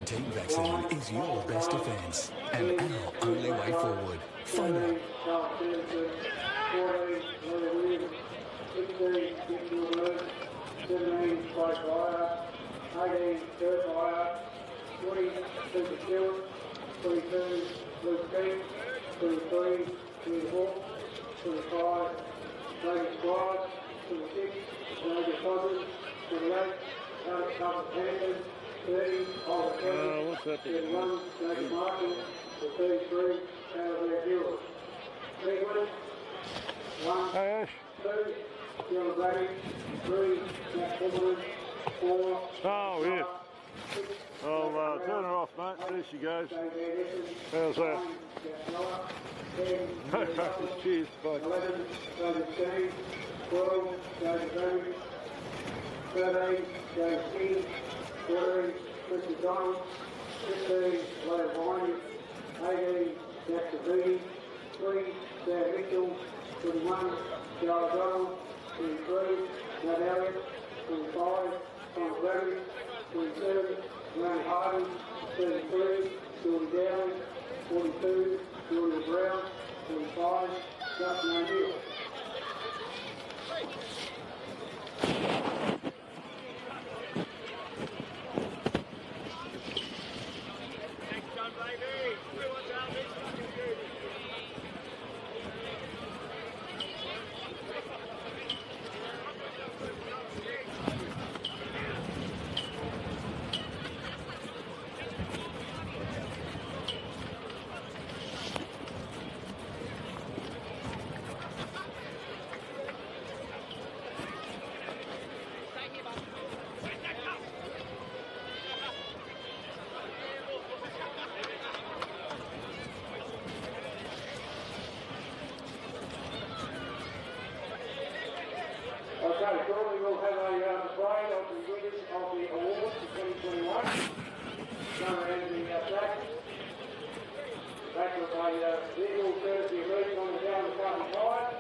COVID-19 vaccine is your best defence and our only way forward. Find out. What's that? 33 Hey, Ash. Oh, yeah. I'll turn her off, mate. There she goes. How's that? Cheers, bye. 11, 13, 12, 13, 13, 13, 14, 59, 15, Leonard Viney, 18, Jack Savini, 3, Dan Mitchell, 21, Charles Donald, 23, Matt Elliott, 25, Tom Bradley, 27, Ray Hardy, 33, Jordan Dowling, 42, Julia Brown, 45, Justin O'Neill. Okay, shortly we'll have a parade of the winners of the awards for 2021. Come around the track. Back with a vehicle courtesy race on the down the front side.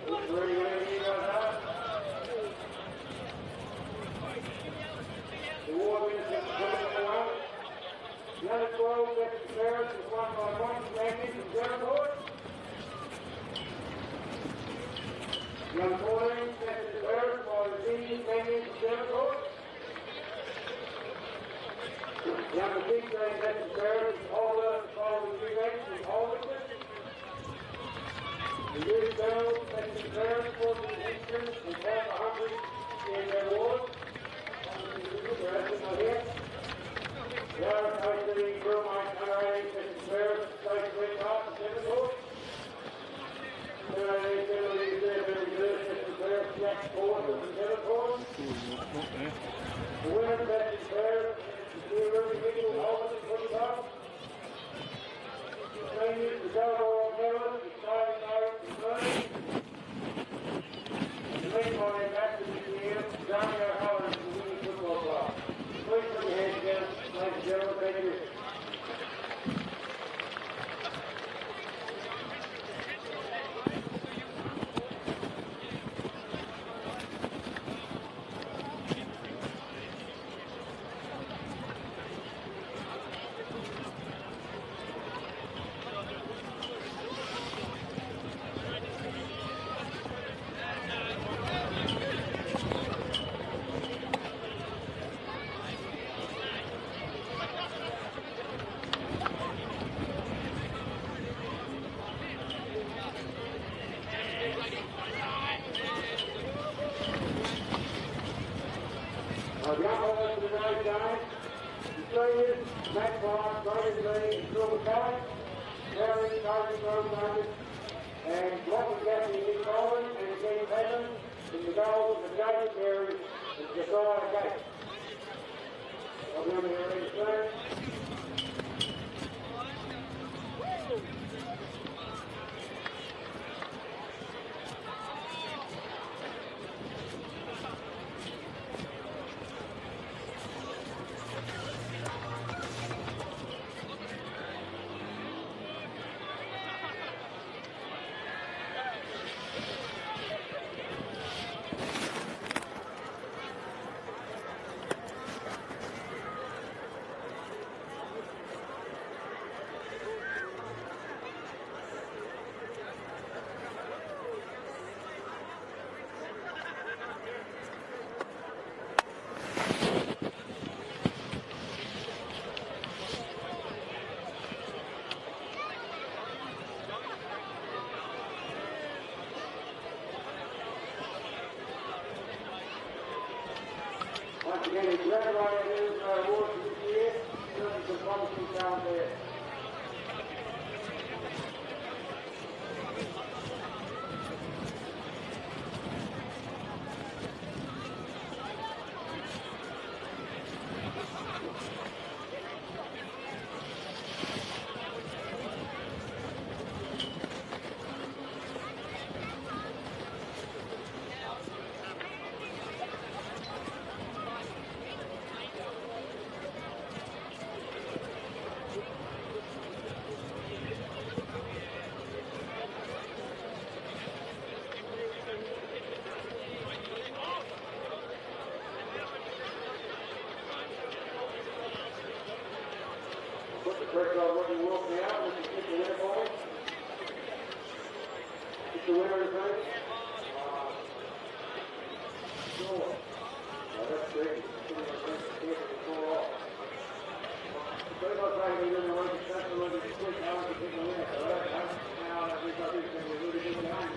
Ready, whenever you guys are. The award winners of 2021. Number 12, Texas Ferris, was won by Mike Landis from Devonport. Number 14, Texas Ferris, by Virginia Landis from Devonport. Number 16, Texas Ferris, Holder, following the events from Holder. The youth girls, Texas Ferris, 14 Eastern, and half 100 in their award. Yara Coasting, Bromite, Unrated, Texas Ferris, State Red Heart, and Devonport. Unrated, Penalty, Texas Ferris, Jack Porter, and Devonport. The winner, Texas Ferris, is the Ruby Mitchell, Holden, and Woodbuck. The seniors, the Delaware medalist, the starting note, and Bernie. The meanwhile, their master this year, Johnny O'Hara, is the winning football club. Please put your hands together, ladies and gentlemen, thank you. The umpires for today's game, the seniors, Matt Price, David Lee, and Silver Kelly, Larry, David Rose, and Lachlan Gaffney, Nick Coleman, and Kenny Patton, in the goals of David Berry and Josiah Gates. I'll be on the ready soon. again, congratulations on awards for this year. Certainly some promising talent there. Put the pressure on what you walk now, and you get the winner for me. Get the winner in front. Sure. That's great. Very much like we did in the Olympic Festival, we just quick now to pick the winner. So now we've got this thing, we're really good behind it.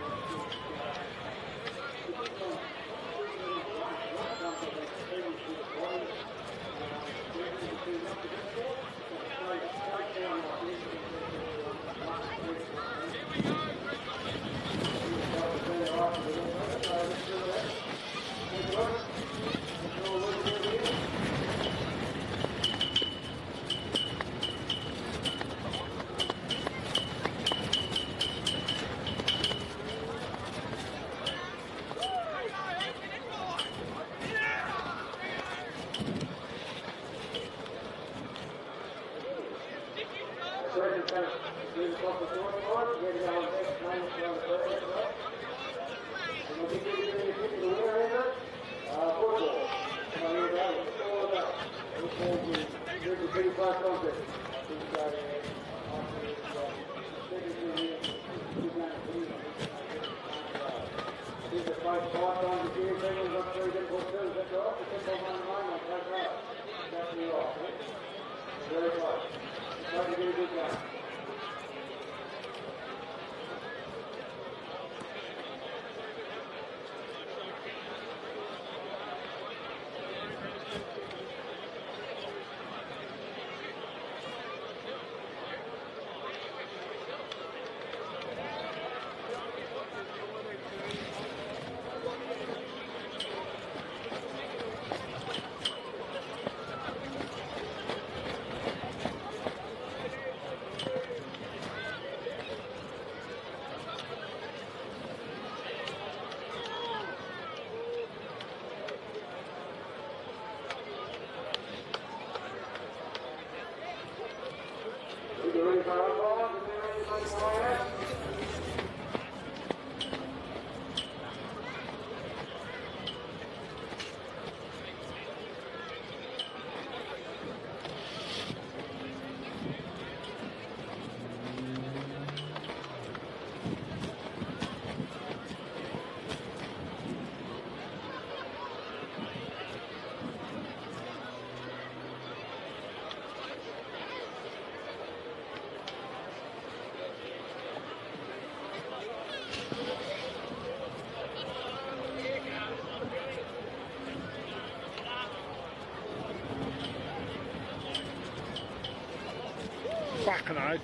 Fucking hell.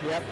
Yep.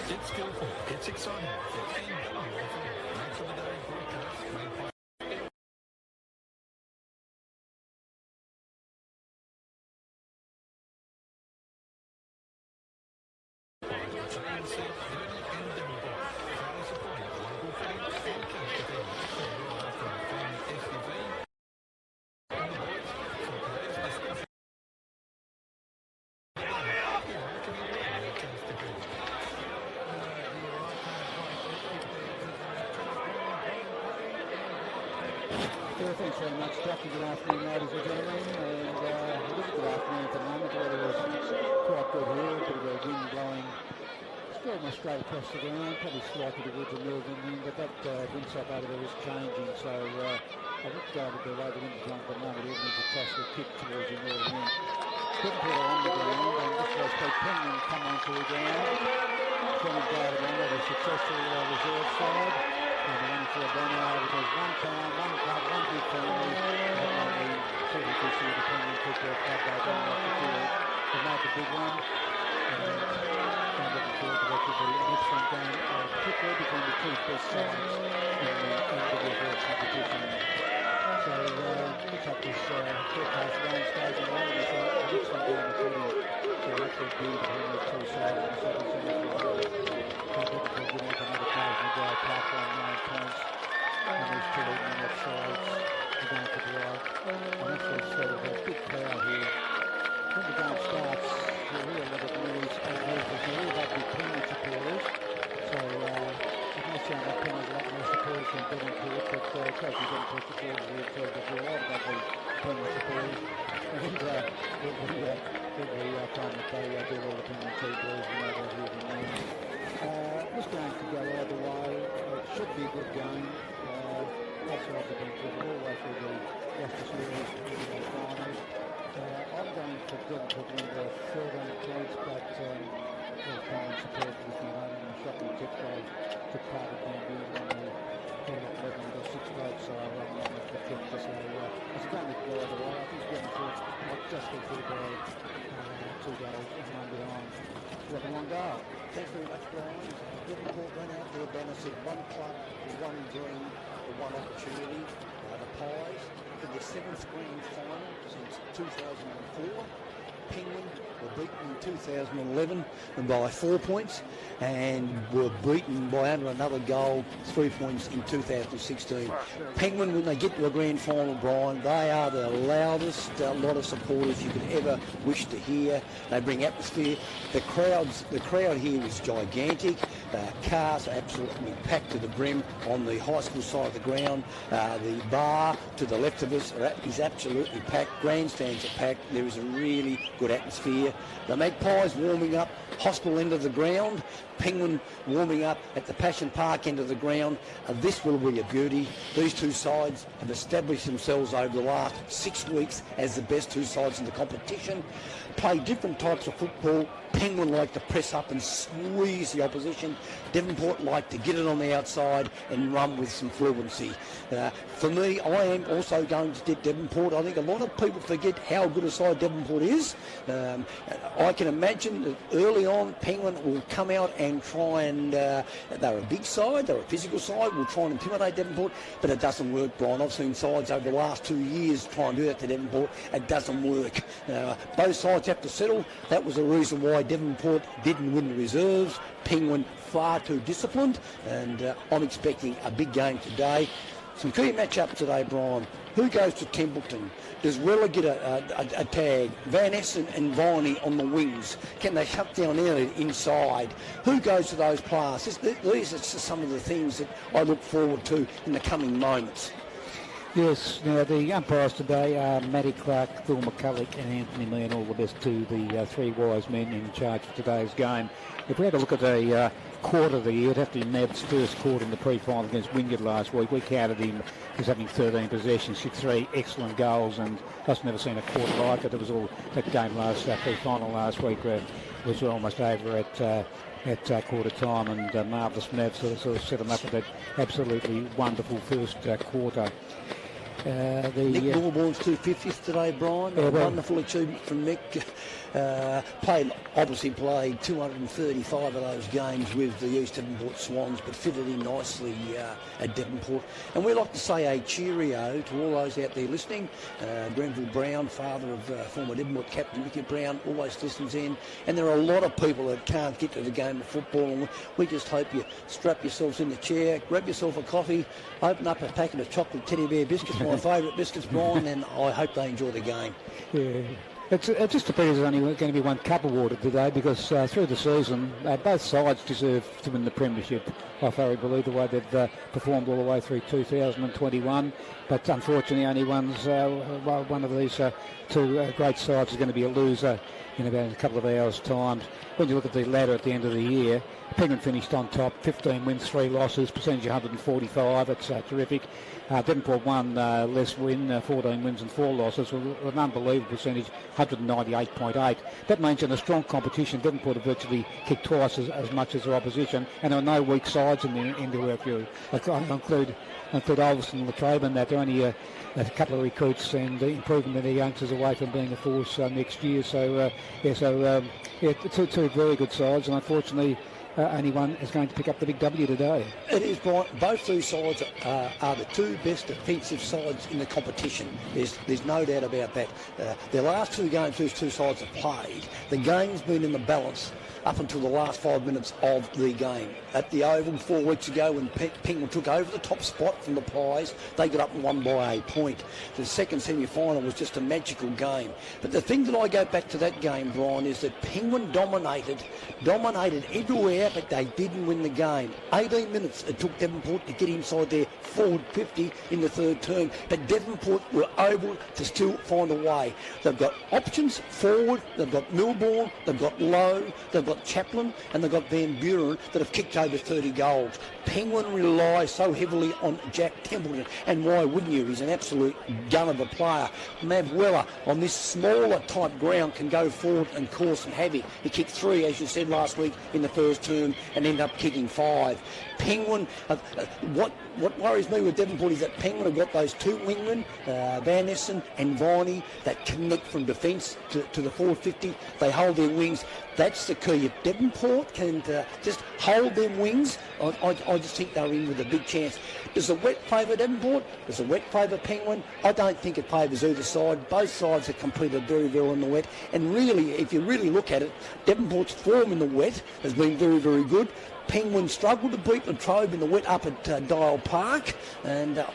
It's skillful. It's exciting. For NWFL. Match of the day broadcast made by ANC, and Devonport. Proudly supporting local fitting and connected fitting. For your after family SUV and the boys for today's discussion. Yeah, thanks very much, Ducky. Good afternoon, ladies and gentlemen. And it is a good afternoon at the moment. The weather is quite good here, a bit of a wind blowing. Still almost straight across the ground, probably slightly towards the northern wind, but that wind side over there is changing. So I wouldn't go to the way the wind is blowing at the moment, even as the toss will kick towards the northern wind. Devonport are on the ground, and this was Pete Penguin come onto the ground. Penguin guarded on with a successful reserve side. And they're running for a banner because one town, one club, one big family. That might be certainly this year the Penguin Football Club. They don't like the field. They made the big one. And I'm looking forward to what will be an excellent game of football between the two best sides in the NWFL competition. So looks like this forecast rain stays in line. It's an excellent game of footy. So actually be between the two sides in the second semi-final. Looking for another occasion to go park on 9 points. And these two leading on that sides are going to drive. And actually sort of a big crowd here. When the game starts, you'll hear a lot of noise and movers. They're all about big Penguin supporters. So it may sound like Penguin's a lot more supporters than Devonport, but Coach Devonport supporters here too. But there are a lot about the Penguin supporters. And every time that they do all the Penguin T-boys, we know they're here from there. This game could go either way. It should be a good game. Outside the bench, all the way through the Leicester series into the finals. I'm going for Devonport to win by 13 points, but those Penguin supporters with me on the shocking tip they took part of being on the tournament level with 6 votes, so I'm not going to tip to say it's a game that could go either way. I think Devonport might just be through by 2 goals and 1 behind. What a long goal. Thanks very much, Brian. Devonport ran out there, banner said one club, one dream, one opportunity. The Pies in their 7th grand final since 2004. Penguin were beaten in 2011 by 4 points and were beaten by under another goal, 3 points in 2016. Penguin, when they get to the grand final, Brian, they are the loudest lot of supporters you could ever wish to hear. They bring atmosphere. The crowd here is gigantic. Cars are absolutely packed to the brim on the high school side of the ground. The bar to the left of us is absolutely packed. Grandstands are packed. There is a really good atmosphere. The Magpies warming up hospital end of the ground. Penguin warming up at the Passion Park end of the ground. This will be a beauty. These two sides have established themselves over the last 6 weeks as the best two sides in the competition. Play different types of football. Penguin like to press up and squeeze the opposition. Devonport like to get it on the outside and run with some fluency. For me, I am also going to tip Devonport. I think a lot of people forget how good a side Devonport is. I can imagine that early on Penguin will come out and try and, they're a big side, they're a physical side, will try and intimidate Devonport, but it doesn't work, Brian. I've seen sides over the last 2 years try and do that to Devonport. It doesn't work. Both sides have to settle. That was the reason why Devonport didn't win the reserves. Penguin far too disciplined, and I'm expecting a big game today. Some key match-ups today, Brian. Who goes to Templeton? Does Weller get a tag? Van Essen and Viney on the wings. Can they shut down Elliott inside? Who goes to those players? These are some of the things that I look forward to in the coming moments. Yes, now the umpires today are Matty Clark, Phil McCulloch and Anthony Meehan, all the best to the 3 wise men in charge of today's game. If we had a look at a quarter of the year, it'd have to be Mav's first quarter in the pre-final against Wingard last week. We counted him as having 13 possessions, 3 excellent goals, and I've never seen a quarter like it. It was all that game pre-final last week was almost over at quarter time, and marvellous Mav sort of set them up with that absolutely wonderful first quarter. Nick Norborn's 250th today, Brian. Yeah, A well, wonderful achievement from Nick. Obviously played 235 of those games with the East Devonport Swans, but fitted in nicely at Devonport. And we like to say a cheerio to all those out there listening. Grenville Brown, father of former Devonport captain Mickey Brown, always listens in. And there are a lot of people that can't get to the game of football. And we just hope you strap yourselves in the chair, grab yourself a coffee, open up a packet of chocolate teddy bear biscuits, my favourite biscuits, Brian, and I hope they enjoy the game. Yeah. It's just appears there's only going to be one cup awarded today because through the season, both sides deserve to win the premiership. I thoroughly believe the way they've performed all the way through 2021. But unfortunately, only one of these two great sides is going to be a loser in about a couple of hours' time. When you look at the ladder at the end of the year, Penguin finished on top, 15 wins, 3 losses, percentage 145. It's terrific. Devonport one less win, 14 wins and 4 losses, with an unbelievable percentage, 198.8. That means in a strong competition, Devonport have virtually kicked twice as much as their opposition, and there are no weak sides in the NWFL. I include Alderson and Latrobe, that they're only a couple of recruits and improving their youngsters away from being a force next year. So, two very good sides, and unfortunately, only one is going to pick up the big W today. It is, Brian. Both these sides are the two best defensive sides in the competition. There's no doubt about that. The last 2 games these two sides have played, the game's been in the balance up until the last 5 minutes of the game. At the Oval 4 weeks ago, when Penguin took over the top spot from the Pies, they got up and won by a point. The second semi-final was just a magical game. But the thing that I go back to that game, Brian, is that Penguin dominated everywhere, but they didn't win the game. 18 minutes it took Devonport to get inside their forward 50 in the third term, but Devonport were able to still find a way. They've got options forward, they've got Milbourne, they've got Lowe, they've got Chaplin, and they've got Van Buren that have kicked over 30 goals. Penguin rely so heavily on Jack Templeton, and why wouldn't you? He's an absolute gun of a player. Mav Weller on this smaller type ground can go forward and cause some havoc. He kicked 3, as you said last week, in the first term and ended up kicking 5. Penguin, what worries me with Devonport is that Penguin have got those 2 wingmen, Van Essen and Viney, that connect from defence to the forward 50. They hold their wings. That's the key. If Devonport can just hold them wings, I just think they're in with a big chance. Does the wet favour Devonport? Does the wet favour Penguin? I don't think it favours either side. Both sides have competed very well in the wet. And really, if you really look at it, Devonport's form in the wet has been very, very good. Penguin struggled to beat Latrobe in the wet up at Dial Park. And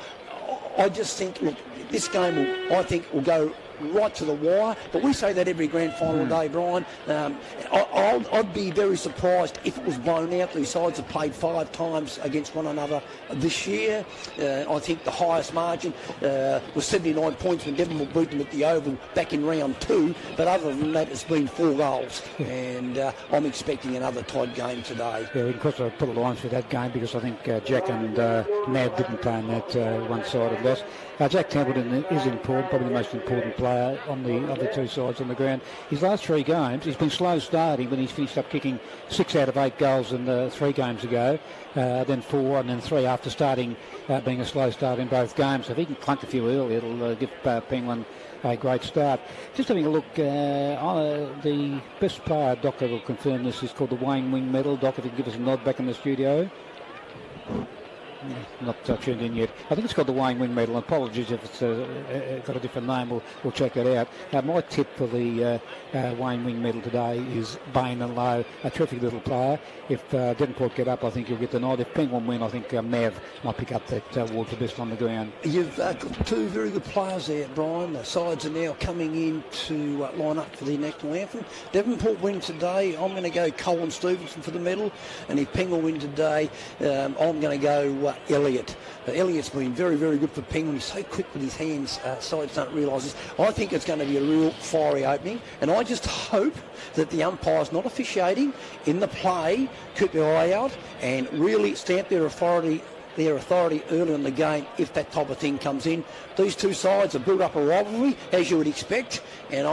I just think, look, this game will go right to the wire, but we say that every grand final day, Brian. I'd be very surprised if it was blown out. These sides have played 5 times against one another this year. I think the highest margin was 79 points when Devonport beat them at the Oval back in round 2, but other than that it's been 4 goals, and I'm expecting another tight game today. Yeah, of course I put a line through that game because I think Jack and Nav didn't play in that one-sided loss. Jack Templeton is important, probably the most important player on the other 2 sides on the ground. His last 3 games, he's been slow starting, but he's finished up kicking 6 out of 8 goals in 3 games ago, then 4 and then 3 after starting, being a slow start in both games. So if he can clunk a few early, it'll give Penguin a great start. Just having a look, the best player, Docker will confirm this, is called the Wayne Wing Medal. Docker, if you can give us a nod back in the studio. Not tuned in yet. I think it's called the Wayne Wing Medal. Apologies if it's got a different name. We'll check it out. My tip for the Wayne Wing Medal today is Bain and Lowe, a terrific little player. If Devonport get up, I think he'll get the nod. If Penguin win, I think Mav might pick up that award for best on the ground. You've got 2 very good players there, Brian. The sides are now coming in to line up for the national anthem. Devonport win today. I'm going to go Colin Stevenson for the medal, and if Penguin win today, I'm going to go Elliott. Elliott's been very, very good for Penguin. He's so quick with his hands, sides don't realise this. I think it's going to be a real fiery opening, and I just hope that the umpires not officiating in the play keep their eye out and really stamp their authority their authority early in the game if that type of thing comes in. These two sides have built up a rivalry, as you would expect, and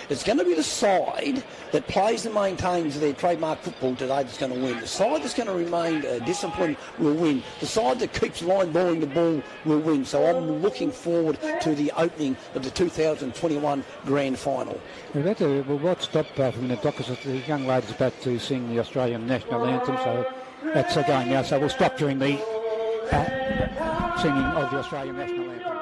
it's going to be the side that plays and maintains their trademark football today that's going to win. The side that's going to remain disciplined will win. The side that keeps line balling the ball will win. So I'm looking forward to the opening of the 2021 Grand Final. We'll won't stop from the dockers. The young lady's about to sing the Australian national anthem, so that's going now. So we'll stop during the singing of the Australian national anthem.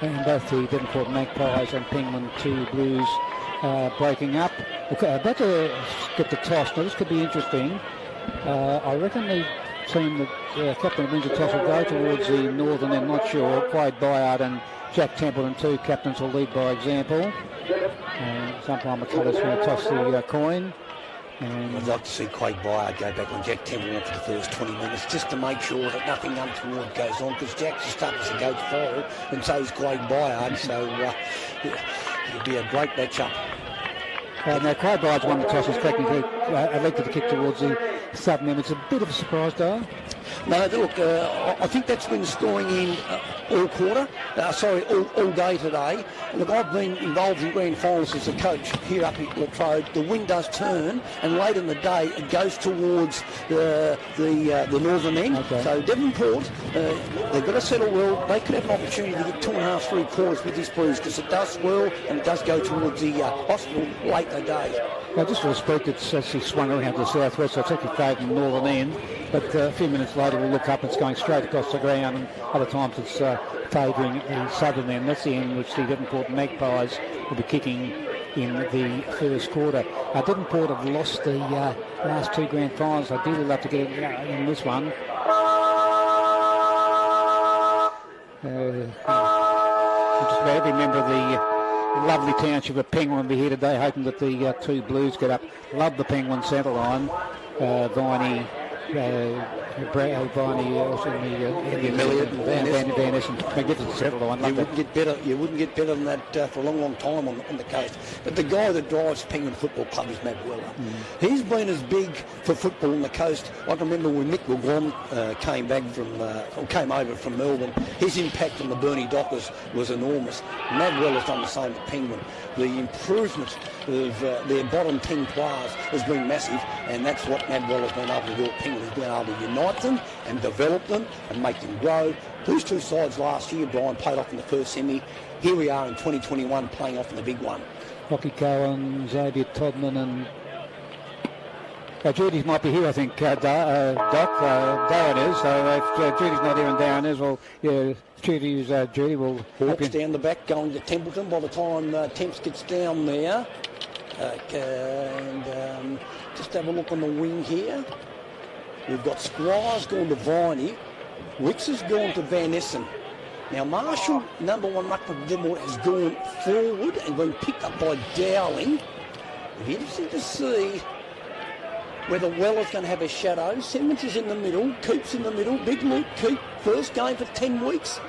And both the Devonport Magpies and Penguin 2 Blues breaking up. About to get the toss. Now this could be interesting. I reckon the team that captain wins the toss will go towards the northern end. Not sure. Quade Byard and Jack Templeton, two captains, will lead by example. And sometime McCullers going to toss the coin. And I'd like to see Quade Byard go back on Jack Templeton for the first 20 minutes just to make sure that nothing untoward goes on, because Jack's just starting to go forward and so is Quade Byard, so it'll be a great matchup. Now Quade Byard's won the toss. He's technically elected to kick towards the southern end. It's a bit of a surprise, though. No, look, I think that's been scoring in all day today. And look, I've been involved in grand finals as a coach here up at Latrobe. The wind does turn, and late in the day it goes towards the northern end. Okay. So Devonport, they've got to settle well. They could have an opportunity to get 2.5, 3 quarters with this breeze, because it does swirl and it does go towards the hospital late in the day. Now, just for respect, it's actually swung around to the southwest, so it's actually favouring the northern end. But a few minutes later, we'll look up, it's going straight across the ground, and other times it's favouring the southern end. That's the end which the Devonport Magpies will be kicking in the first quarter. Devonport have lost the last 2 grand finals. I'd really love to get in this one. Just about every member of the lovely township of Penguin will be here today, hoping that the 2 Blues get up. Love the Penguin centre line. Viney, also in the Elliott, Van Essen, magnificent centre line. You wouldn't get better than that for a long time on the coast. But the guy that drives Penguin Football Club is Matt Weller. He's been as big for football on the coast. I can remember when Mick McGuan came over from Melbourne. His impact on the Burnie Dockers was enormous. Matt Weller's done the same at Penguin. The improvement of their bottom 10 players has been massive, and that's what Matt Weller's been able to do at Penguin. He's been able to unite them and develop them and make them grow. These two sides last year, Brian, played off in the first semi. Here we are in 2021 playing off in the big one. Rocky Cohen, Xavier Todman and Judy's might be here, I think, Doc. Darren is. So if Judy's not here and Darren is, well, yeah, Judy will... Hawks down the back going to Templeton by the time Temps gets down there. And just have a look on the wing here. We've got Squires going to Viney. Wicks has gone to Van Essen. Now Marshall, number 1 ruck for Devonport, has gone forward and been picked up by Dowling. It'll be interesting to see whether Weller's going to have a shadow. Simmons is in the middle, Keep's in the middle. Big Luke Keep, first game for 10 weeks.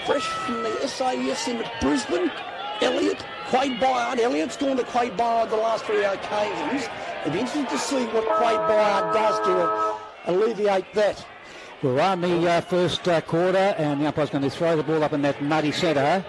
Fresh from the SAS in Brisbane. Elliott, Quade Byard. Elliott's gone to Quade Byard the last 3 occasions. It'll be interesting to see what Quade Byard does to alleviate that. We're on the first quarter, and the umpire's going to throw the ball up in that muddy centre.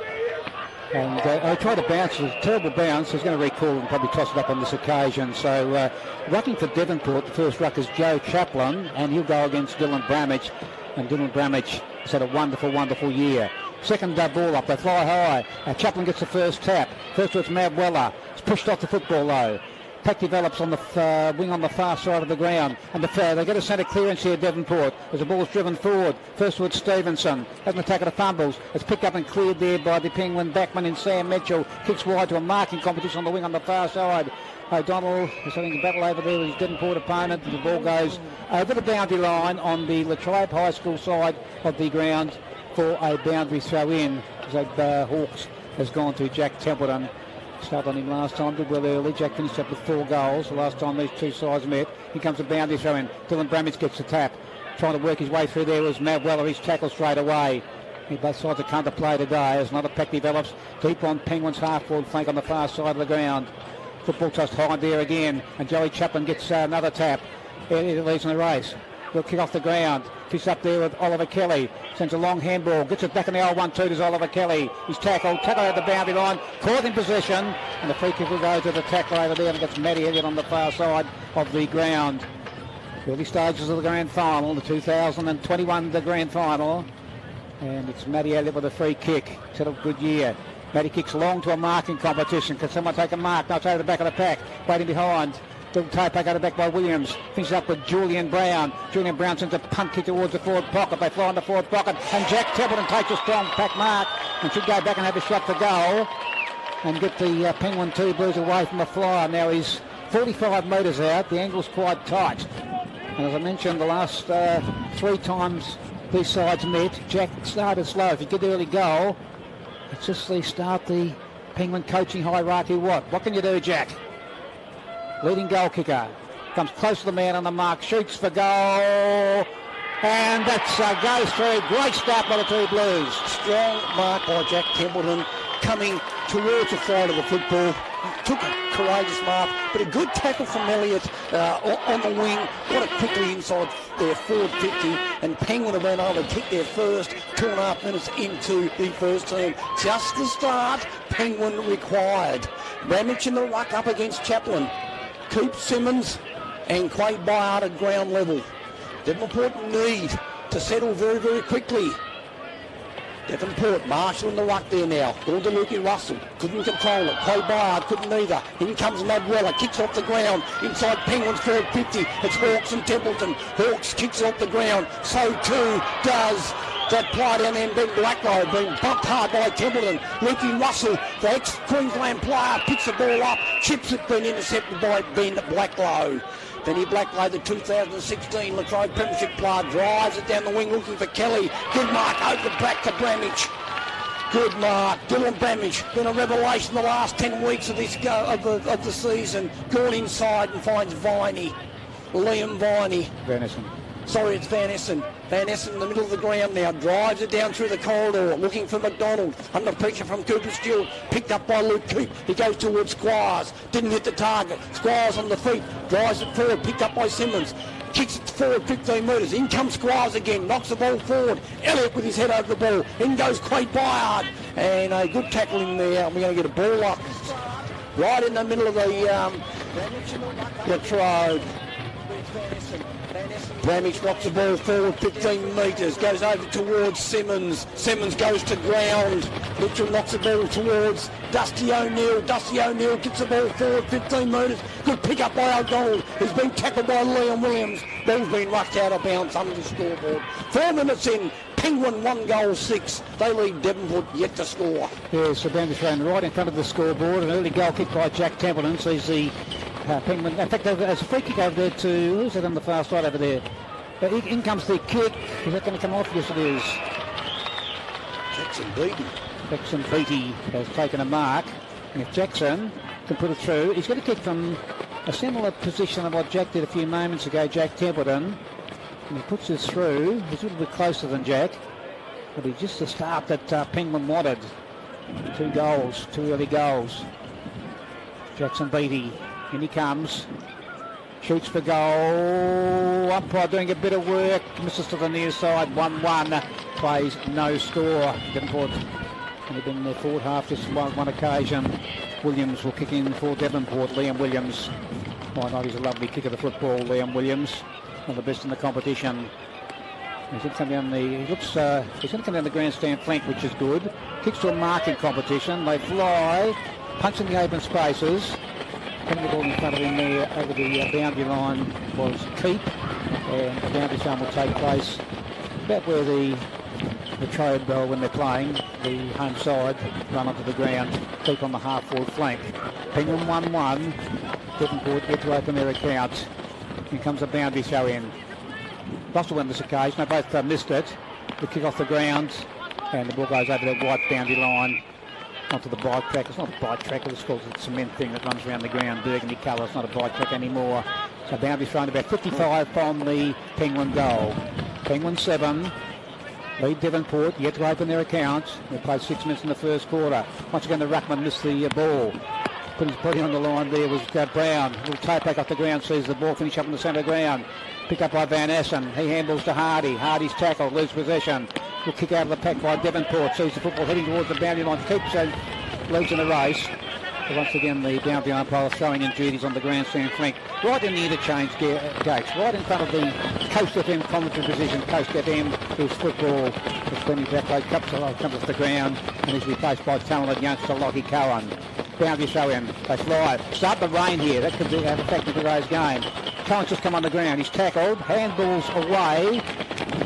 And I tried to bounce. It was a terrible bounce. He's going to recall and probably toss it up on this occasion. So rucking for Devonport, the first ruck is Joe Chaplin, and he'll go against Dylan Bramage. And Dylan Bramage has had a wonderful, wonderful year. Second ball up, they fly high. Chaplin gets the first tap. First to it's Mab Weller. It's pushed off the football though. Pack develops on the wing on the far side of the ground. And they get a centre clearance here, Devonport, as the ball's driven forward. First to it's Stevenson. Has an attack of the fumbles. It's picked up and cleared there by the Penguin backman in Sam Mitchell. Kicks wide to a marking competition on the wing on the far side. O'Donnell is having a battle over there with his Devonport opponent. The ball goes over the boundary line on the Latrobe High School side of the ground for a boundary throw in. So Hawks has gone to Jack Templeton. Started on him last time, did well early. Jack finished up with 4 goals the last time these two sides met. Here comes a boundary throw in. Dylan Bramage gets the tap. Trying to work his way through there was Matt Weller. He's tackled straight away. Both sides are come to play today as another pack develops deep on Penguins half-forward flank on the far side of the ground. Football tossed high there again, and Joey Chaplin gets another tap. It leads in the race. Will kick off the ground. Fish up there with Oliver Kelly. Sends a long handball. Gets it back in the old 1-2 to Oliver Kelly. He's tackled at the boundary line. Caught in possession. And the free kick will go to the tackler over there. And gets Matty Elliott on the far side of the ground. Early stages of the grand final. The 2021 the grand final. And it's Matty Elliott with a free kick. He's had a good year. Matty kicks long to a marking competition. Can someone take a mark? No, take the back of the pack. Waiting behind. Little toe pack out of back by Williams. Finishes up with Julian Brown. Julian Brown sends a punt kick towards the forward pocket. They fly in the forward pocket. And Jack Templeton takes a strong pack mark and should go back and have a shot to goal and get the Penguin 2 Blues away from the flyer. Now he's 45 metres out. The angle's quite tight. And as I mentioned, the last 3 times these sides met, Jack started slow. If you get the early goal, it's just the start the Penguin coaching hierarchy. What can you do, Jack? Leading goal kicker. Comes close to the man on the mark. Shoots for goal. And that's goes through. Great start by the 2 Blues. Strong mark by Jack Templeton coming towards the side of the football. Took a courageous mark, but a good tackle from Elliott on the wing. Got it quickly inside their forward 50, and Penguin have been able to kick their first 2.5 minutes into the first term. Just the start Penguin required. Bramage in the ruck up against Chaplin. Keep Simmons and Quade Byard at ground level. Devonport need to settle very, very quickly. Devonport, Marshall in the ruck there now. All to Lukey Russell. Couldn't control it. Quade Byard couldn't either. In comes Mad Weller. Kicks off the ground. Inside Penguins forward 50. It's Hawks and Templeton. Hawks kicks off the ground. So too does that play down there, Ben Blacklow, being bumped hard by Templeton. Lukey Russell, the ex-Queensland player, picks the ball up, chips it, been intercepted by Ben Blacklow. Benny Blacklow, the 2016 Latrobe Premiership player, drives it down the wing looking for Kelly. Good mark, over back to Bramage. Good mark, Dylan Bramage, been a revelation the last 10 weeks of this of the season. Gone inside and finds Viney, Liam Viney. Sorry, it's Van Essen. Van Essen in the middle of the ground now. Drives it down through the corridor. Looking for McDonald. Under pressure from Cooper Stewart. Picked up by Luke Keep. He goes towards Squires. Didn't hit the target. Squires on the feet. Drives it forward. Picked up by Simmons. Kicks it forward 15 metres. In comes Squires again. Knocks the ball forward. Elliott with his head over the ball. In goes Quade Byard. And a good tackle in there. And we're going to get a ball up. Right in the middle of the Latrobe. Bramage knocks the ball forward 15 metres, goes over towards Simmons. Simmons goes to ground. Mitchell knocks the ball towards Dusty O'Neill. Dusty O'Neill gets the ball forward 15 metres. Good pick up by O'Donnell, who's been tackled by Liam Williams. Ball's been rushed out of bounds under the scoreboard. 4 minutes in, Penguin 1 goal 6. They lead Devonport yet to score. Yes, so boundary thrown right in front of the scoreboard. An early goal kick by Jack Templeton sees the Penguin. In fact, there's a free kick over there to, who's that on the far side over there? In comes the kick. Is that going to come off? Yes, it is. Jackson Beattie. Jackson Beattie has taken a mark. And if Jackson can put it through, he's got to kick from a similar position of what Jack did a few moments ago, Jack Templeton. And he puts this through. He's a little bit closer than Jack. But he's just the start that Penguin wanted. 2 goals, 2 early goals. Jackson Beattie. In he comes. Shoots for goal. Umpire doing a bit of work. Misses to the near side. 1-1. Plays no score. Devonport Only been in their forward half just one occasion. Williams will kick in for Devonport. Liam Williams. Why not? He's a lovely kick of the football, Liam Williams. One of the best in the competition. He's going to come down he's going to come down the grandstand flank, which is good. Kicks to a marking competition. They fly, punch in the open spaces. Putting the ball in front of him there over the boundary line was Keep, and the boundary zone will take place about where the trade bell, when they're playing, the home side run onto the ground, Keep on the half-forward flank. Penguin 1-1. Devonport yet to open their account. Here comes a boundary throw in. Russell won this occasion. They both missed it. The kick off the ground, and the ball goes over the white boundary line onto the bike track. It's not a bike track, it's called a cement thing that runs around the ground, burgundy colour. It's not a bike track anymore. So boundary thrown about 55 from the Penguin goal. Penguin 7. Lead Devonport, yet to open their account. They played 6 minutes in the first quarter. Once again, the ruckman missed the ball. Put his body on the line there was Brown. A little toe back off the ground, sees the ball finish up in the centre of the ground. Picked up by Van Essen. He handles to Hardy. Hardy's tackled, loses possession. Will kick out of the pack by Devonport. Sees the football heading towards the boundary line. Keeps leads in the race. But once again, the boundary umpire throwing in duties on the grandstand flank. Right in the interchange gates. Right in front of the Coast FM commentary position. Coast FM, whose football is Benny Blackley comes off the ground and is replaced by talented youngster Lockie Cohen. Boundary throw in. They fly. Start the rain here. That could have a factor in today's game. Cohen's just come on the ground. He's tackled. Handballs away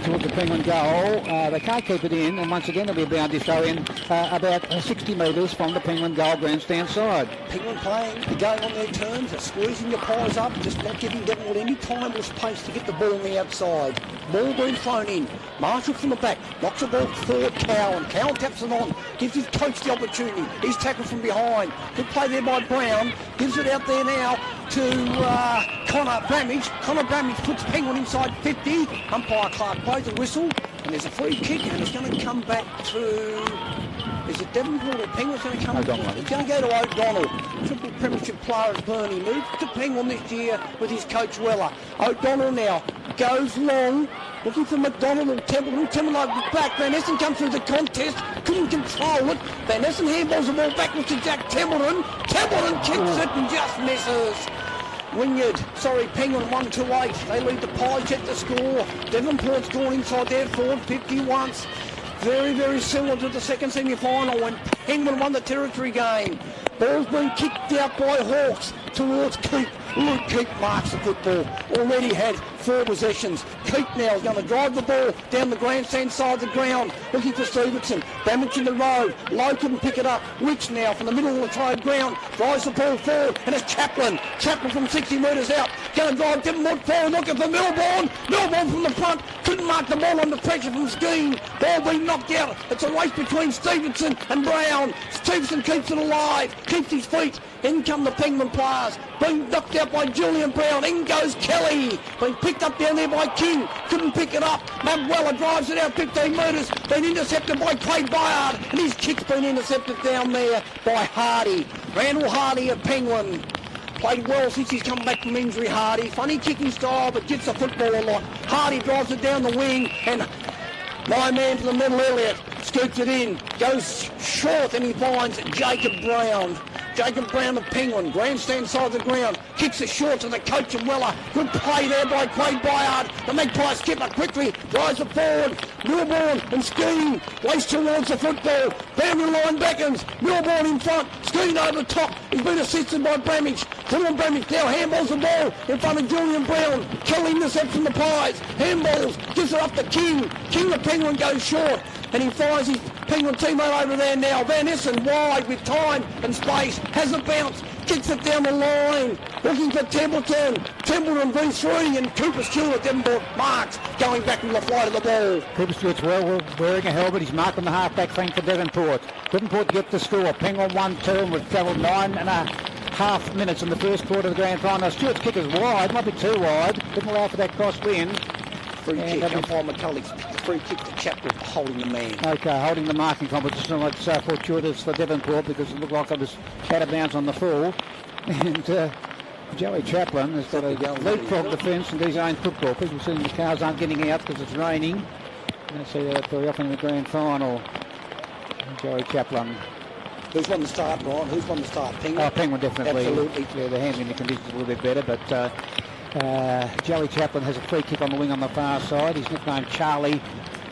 towards the Penguin goal. They can't keep it in, and once again there'll be a boundary throw in about 60 metres from the Penguin goal grandstand side. Penguin playing, they're going on their terms, they're squeezing the pies up, just not giving Devonport any time or space to get the ball on the outside. Ball being thrown in. Marshall from the back, knocks the ball forward, Cowan. Cowan taps it on, gives his coach the opportunity. He's tackled from behind. Good play there by Brown, gives it out there now to Connor Bramage. Connor Bramage puts Penguin inside 50. Umpire Clark blows a whistle, and there's a free kick, and it's going to come back to... Is it Devonport or Penguin's going to come? O'Donnell. It's going to go to O'Donnell. Triple premiership player as Bernie moved to Penguin this year with his coach Weller. O'Donnell now goes long, looking for McDonald and Templeton. Templeton back. Van Essen comes through the contest, couldn't control it. Van Essen handballs the ball backwards to Jack Templeton. Templeton kicks it and just misses. Penguin 1-8. They lead the Pies yet to score. Devonport's gone inside their forward 50 once. Very, very similar to the second semi-final when Penguin won the territory game. Ball's been kicked out by Hawks towards Keep. Luke Keep marks the football. Already had 4 possessions. Keep now is going to drive the ball down the grandstand side of the ground, looking for Stevenson. Damage in the road. Lowe couldn't pick it up. Wicks now from the middle of the trade ground drives the ball forward, and it's Chaplin. Chaplin from 60 metres out. Going to drive Devonport forward, looking for Milborn. Milborn from the front. Couldn't mark the ball under pressure from Skeen. Ball being knocked out. It's a race between Stevenson and Brown. Stevenson keeps it alive. Keeps his feet. In come the Penguin players. Being knocked out by Julian Brown. In goes Kelly. Being picked up down there by King. Couldn't pick it up. Matt Weller drives it out 15 metres. Been intercepted by Craig Bayard. And his kick's been intercepted down there by Hardy. Randall Hardy of Penguin. Played well since he's come back from injury, Hardy. Funny kicking style, but gets the football a lot. Hardy drives it down the wing, and my man from the middle, Elliott, scoops it in. Goes short, and he finds Jacob Brown. Jacob Brown of Penguin, grandstand side of the ground, kicks it short to the coach of Weller. Good play there by Craig Bayard. The Magpie skipper quickly drives it forward. Milborn and Skeen race towards the football. Boundary line beckons. Milborn in front. Skeen over the top. He's been assisted by Bramage. Dylan Bramage now handballs the ball in front of Julian Brown. Kelly intercepts from the Pies. Handballs, gives it up to King. King the Penguin goes short, and he finds his Penguin teammate over there now. Van Essen wide with time and space. Has a bounce. Kicks it down the line. Looking for Templeton. Templeton V3 and Cooper Stewart. Devonport marks. Going back from the flight of the ball. Cooper Stewart's wearing a helmet. He's marking the half-back flank for Devonport. Devonport get the score. Penguin 1-2, and we've travelled 9.5 minutes in the first quarter of the grand final. Stewart's kick is wide. Might be too wide. Didn't allow for that cross-win. Free kick. Umpire McCullough's free kick to Chaplin holding the man. Okay, holding the marking competition. Like so fortuitous for Devonport because it looked like it was out of bounds on the full. And Joey Chaplin has got a leapfrog defence and his own football. People seeing the cars aren't getting out because it's raining. You don't see that very often in the grand final. Joey Chaplin. Who's won the start, Ron? Who's won the start? Penguin? Oh, Penguin definitely. Absolutely. Yeah, the handling the conditions a little bit better, but Joey Chaplin has a free kick on the wing on the far side. He's nicknamed Charlie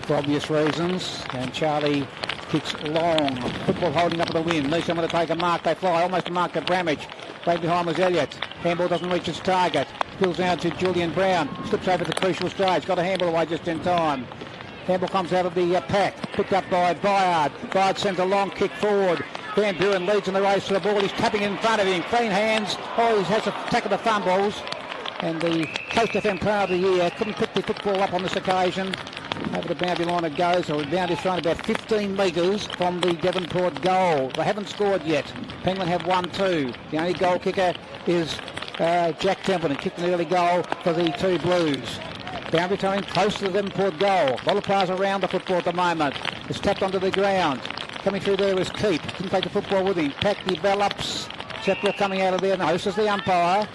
for obvious reasons, and Charlie kicks long. Football holding up at the wind. Needs someone to take a mark. They fly almost a mark to Bramage. Right behind was Elliott. Handball doesn't reach its target. Spills down to Julian Brown. Slips over the crucial stage. Got a handball away just in time. Handball comes out of the pack. Picked up by Byard. Byard sends a long kick forward. Van Buren leads in the race to the ball. He's tapping in front of him. Clean hands. Oh, he has a tack of the fumbles. And the Coast FM Player of the Year couldn't pick the football up on this occasion. Over the boundary line it goes. So the boundary's thrown about 15 metres from the Devonport goal. They haven't scored yet. Penguin have 1-2. The only goal kicker is Jack Templeton. Kicked an early goal for the two Blues. Boundary time close to the Devonport goal. A lot of players around the football at the moment. It's tapped onto the ground. Coming through there is Keep. Didn't take the football with him. Pack develops. Seppler coming out of there. No, this is the umpire.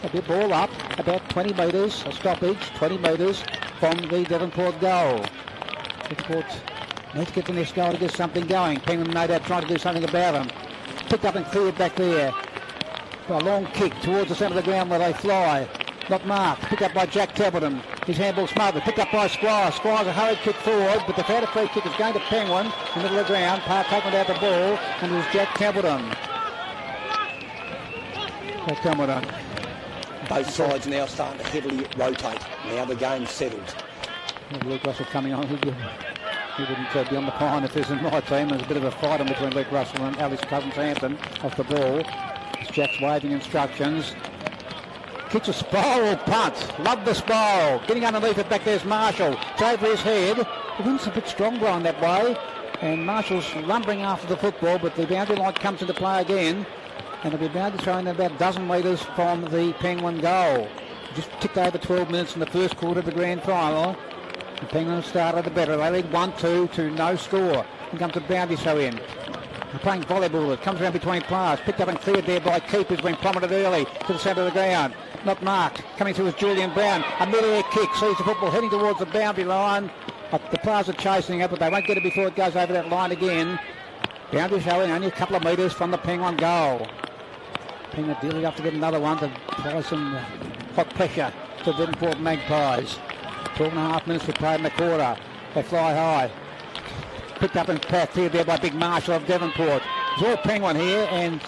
A bit ball up, about 20 metres, a stoppage, 20 metres from the Devonport goal. Devonport needs to get the next goal to get something going. Penguin no doubt trying to do something about them. Picked up and cleared back there. A long kick towards the centre of the ground where they fly. Not marked. Picked up by Jack Templeton. His handball smothered. Picked up by Squire. Squire's a hurried kick forward, but the fair free kick is going to Penguin in the middle of the ground. Park taking out the ball, and it was Jack Templeton. Jack Templeton. Both sides now starting to heavily rotate. Now the game's settled. Luke Russell coming on. He wouldn't be on the pine if there's in my team. There's a bit of a fight on between Luke Russell and Alex Cousins-Hampton off the ball. Jack's waving instructions. Kicks a spiral punt. Love the spiral. Getting underneath it back there's Marshall. It's over his head. The wind's a bit strong blowing that way. And Marshall's lumbering after the football, but the boundary line comes into play again. And it'll be bound to throw in about a dozen metres from the Penguin goal. Just ticked over 12 minutes in the first quarter of the grand final. The Penguins started the better. They lead 1-2 to no score. Here comes the boundary throw in. They're playing volleyball. It comes around between players. Picked up and cleared there by Keep, who's been plummeted early to the centre of the ground. Not marked. Coming through is Julian Brown. A mid-air kick. Sees the football heading towards the boundary line. The players are chasing it, but they won't get it before it goes over that line again. Boundary throw in only a couple of metres from the Penguin goal. Penguin dealing up to get another one to apply some hot pressure to the Devonport Magpies. 12.5 minutes to play in the quarter. They fly high. Picked up and packed here there by Big Marshall of Devonport. It's all Penguin here, and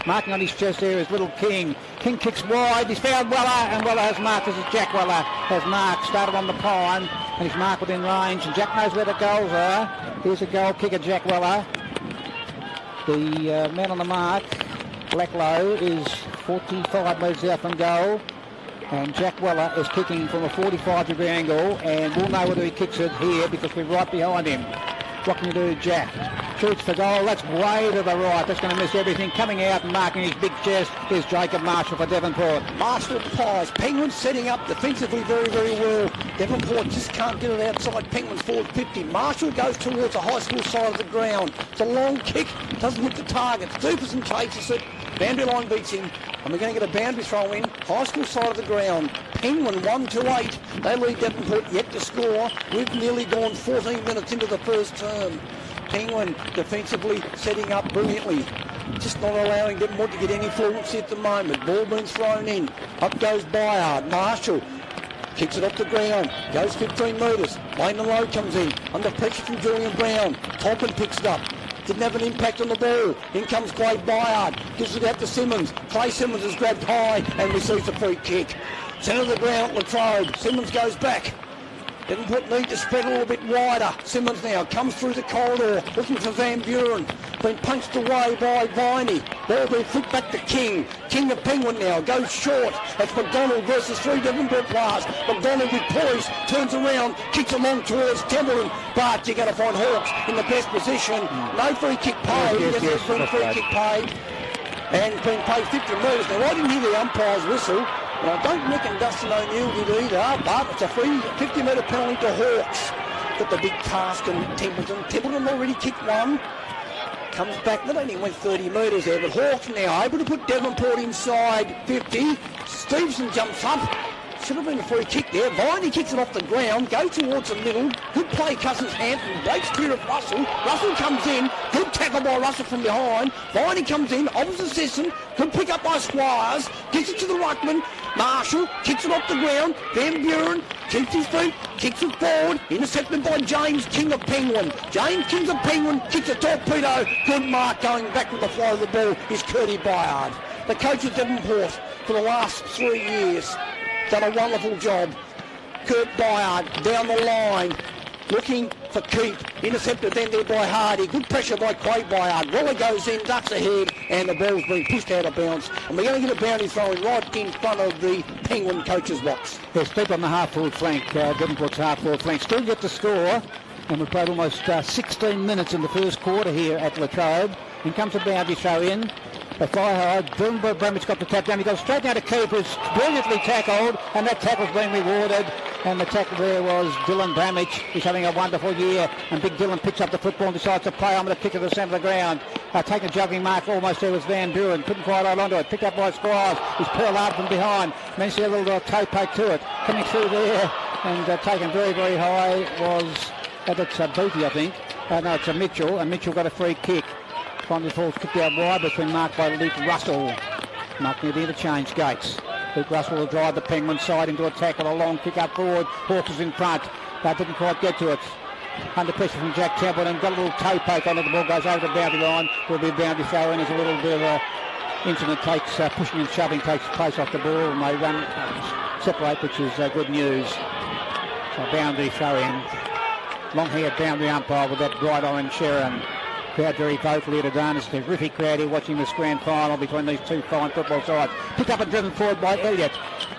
marking on his chest there is Little King. King kicks wide. He's found Weller, and Weller has marked. This is Jack Weller has marked. Started on the pine, and he's marked within range. And Jack knows where the goals are. Here's a goal kicker, Jack Weller. The man on the mark, Blacklow, is 45 metres out from goal, and Jack Weller is kicking from a 45-degree angle, and we'll know whether he kicks it here because we're right behind him. What can you do, Jack? Shoots for goal. That's way to the right. That's going to miss everything. Coming out and marking his big chest is Jacob Marshall for Devonport. Marshall Pies. Penguins setting up defensively very, very well. Devonport just can't get it outside. Penguins forward 50. Marshall goes towards the high school side of the ground. It's a long kick. Doesn't hit the target. Stupison chases it. Boundary line beats him. And we're going to get a boundary throw in. High school side of the ground. Penguin 1-8. They lead Devonport yet to score. We've nearly gone 14 minutes into the first term. Penguin defensively setting up brilliantly. Just not allowing Devonport to get any fluency at the moment. Ball being thrown in. Up goes Byard. Marshall kicks it off the ground. Goes 15 metres. Lane and Low comes in. Under pressure from Julian Brown. Toppin picks it up. Didn't have an impact on the ball. In comes Clay Byard. Gives it out to Simmons. Clay Simmons is grabbed high and receives a free kick. Centre of the ground, Latrobe. Simmons goes back. Devonport need to spread a little bit wider. Simmons now comes through the corridor, looking for Van Buren. Been punched away by Viney. Ball being flipped back to King. King the Penguin now goes short. That's McDonald versus 3 Devonport players. McDonald with poise, turns around, kicks along towards Templeton. But you're going to find Hawks in the best position. No free kick paid. Yes, there's been a free kick paid. And it's been paid 50 metres. Now I didn't hear the umpire's whistle. And I don't reckon Dustin O'Neill did either, but it's a free 50-metre penalty to Hawks. Got the big task on Templeton. Templeton already kicked one. Comes back, not only went 30 metres there, but Hawks now able to put Devonport inside 50. Stevenson jumps up. Should have been a free kick there. Viney kicks it off the ground, goes towards the middle. Good play, Cousins Hampton. Breaks clear of Russell. Russell comes in. Good tackle by Russell from behind. Viney comes in. Opposite system. Good pick up by Squires. Gets it to the ruckman. Marshall kicks it off the ground. Van Buren keeps his feet. Kicks it forward. Intercepted by James King of Penguin. James King of Penguin kicks a torpedo. Good mark going back with the flow of the ball is Curdy Byard. The coach of Devonport for the last 3 years. Done a wonderful job. Kurt Byard down the line, looking for Keith. Intercepted then there by Hardy. Good pressure by Quay Byard. Waller goes in, ducks ahead, and the ball's been pushed out of bounds. And we're going to get a boundary throwing right in front of the Penguin coach's box. There's people on the half-forward flank, Devonport's half-forward flank. Still yet to score, and we've played almost 16 minutes in the first quarter here at Latrobe. In comes a boundary throw in. They fly hard. Bramage got the tap down. He goes straight down to Cooper's, brilliantly tackled, and that tackle's been rewarded. And the tackle there was Dylan Bramage. He's having a wonderful year. And Big Dylan picks up the football and decides to play on with a kick to the centre of the ground. Taking a juggling mark almost there was Van Buren. Couldn't quite hold onto it. Picked up by Squires. He's pearled out from behind. Managed to get a little toe poke to it. Coming through there and taken very, very high was, that's Booty, I think. No, it's a Mitchell. And Mitchell got a free kick. Finally falls kicked out wide, but it's been marked by Luke Russell. Marked near the interchange gates. Luke Russell will drive the Penguin side into a tackle, a long kick up forward. Hawkins in front. Didn't quite get to it. Under pressure from Jack Templeton. Got a little toe poke on it. The ball goes over the boundary line. There'll be a boundary throw in. There's a little bit of a incident takes, pushing and shoving takes place off the ball, and they run, separate, which is good news. So boundary throw in. Long-haired boundary umpire with that bright orange Sharon. Crowd very vocal here today. It's a terrific crowd here watching this grand final between these two fine football sides. Picked up and driven forward by Elliott.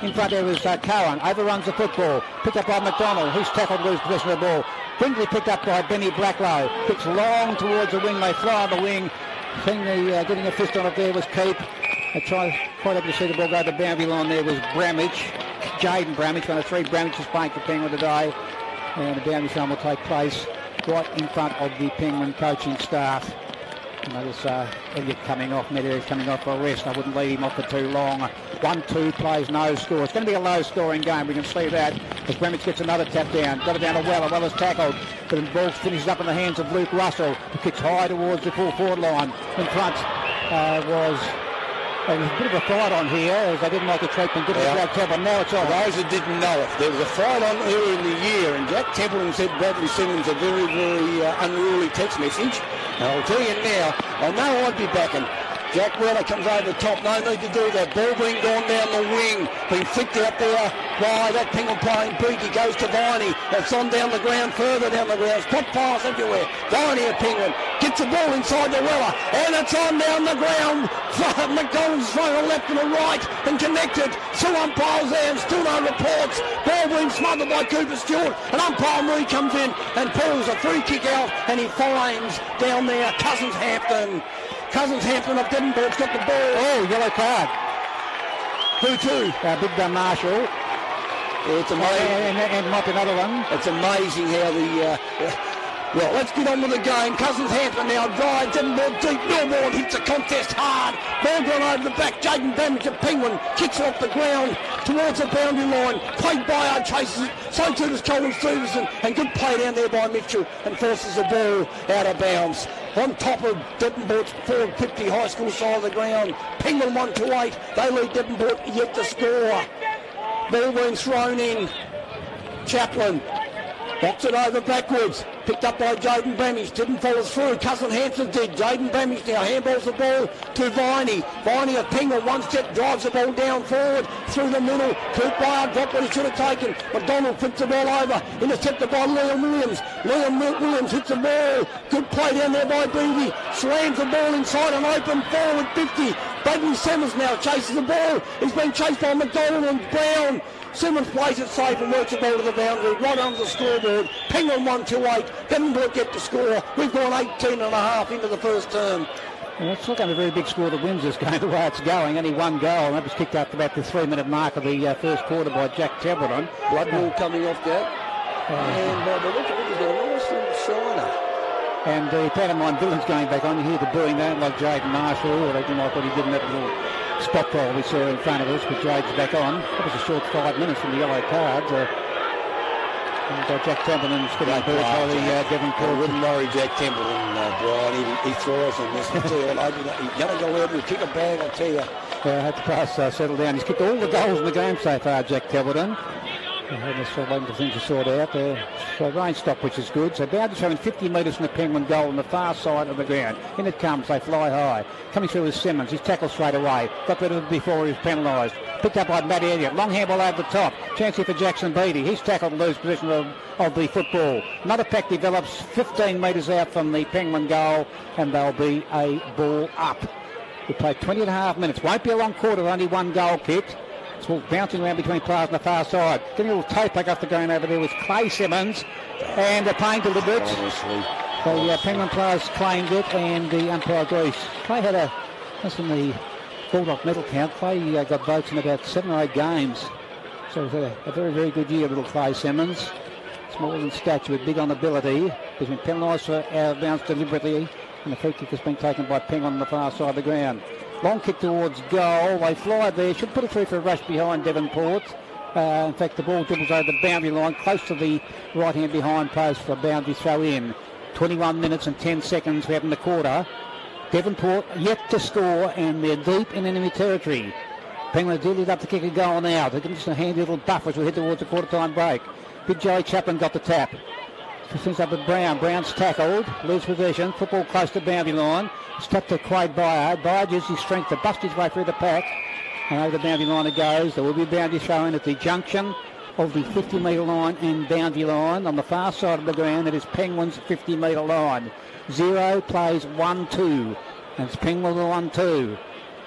In front there was Cowan. Overruns the football. Picked up by McDonald. He's tackled, lose possession of the ball. Brinkley picked up by Benny Blacklow. Kicks long towards the wing. They fly on the wing. Getting a fist on it there was Keep. They quite able to see the ball go to the boundary line there was Bramage. Jaden Bramage, one of three Bramages playing for Penguin today. And the boundary throw will take place right in front of the Penguin coaching staff. Notice Elliott coming off, Medeiros coming off for a rest. I wouldn't leave him off for too long. 1-2 plays, no score. It's going to be a low scoring game. We can see that as Bramage gets another tap down. Got it down to Weller. Weller's tackled. But the ball finishes up in the hands of Luke Russell, who kicks high towards the full forward line. In front was... There was a bit of a fight on here, as they didn't like the treatment given to Jack Templeton. Now it's on. Those that didn't know it, there was a fight on earlier in the year, and Jack Templeton sent Bradley Simmons a very, very unruly text message. And I'll tell you now, I know I'd be backing. Jack Weller comes over the top, no need to do that. Ball being gone down the wing, being flicked out there by that Penguin playing beat. He goes to Viney. That's on down the ground, further down the ground. Spot pass everywhere. Viney at Penguin gets the ball inside the Weller, and it's on down the ground. McDonald's thrown a left and a right and connected. Two umpires there and still no reports. Ball being smothered by Cooper Stewart. And umpire Murray comes in and pulls a free kick out, and he finds down there Cousins Hampton. Cousins Hampton of Devonport's got the ball. Oh, yellow card. Who to? Big Marshall. Yeah, it's amazing. And might be another one. It's amazing how the... well, let's get on with the game. Cousins Hampton now drives Devonport deep. Millbourne hits the contest hard. Ball gone over the back. Jaden Bramage, the Penguin, kicks it off the ground towards the boundary line. Played Byard, chases it. So too does Colin Stevenson. And good play down there by Mitchell and forces the ball out of bounds. On top of Devonport's 450 high school side of the ground. Penguin 1-8. They lead Devonport yet to score. Ball being thrown in. Chaplin box it over backwards. Picked up by Jaden Bramage. Didn't follow through. Cousin Hampton did. Jaden Bramage now handballs the ball to Viney. Viney of Penguin, one step, drives the ball down forward through the middle. Kurt Byard dropped what he should have taken. McDonald flips the ball over. Intercepted by Liam Williams. Liam Williams hits the ball. Good play down there by Beatty. Slams the ball inside an open forward 50. Bradley Simmons now chases the ball. He's been chased by McDonald and Brown. Simmons plays it safe and works the ball to the boundary, right under the scoreboard. Penguin 1-8. Devonport get the score. We've gone 18.5 into the first term. Well, it's not going to be a very big score that wins this game the way it's going. Only one goal, and that was kicked up about the 3-minute mark of the first quarter by Jack Templeton. Bloodwall coming off that. And by the look of it, he's got a nice little shiner. And the pantomime villain's going back on. You hear the booing. They don't like Jaden Marshall, or they didn't like what he did in that little spot trial we saw in front of us with Jade's back on. That was a short 5 minutes from the yellow cards. And Jack Templeton's getting hurt by the Devonport. I wouldn't worry Jack Templeton, Brian. He thrives on this. He's going to go out and kick a bag, I tell you. I hope the pass settle down. He's kicked all the goals in the game so far, Jack Templeton. Just waiting for things to sort out. So rain stop, which is good. So Bowden's showing 50 metres from the Penguin goal on the far side of the ground. In it comes, they fly high. Coming through with Simmons. He's tackled straight away. Got rid of it before he was penalised. Picked up by Matt Elliott. Long handball over the top. Chance here for Jackson Beattie. He's tackled to lose possession of the football. Another pack develops 15 metres out from the Penguin goal, and there'll be a ball up. We played 20 and a half minutes. Won't be a long quarter, only one goal kicked. It's all bouncing around between players on the far side. Getting a little toe back off the ground over there with Clay Simmons. And they're playing deliberate. The Penguin players claimed it, and the umpire agrees. Clay had that's in the Bulldog medal count. Clay got votes in about 7 or 8 games. So he's had a very, very good year, little Clay Simmons. Small in stature, but big on ability. He's been penalised for out of bounds deliberately, and the free kick has been taken by Penguin on the far side of the ground. Long kick towards goal. They fly there. Should put it through for a rush behind Devonport. In fact, the ball dribbles over the boundary line, close to the right-hand behind post for a boundary throw in. 21 minutes and 10 seconds we have in the quarter. Devonport yet to score, and they're deep in enemy territory. Penguin did it up to kick a goal now. They can just a handy little buffer as we head towards the quarter-time break. Big Joey Chaplin got the tap. Things up with Brown. Brown's tackled. Lose possession. Football close to boundary line. It's tapped to Quade Byard. Byard uses his strength to bust his way through the pack. And over the boundary line it goes. There will be a boundary throw in at the junction of the 50-metre line and boundary line. On the far side of the ground, it is Penguins' 50-metre line. 0 plays 1-2. And it's Penguins 1-2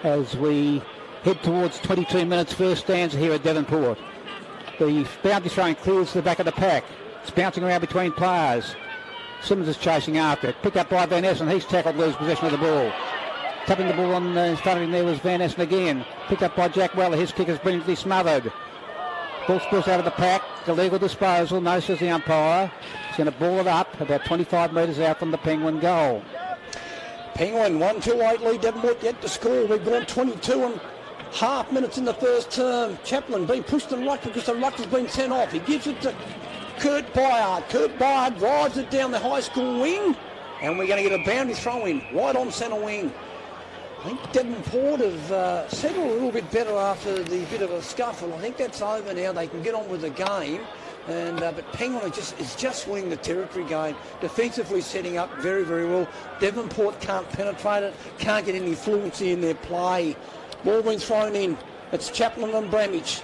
as we head towards 22 minutes. First stanza here at Devonport. The boundary throwing clears to the back of the pack. It's bouncing around between players. Simmons is chasing after it. Picked up by Van Essen. He's tackled, lose possession of the ball. Tapping the ball on in front of him there was Van Essen again. Picked up by Jack Weller. His kick is brilliantly smothered. Ball spills out of the pack. Illegal disposal. No, says the umpire. He's going to ball it up about 25 metres out from the Penguin goal. Penguin 1-2-8 lead. Devonport yet to score. We've gone 22 and half minutes in the first term. Chaplin being pushed and rucked because the ruck has been sent off. He gives it to Kurt Byard. Kurt Byard drives it down the high school wing, and we're going to get a boundary throw in right on centre wing. I think Devonport have settled a little bit better after the bit of a scuffle. I think that's over now. They can get on with the game. And but Penguin is just winning the territory game. Defensively setting up very, very well. Devonport can't penetrate it, can't get any fluency in their play. Ball being thrown in. It's Chaplin and Bramage.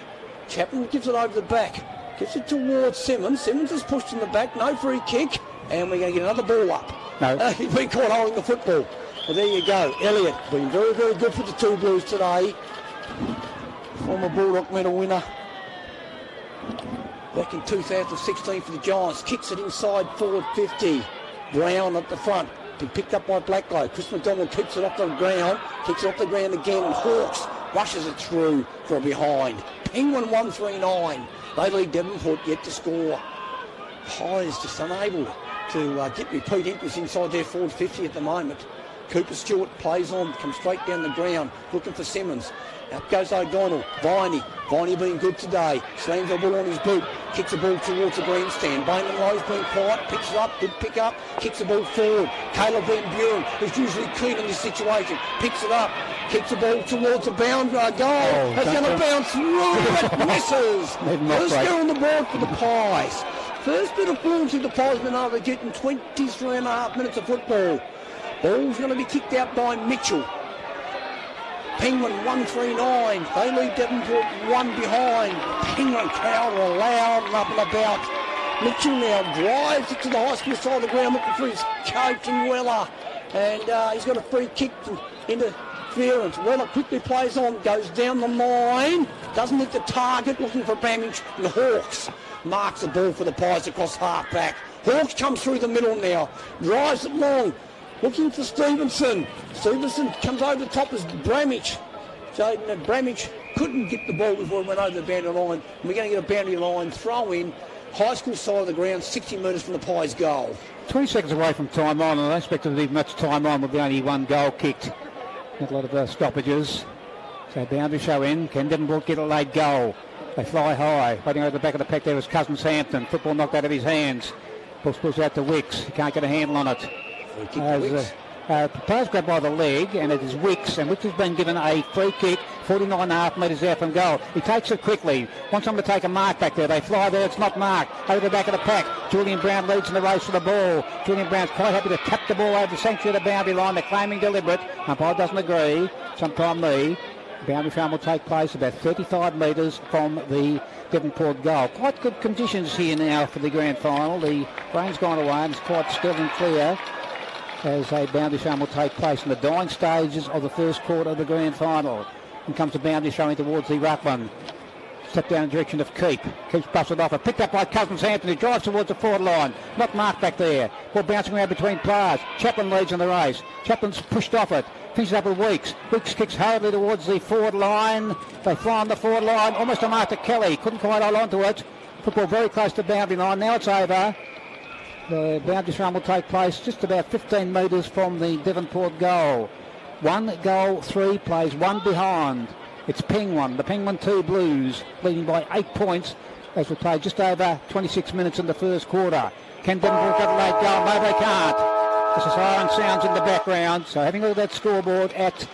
Chaplin gives it over the back. Gives it towards Simmons. Simmons is pushed in the back. No free kick. And we're going to get another ball up. No. He's been caught holding the football. Well, there you go. Elliott been very, very good for the Two Blues today. Former Bulldog medal winner. Back in 2016 for the Giants. Kicks it inside forward 50. Brown at the front. Been picked up by Blacklow. Chris McDonald keeps it off the ground. Kicks it off the ground again. And Hawks rushes it through for a behind. Penguin 139. They lead Devonport yet to score. Pies just unable to get repeat entries inside their forward 50 at the moment. Cooper Stewart plays on, comes straight down the ground, looking for Simmons. Out goes O'Donnell. Viney being good today. Slams the ball on his boot. Kicks the ball towards the grandstand. Bayman Lowe's being quiet. Picks it up. Good pick up. Kicks the ball forward. Caleb Van Buren, who's usually keen in this situation, picks it up. Kicks the ball towards the boundary goal. That's going to bounce through. It misses. First go on the board for the Pies. First bit of fluency the Pies have been able to get in 23 and a half minutes of football. Ball's going to be kicked out by Mitchell. Penguin 139. They lead Devonport one behind. Penguin crowd are loud and up and about. Mitchell now drives it to the high school side of the ground looking for his coach and Weller. And he's got a free kick interference. Weller quickly plays on, goes down the line. Doesn't hit the target, looking for Bramage. And Hawks marks the ball for the Pies across half back. Hawks comes through the middle now. Drives it long. Looking for Stevenson. Stevenson comes over the top as Bramage. Jaden Bramage couldn't get the ball before it went over the boundary line. And we're going to get a boundary line throw in. High school side of the ground, 60 metres from the Pies goal. 20 seconds away from time on, and I don't expect there to be much time on with only one goal kicked. Not a lot of stoppages. So boundary show in. Can Devonport get a late goal? They fly high. Waiting over the back of the pack there was Cousins Hampton. Football knocked out of his hands. Ball spills out to Wicks. He can't get a handle on it. Players grabbed by the leg, and it is Wicks, and Wicks has been given a free kick 49.5 metres out from goal. He takes it quickly, wants someone to take a mark back there. They fly there, it's not marked. Over the back of the pack, Julian Brown leads in the race for the ball. Julian Brown's quite happy to tap the ball over the sanctuary of the boundary line. They're claiming deliberate. Umpire doesn't agree. Sometime the boundary foul will take place about 35 metres from the Devonport goal. Quite good conditions here now for the grand final. The rain's gone away and it's quite still and clear as a boundary showing will take place in the dying stages of the first quarter of the grand final. And comes the boundary showing towards the ruckman. Step down in the direction of Keep. Keeps busted off. Picked up by Cousins Hampton, who drives towards the forward line. Not marked back there. Ball bouncing around between players. Chaplin leads in the race. Chaplin's pushed off it. Finishes up with Weeks. Weeks kicks hurriedly towards the forward line. They fly on the forward line. Almost a mark to Kelly. Couldn't quite hold on to it. Football very close to the boundary line. Now it's over. The boundary run will take place just about 15 metres from the Devonport goal. 1 goal, 3 plays, 1 behind. It's Penguin, the Penguin 2 Blues, leading by 8 points as we play just over 26 minutes in the first quarter. Can Devonport get a late goal? No, they can't. As the siren sounds in the background. So having a look at that scoreboard at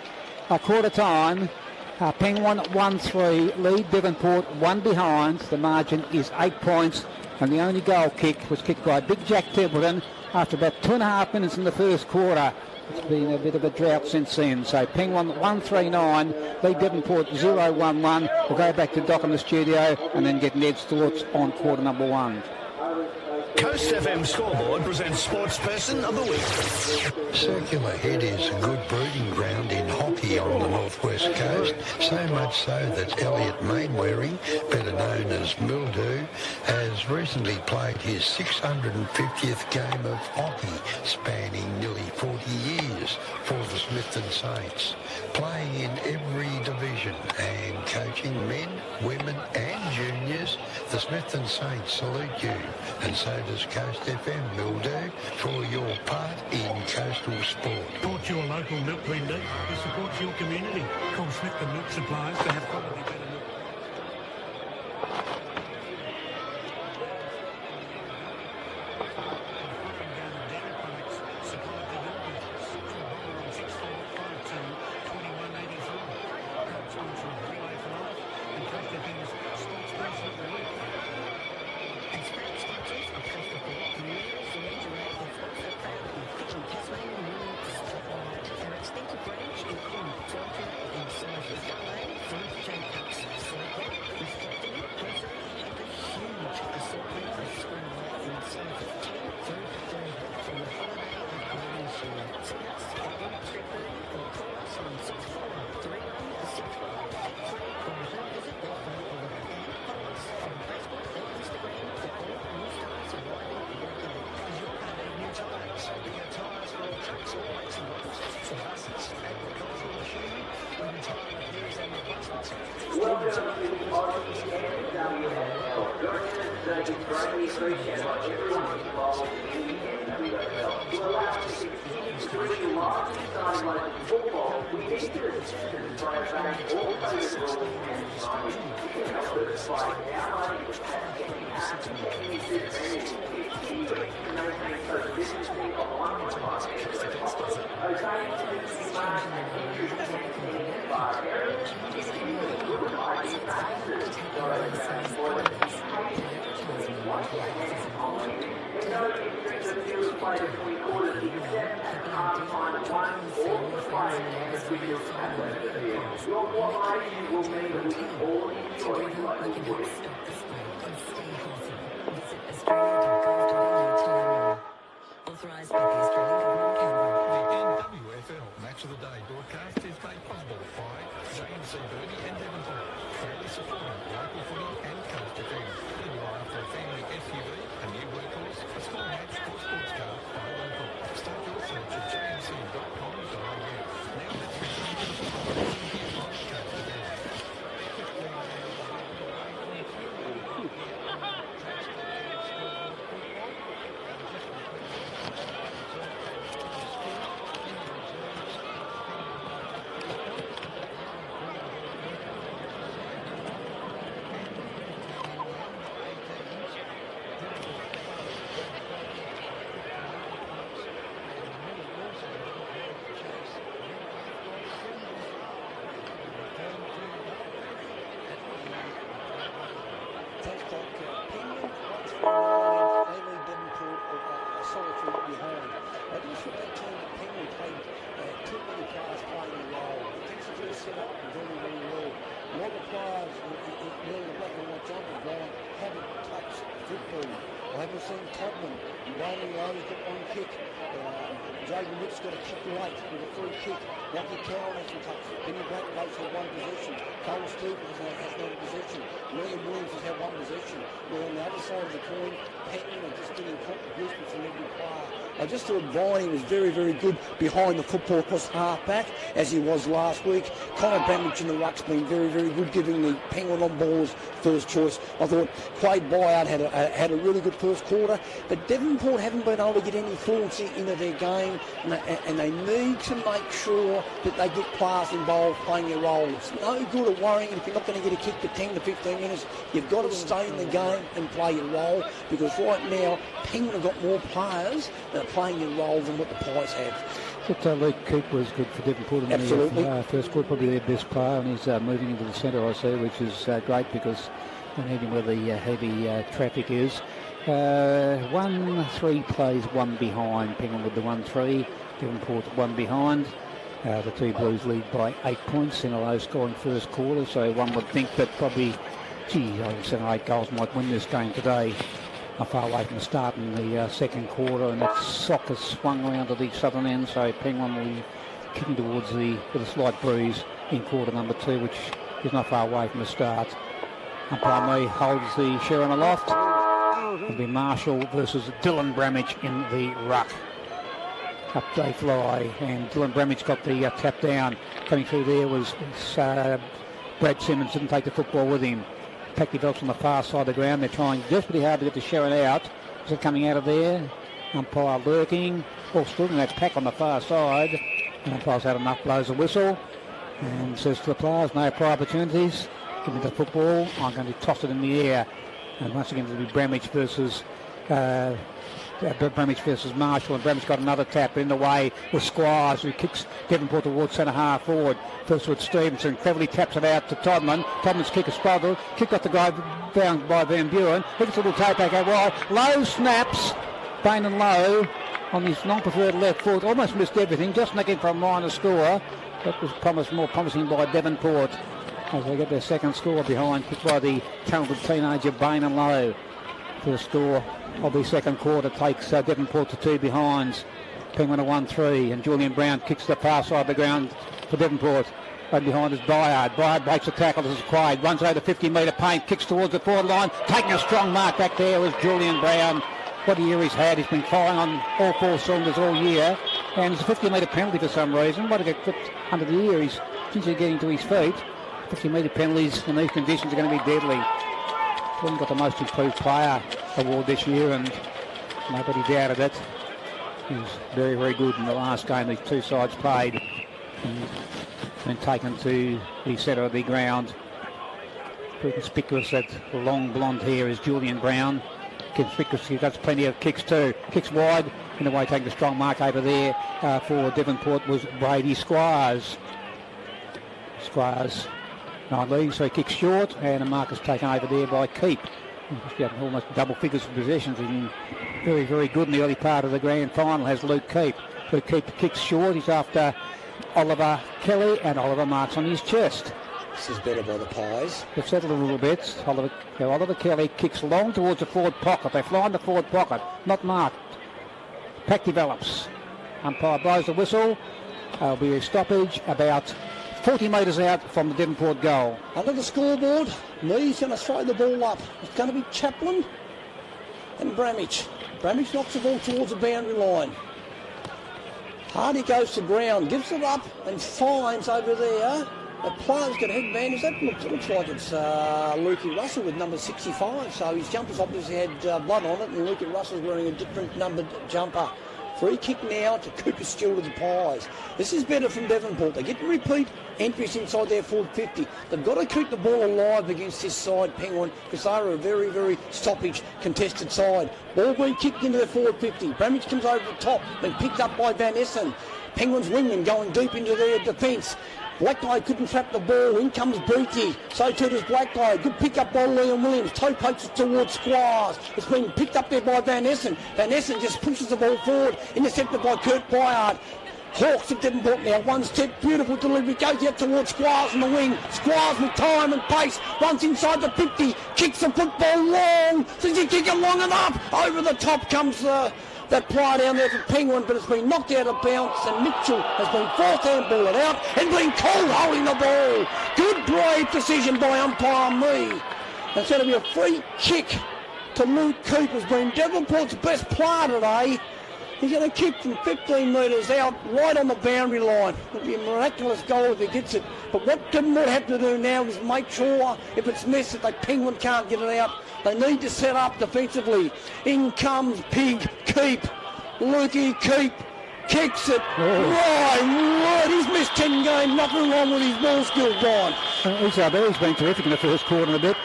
quarter time, Penguin 1-3, lead Devonport 1 behind. The margin is 8 points. And the only goal kick was kicked by Big Jack Templeton after about 2.5 minutes in the first quarter. It's been a bit of a drought since then. So Penguin 1-3-9, lead Devonport 0-1-1. We'll go back to Doc in the studio and then get Ned's thoughts on quarter number 1. Coast FM Scoreboard presents Sportsperson of the Week. Circular Head is a good breeding ground in hockey on the northwest coast, so much so that Elliot Mainwaring, better known as Mildew, has recently played his 650th game of hockey, spanning nearly 40 years for the Smithton Saints, playing in every division and coaching men, women and juniors. The Smithton Saints salute you, and so does Coast FM, Mildew, for your part in coastal sport. Support your local milk vendor who supports your community. Call Smithton Milk Supplies to have quality better milk. Welcome to the Aussie NWFL. Your attendance is greatly appreciated by everyone involved in the NWFL. To allow us to continue to bring you live exciting local football, we need your assistance by obeying all coded rules and signage. You can help us by downloading the Tasmanian app and using it it's key to maintain social distancing of 1.5 obeying community marks and entry in bar areas. Your cooperation will mean that we can all enjoy local work. Authorised by the Australian Government, Canberra. The NWFL Match of the Day broadcast is made possible by JMC Birdie and Devonport, proudly supporting local footy and Coast FM. Whether you're after a family SUV, a new workhorse, a small hatch or sports car, buy local. Start your search at jmc.com.au. Now let's return to the football here on Coast FM. set up very, very well. A lot of players wearing the black and white jumper, Brian, haven't touched football. I haven't seen Todman. Bailey Lowe's got one kick. Jaden Witt's got a kick late with a free kick. Lockie Cowan hasn't touched it. Benny Blackboat's had one possession. Cole Stevens has no possession. William Williams has had one possession. Where on the other side of the coin, Patton are just getting contributions from every player. I just thought Brian was very, very good behind the football across half-back, as he was last week. Connor Bramage in the ruck's been very, very good, giving the Penguin on balls first choice. I thought Quade Byard had a really good first quarter, but Devonport haven't been able to get any fluency into their game, and they need to make sure that they get players involved playing their role. It's no good at worrying if you're not going to get a kick for 10 to 15 minutes. You've got to stay in the game and play your role, because right now, Penguin have got more players that are playing their role than what the Pies have. But Luke Keep was good for Devonport in the first quarter, probably their best player, and he's moving into the centre, I see, which is great because they need him where the heavy traffic is. 1-3 plays one behind. Penguin with the 1-3, Devonport one behind. The two Blues lead by 8 points in a low scoring first quarter, so one would think that probably, 7 or 8 goals might win this game today. Not far away from the start in the second quarter, and that sock has swung around to the southern end, so Penguin will be kicking towards with a slight breeze in quarter number 2, which is not far away from the start. Umpire Mee holds the Sharon aloft. It'll be Marshall versus Dylan Bramage in the ruck. Up they fly, and Dylan Bramage got the tap down. Coming through there was Brad Simmons, didn't take the football with him. Pack develops on the far side of the ground. They're trying desperately hard to get the Sharon out. Is it coming out of there? Umpire lurking. Ball stood in that pack on the far side. And umpire's had enough, blows a whistle. And says to the players, no prior opportunities. Give me the football. I'm going to toss it in the air. And once again, it'll be Bramage versus Marshall, and Bramage got another tap in the way with Squires, who kicks Devonport towards centre half forward. First with Stevenson, cleverly taps it out to Todman. Todman's kick is struggled. Kick off the guy bound by Van Buren. He gets a little toe back out wide. Lowe snaps. Bain and Lowe on his non-preferred left foot. Almost missed everything. Just nicking for a minor score. That was more promising by Devonport, as they get their second score behind, kicked by the talented teenager Bain and Lowe. First score of the second quarter takes Devonport to 2 behinds. Penguin a 1-3, and Julian Brown kicks the far side of the ground for Devonport. Right behind is Byard. Byard breaks the tackle. This is Quaid. Runs over the 50-metre paint. Kicks towards the forward line. Taking a strong mark back there was Julian Brown. What a year he's had. He's been firing on all 4 cylinders all year. And it's a 50-metre penalty for some reason. What to get clipped under the ear. He's getting to his feet. 50-metre penalties in these conditions are going to be deadly. He got the most improved player award this year, and nobody doubted it. He was very, very good in the last game these two sides played. And taken to the centre of the ground. Pretty conspicuous, that long blonde hair is Julian Brown. Conspicuous, he does plenty of kicks too. Kicks wide, in a way taking a strong mark over there for Devonport was Brady Squires. Squires, 9 leagues, so he kicks short, and a mark is taken over there by Keep. He's got almost double figures of possessions. He's been very, very good in the early part of the grand final, has Luke Keep. Luke Keep kicks short. He's after Oliver Kelly, and Oliver marks on his chest. This is better by the Pies. They've settled a little bit. Oliver Kelly kicks long towards the forward pocket. They fly in the forward pocket, not marked. Pack develops. Umpire blows the whistle. There'll be a stoppage about 40 metres out from the Devonport goal. Under the scoreboard, Lee's going to throw the ball up. It's going to be Chaplin and Bramage. Bramage knocks the ball towards the boundary line. Hardy goes to ground, gives it up and finds over there. The player's got headbandage. That looks like it's Lukey Russell with number 65. So his jumper's obviously had blood on it, and Lukey Russell's wearing a different numbered jumper. Free kick now to Cooper Steele to the Pies. This is better from Devonport. They get to repeat entries inside their forward 50. They've got to keep the ball alive against this side, Penguin, because they are a very, very stoppage contested side. Ball being kicked into their forward 50. Bramage comes over the top, been picked up by Van Essen. Penguins wingman going deep into their defence. Blackguy couldn't trap the ball. In comes Beatty. So too does Blackguy. Good pick up by Liam Williams. Toe pokes it towards Squires. It's been picked up there by Van Essen. Van Essen just pushes the ball forward. Intercepted by Kurt Byard. Hawks of Devonport now, one step, beautiful delivery, goes out towards Squires on the wing. Squires with time and pace, runs inside the 50, kicks the football long. Does he kick it long enough? Over the top comes that play down there for Penguin, but it's been knocked out of bounds, and Mitchell has been forced to handball it out and been called holding the ball. Good brave decision by umpire me. It's going to be a free kick to Luke Cooper, who's been Devonport's best player today. He's going to kick from 15 metres out, right on the boundary line. It'll be a miraculous goal if he gets it. But what Devonport have to do now is make sure, if it's missed, that Penguin can't get it out. They need to set up defensively. In comes Pig, Keep. Lukey, Keep. Kicks it. Right. He's missed 10 games. Nothing wrong with his ball skills, Brian. He's been terrific in the first quarter a bit.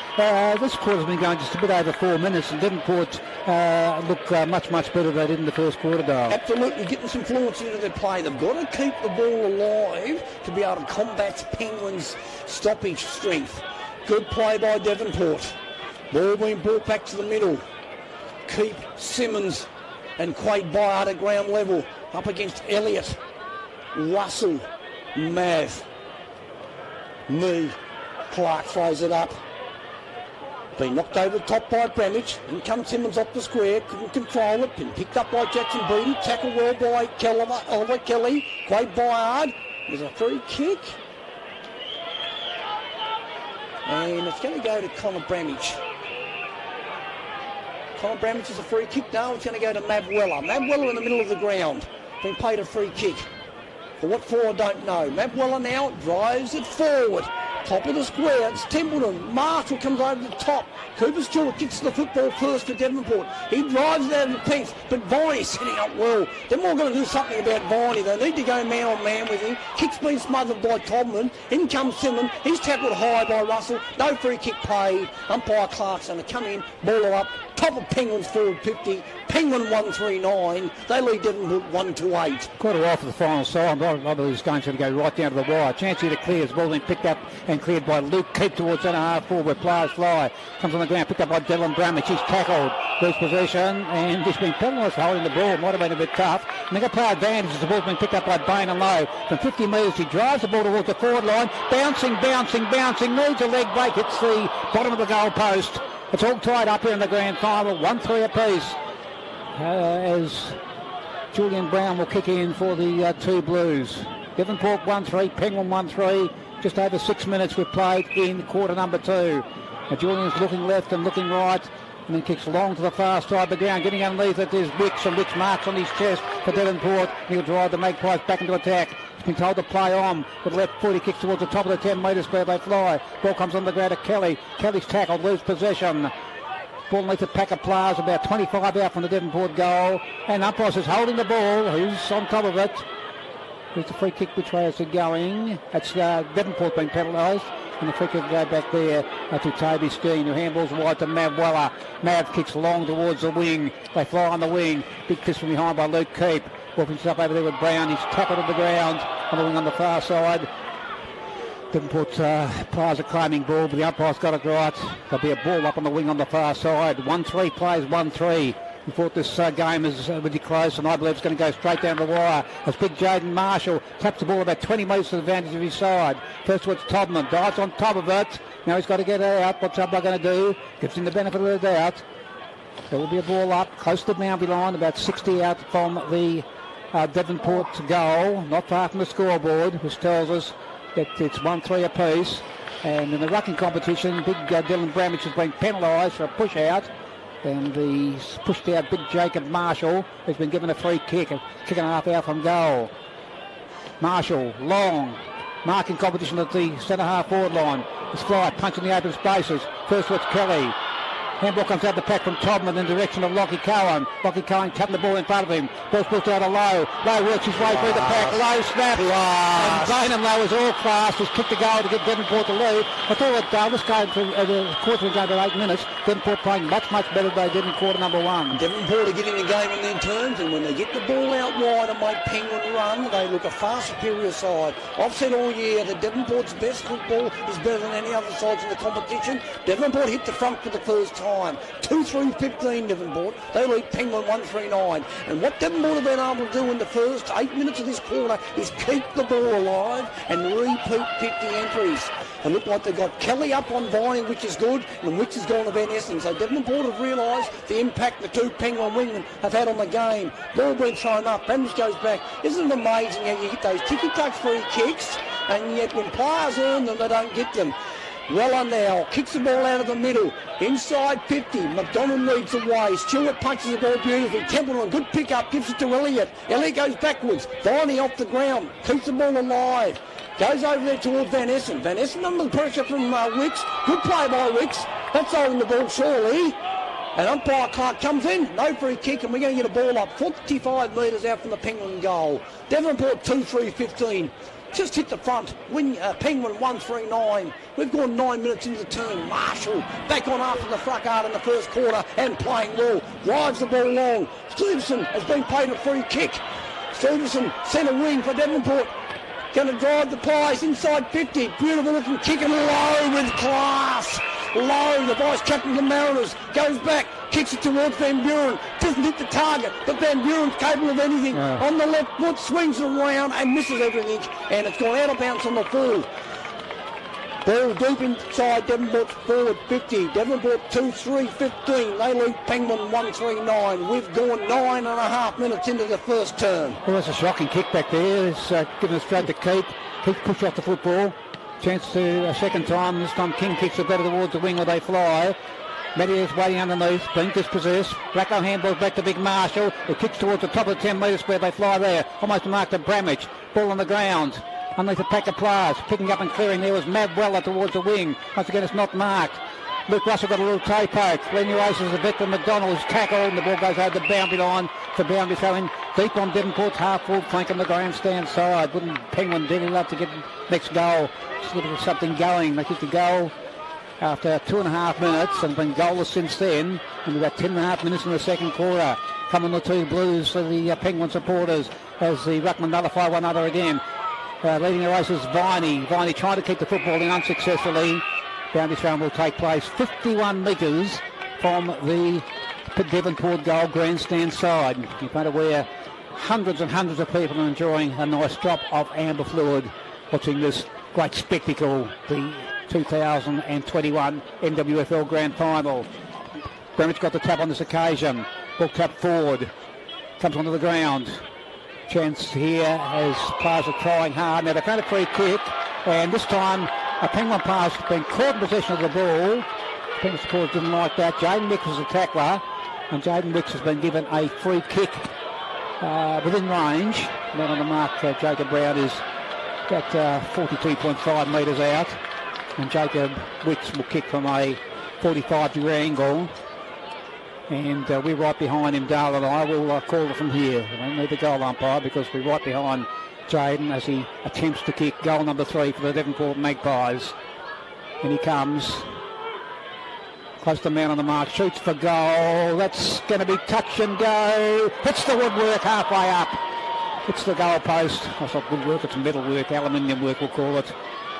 This quarter's been going just a bit over 4 minutes, and Devonport look much better than they did in the first quarter, Dale. Absolutely, getting some fluency into their play. They've got to keep the ball alive to be able to combat Penguins' stoppage strength. Good play by Devonport. Ball being brought back to the middle. Keep Simmons and Quade Byard at ground level. Up against Elliott, Russell, Mav, Me, Clark throws it up. Been knocked over the top by Bramage. In comes Simmons off the square, couldn't control it. Been picked up by Jackson Beattie, tackled well by Oliver Kelly. Quade Byard, there's a free kick. And it's going to go to Connor Bramage. Connor Bramage is a free kick. No, it's going to go to Mav Weller. Mav Weller in the middle of the ground. Been paid a free kick. For what for, I don't know. Mav Weller now drives it forward. Top of the square, it's Templeton. Marshall comes over the top. Cooper Stewart gets the football first for Devonport. He drives it out of the piece, but Viney's setting up well. They're more going to do something about Viney. They need to go man on man with him. Kick's been smothered by Todman. In comes Simmons. He's tackled high by Russell. No free kick paid. Umpire Clark's going to come in, ball her up. Top of Penguins forward 50. Penguin 139. They lead Devonport 128. Quite a while for the final side. I believe this game's going to go right down to the wire. Chance here to clear. His ball being picked up and cleared by Luke Keep towards centre half forward where players fly. Comes on the ground, picked up by Dylan Bramage. He's tackled. Lose possession and he's been penalised for holding the ball. Might have been a bit tough. And they got play advantage as the ball's been picked up by Bain and Lowe. From 50 metres he drives the ball towards the forward line. Bouncing. Needs a leg break. Hits the bottom of the goal post. It's all tied up here in the grand final. 1-3 apiece. As Julian Brown will kick in for the two Blues. Devonport 1-3, Penguin 1-3. Just over 6 minutes we've played in quarter number 2. Now Julian's looking left and looking right, and then kicks long to the far side of the ground. Getting underneath it, there's Wicks, and Wicks marks on his chest for Devonport. He'll drive the Magpies back into attack. He's been told to play on with left foot. He kicks towards the top of the 10 metres where they fly. Ball comes on the ground to Kelly. Kelly's tackled, lose possession. Ball underneath the pack of players, about 25 out from the Devonport goal. And umpires is holding the ball. Who's on top of it? There's the free kick, which way is it going? That's Devonport being penalised. And the free kick will go back there to Toby Skeen, who handballs wide to Mav Weller. Mav kicks long towards the wing. They fly on the wing. Big kiss from behind by Luke Keep. Ball finishes up over there with Brown. He's tackled to the ground on the wing on the far side. Devonport players are claiming ball, but the umpire's got it right. There'll be a ball up on the wing on the far side. 1-3 plays 1-3. We thought this game is really close, and I believe it's going to go straight down the wire. As big Jaden Marshall taps the ball about 20 metres to the advantage of his side. First towards Todman, dives on top of it. Now he's got to get it out. What's Umpire going to do? Gives him the benefit of the doubt. There will be a ball up close to the boundary line, about 60 out from the Devonport goal, not far from the scoreboard, which tells us that it's 1-3 apiece. And in the rucking competition, big Dylan Bramage has been penalised for a push out. And he's pushed out big Jacob Marshall, who's been given a free kick, a kick and a half out from goal. Marshall, long, marking competition at the centre half forward line. It's fly, punching the open spaces. First towards Kelly. Handball comes out the pack from Todman in direction of Lockie Cohen. Lockie Cohen cutting the ball in front of him. Ball's pushed out of Lowe. Lowe works his way through the pack. Lowe snaps. And Bain and Lowe is all class. Has kicked the goal to get Devonport to lead. I thought that this game, the quarter was going about 8 minutes. Devonport playing much better than they did in quarter number 1. Devonport are getting the game on their terms, and when they get the ball out wide and make Penguin run, they look a far superior side. I've said all year that Devonport's best football is better than any other sides in the competition. Devonport hit the front for the first time. time. 2-3-15 Devonport. They lead Penguin 1-3-9. And what Devonport have been able to do in the first 8 minutes of this quarter is keep the ball alive and repeat 50 entries. They look like they've got Kelly up on Vining, which is good, and which has gone to Van Essen. So Devonport have realised the impact the two Penguin wingmen have had on the game. Ball being thrown up. Brandis goes back. Isn't it amazing how you get those ticky-tack free kicks, and yet when players earn them, they don't get them? Weller now kicks the ball out of the middle. Inside 50. McDonald leads away. Stewart punches the ball beautifully. Templeton, good pick up, gives it to Elliott. Elliott goes backwards. Viney off the ground. Keeps the ball alive. Goes over there towards Van Essen. Van Essen under the pressure from Wicks. Good play by Wicks. That's holding the ball surely. And umpire Clark comes in. No free kick, and we're going to get a ball up 45 metres out from the Penguin goal. Devonport 2-3-15. Just hit the front. Penguin 1-3-9. We've gone 9 minutes into the turn. Marshall back on after the Fruckard in the first quarter and playing well. Drives the ball long. Stevenson has been paid a free kick. Stevenson centre wing for Devonport. Going to drive the Pies inside 50. Beautiful looking kick and low with class. Low, the vice captain of the Mariners goes back, kicks it towards Van Buren. Doesn't hit the target, but Van Buren's capable of anything. On the left foot, swings it around and misses everything. And it's gone out of bounds on the full. Ball deep inside Devonport's forward 50. Devonport 2-3-15. They lead Penguin 1-3-9. We've gone 9.5 minutes into the first term. Well, that's a shocking kick back there. It's given it straight to Keith. Keith pushed off the football. Chance to a second time. This time King kicks it better towards the wing where they fly. Matty is waiting underneath. Being dispossessed. Blacko handballs back to Big Marshall. It kicks towards the top of the 10 metre square. They fly there. Almost marked to Bramage. Ball on the ground. Underneath a pack of players. Picking up and clearing. There was Mav Weller towards the wing. Once again, it's not marked. Luke Russell got a little toe poke. Lenny Race is a bit from McDonald's tackle, and the ball goes over the boundary line. The boundary throwing deep on Devonport's half-forward flank on the grandstand side. Wouldn't Penguin dearly love to get next goal? Just looking for something going. They kicked the goal after 2.5 minutes and been goalless since then. And we've got 10.5 minutes in the second quarter. Coming the two Blues for the Penguin supporters as the Ruckman nullify one another again. Leading the race is Viney. Viney trying to keep the football in unsuccessfully. Boundary throw will take place 51 metres from the Devonport goal grandstand side. You're going to where hundreds and hundreds of people are enjoying a nice drop of amber fluid watching this great spectacle, the 2021 NWFL Grand Final. Bramage got the tap on this occasion. Ball tap forward. Comes onto the ground. Chance here as players are trying hard. Now they've found a free kick, and this time a Penguin player's been caught in possession of the ball. Penguin supporters didn't like that. Jaden Wicks is a tackler, and Jaden Wicks has been given a free kick within range. Man on the mark, Jacob Brown is at 42.5 metres out, and Jacob Wicks will kick from a 45-degree angle. And we're right behind him, Dale and I. We'll call it from here. We don't need the goal umpire because we're right behind Jaden as he attempts to kick goal number 3 for the Devonport Magpies. And he comes close to the man on the mark, shoots for goal. That's going to be touch and go. Hits the woodwork halfway up. Hits the goal post. I thought woodwork, it's metal work, aluminium work we'll call it.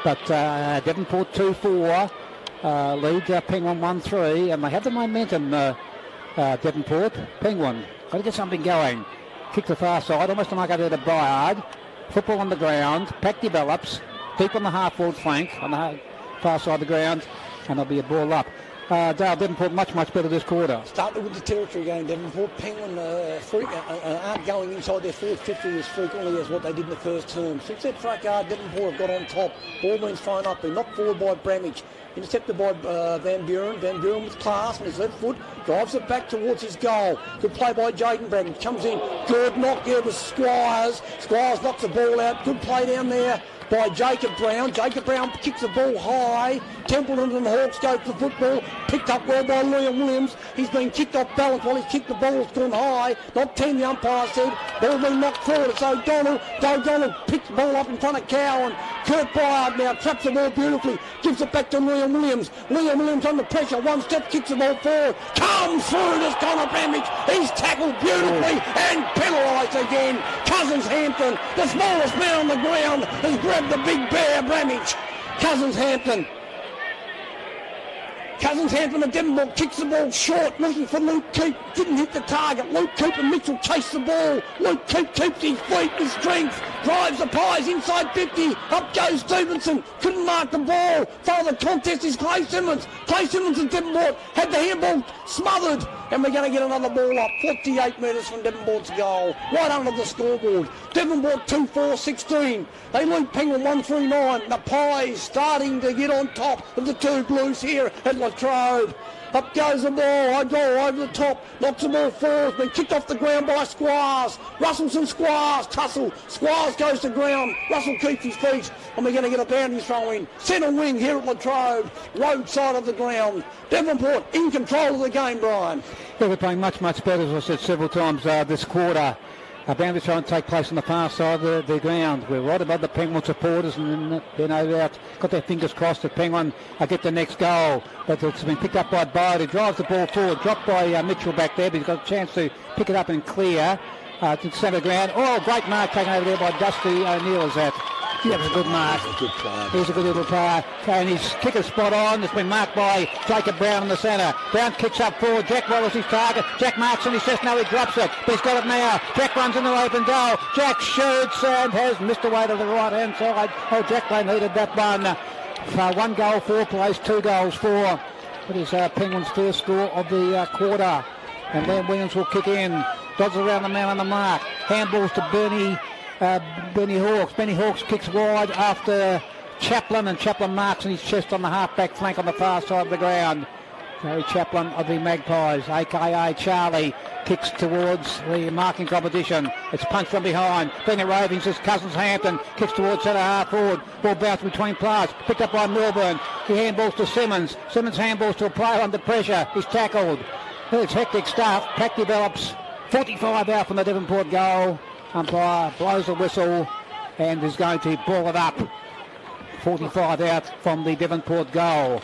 But Devonport 2-4, lead Penguin 1-3, and they have the momentum. Devonport, Penguin, got to get something going. Kick to the far side, almost like I did a Byard. Football on the ground, pack develops, deep on the half-forward flank, on the far side of the ground, and there'll be a ball up. Dale, Devonport much better this quarter. Started with the territory game, Devonport. Penguin aren't going inside their forward 50 as frequently as what they did in the first term. Since that Fruckard, Devonport have got on top. Ball being thrown up, they're knocked forward by Bramage. Intercepted by Van Buren. Van Buren with class on his left foot. Drives it back towards his goal. Good play by Jaden Bramage. Comes in. Good knock there with Squires. Squires knocks the ball out. Good play down there by Jacob Brown. Jacob Brown kicks the ball high. Templeton and Hawks go for the football. Picked up well by Liam Williams. He's been kicked off balance while he's kicked the ball. It's gone high. Not 10, the umpire said. Ball been knocked forward. It's O'Donnell. O'Donnell picks the ball up in front of Cowan. Kurt Byard now traps the ball beautifully. Gives it back to Liam Williams. Liam Williams under pressure. One step, kicks the ball forward. Comes through this Connor Bramage. He's tackled beautifully and penalised again. Cousins Hampton, the smallest man on the ground, has grabbed the big bear Bramage. Cousins Hampton. Cousins Hampton and Devonport kicks the ball short, looking for Luke Keep. Didn't hit the target. Luke Keep and Mitchell chase the ball. Luke Keep keeps his feet with strength. Drives the Pies inside 50. Up goes Stevenson. Couldn't mark the ball. Follow the contest is Clay Simmons. Clay Simmons and Devonport had the handball smothered. And we're going to get another ball up. 48 metres from Devonport's goal. Right under the scoreboard. Devonport 2-4-16. They lead Penguin 1-3-9. The Pies starting to get on top of the two Blues here at Latrobe. Up goes the ball. I go over the top. Knocks the ball forward. Been kicked off the ground by Squires. Russell's and Squires tussle. Squires goes to ground. Russell keeps his feet. And we're going to get a boundary throw in. Centre wing here at Latrobe. Road side of the ground. Devonport in control of the game, Brian. Yeah, we're playing much better, as I said several times this quarter. A boundary throw take place on the far side of the ground. We're right above the Penguin supporters, and then no doubt got their fingers crossed that Penguin get the next goal. But it's been picked up by Bode, who drives the ball forward, dropped by Mitchell back there, but he's got a chance to pick it up and clear to the centre of the ground. Oh, great mark taken over there by Dusty O'Neill, is that? That was a good mark. He's a good player. He's a good little player. And his kick is spot on. It's been marked by Jacob Brown in the centre. Brown kicks up forward. Jack Wallace his target. Jack marks and he says no, he drops it. But he's got it now. Jack runs into the open goal. Jack shoots and has missed away to the right-hand side. Oh, Jack, they needed that one. 1 goal, 4 plays, 2 goals, 4. It is Penguin's first score of the quarter. And then Williams will kick in. Dodges around the man on the mark. Handballs to Benny Hawkes. Benny Hawkes kicks wide after Chaplin, and Chaplin marks in his chest on the half-back flank on the far side of the ground. Harry Chaplin of the Magpies, a.k.a. Charlie, kicks towards the marking competition. It's punched from behind. Bennett Ravings is Cousins Hampton. Kicks towards centre half forward. Ball bounced between players. Picked up by Milburn. He handballs to Simmons. Simmons handballs to a player under pressure. He's tackled. It's hectic stuff. Pack develops. 45 out from the Devonport goal. Umpire blows the whistle and is going to ball it up. 45 out from the Devonport goal.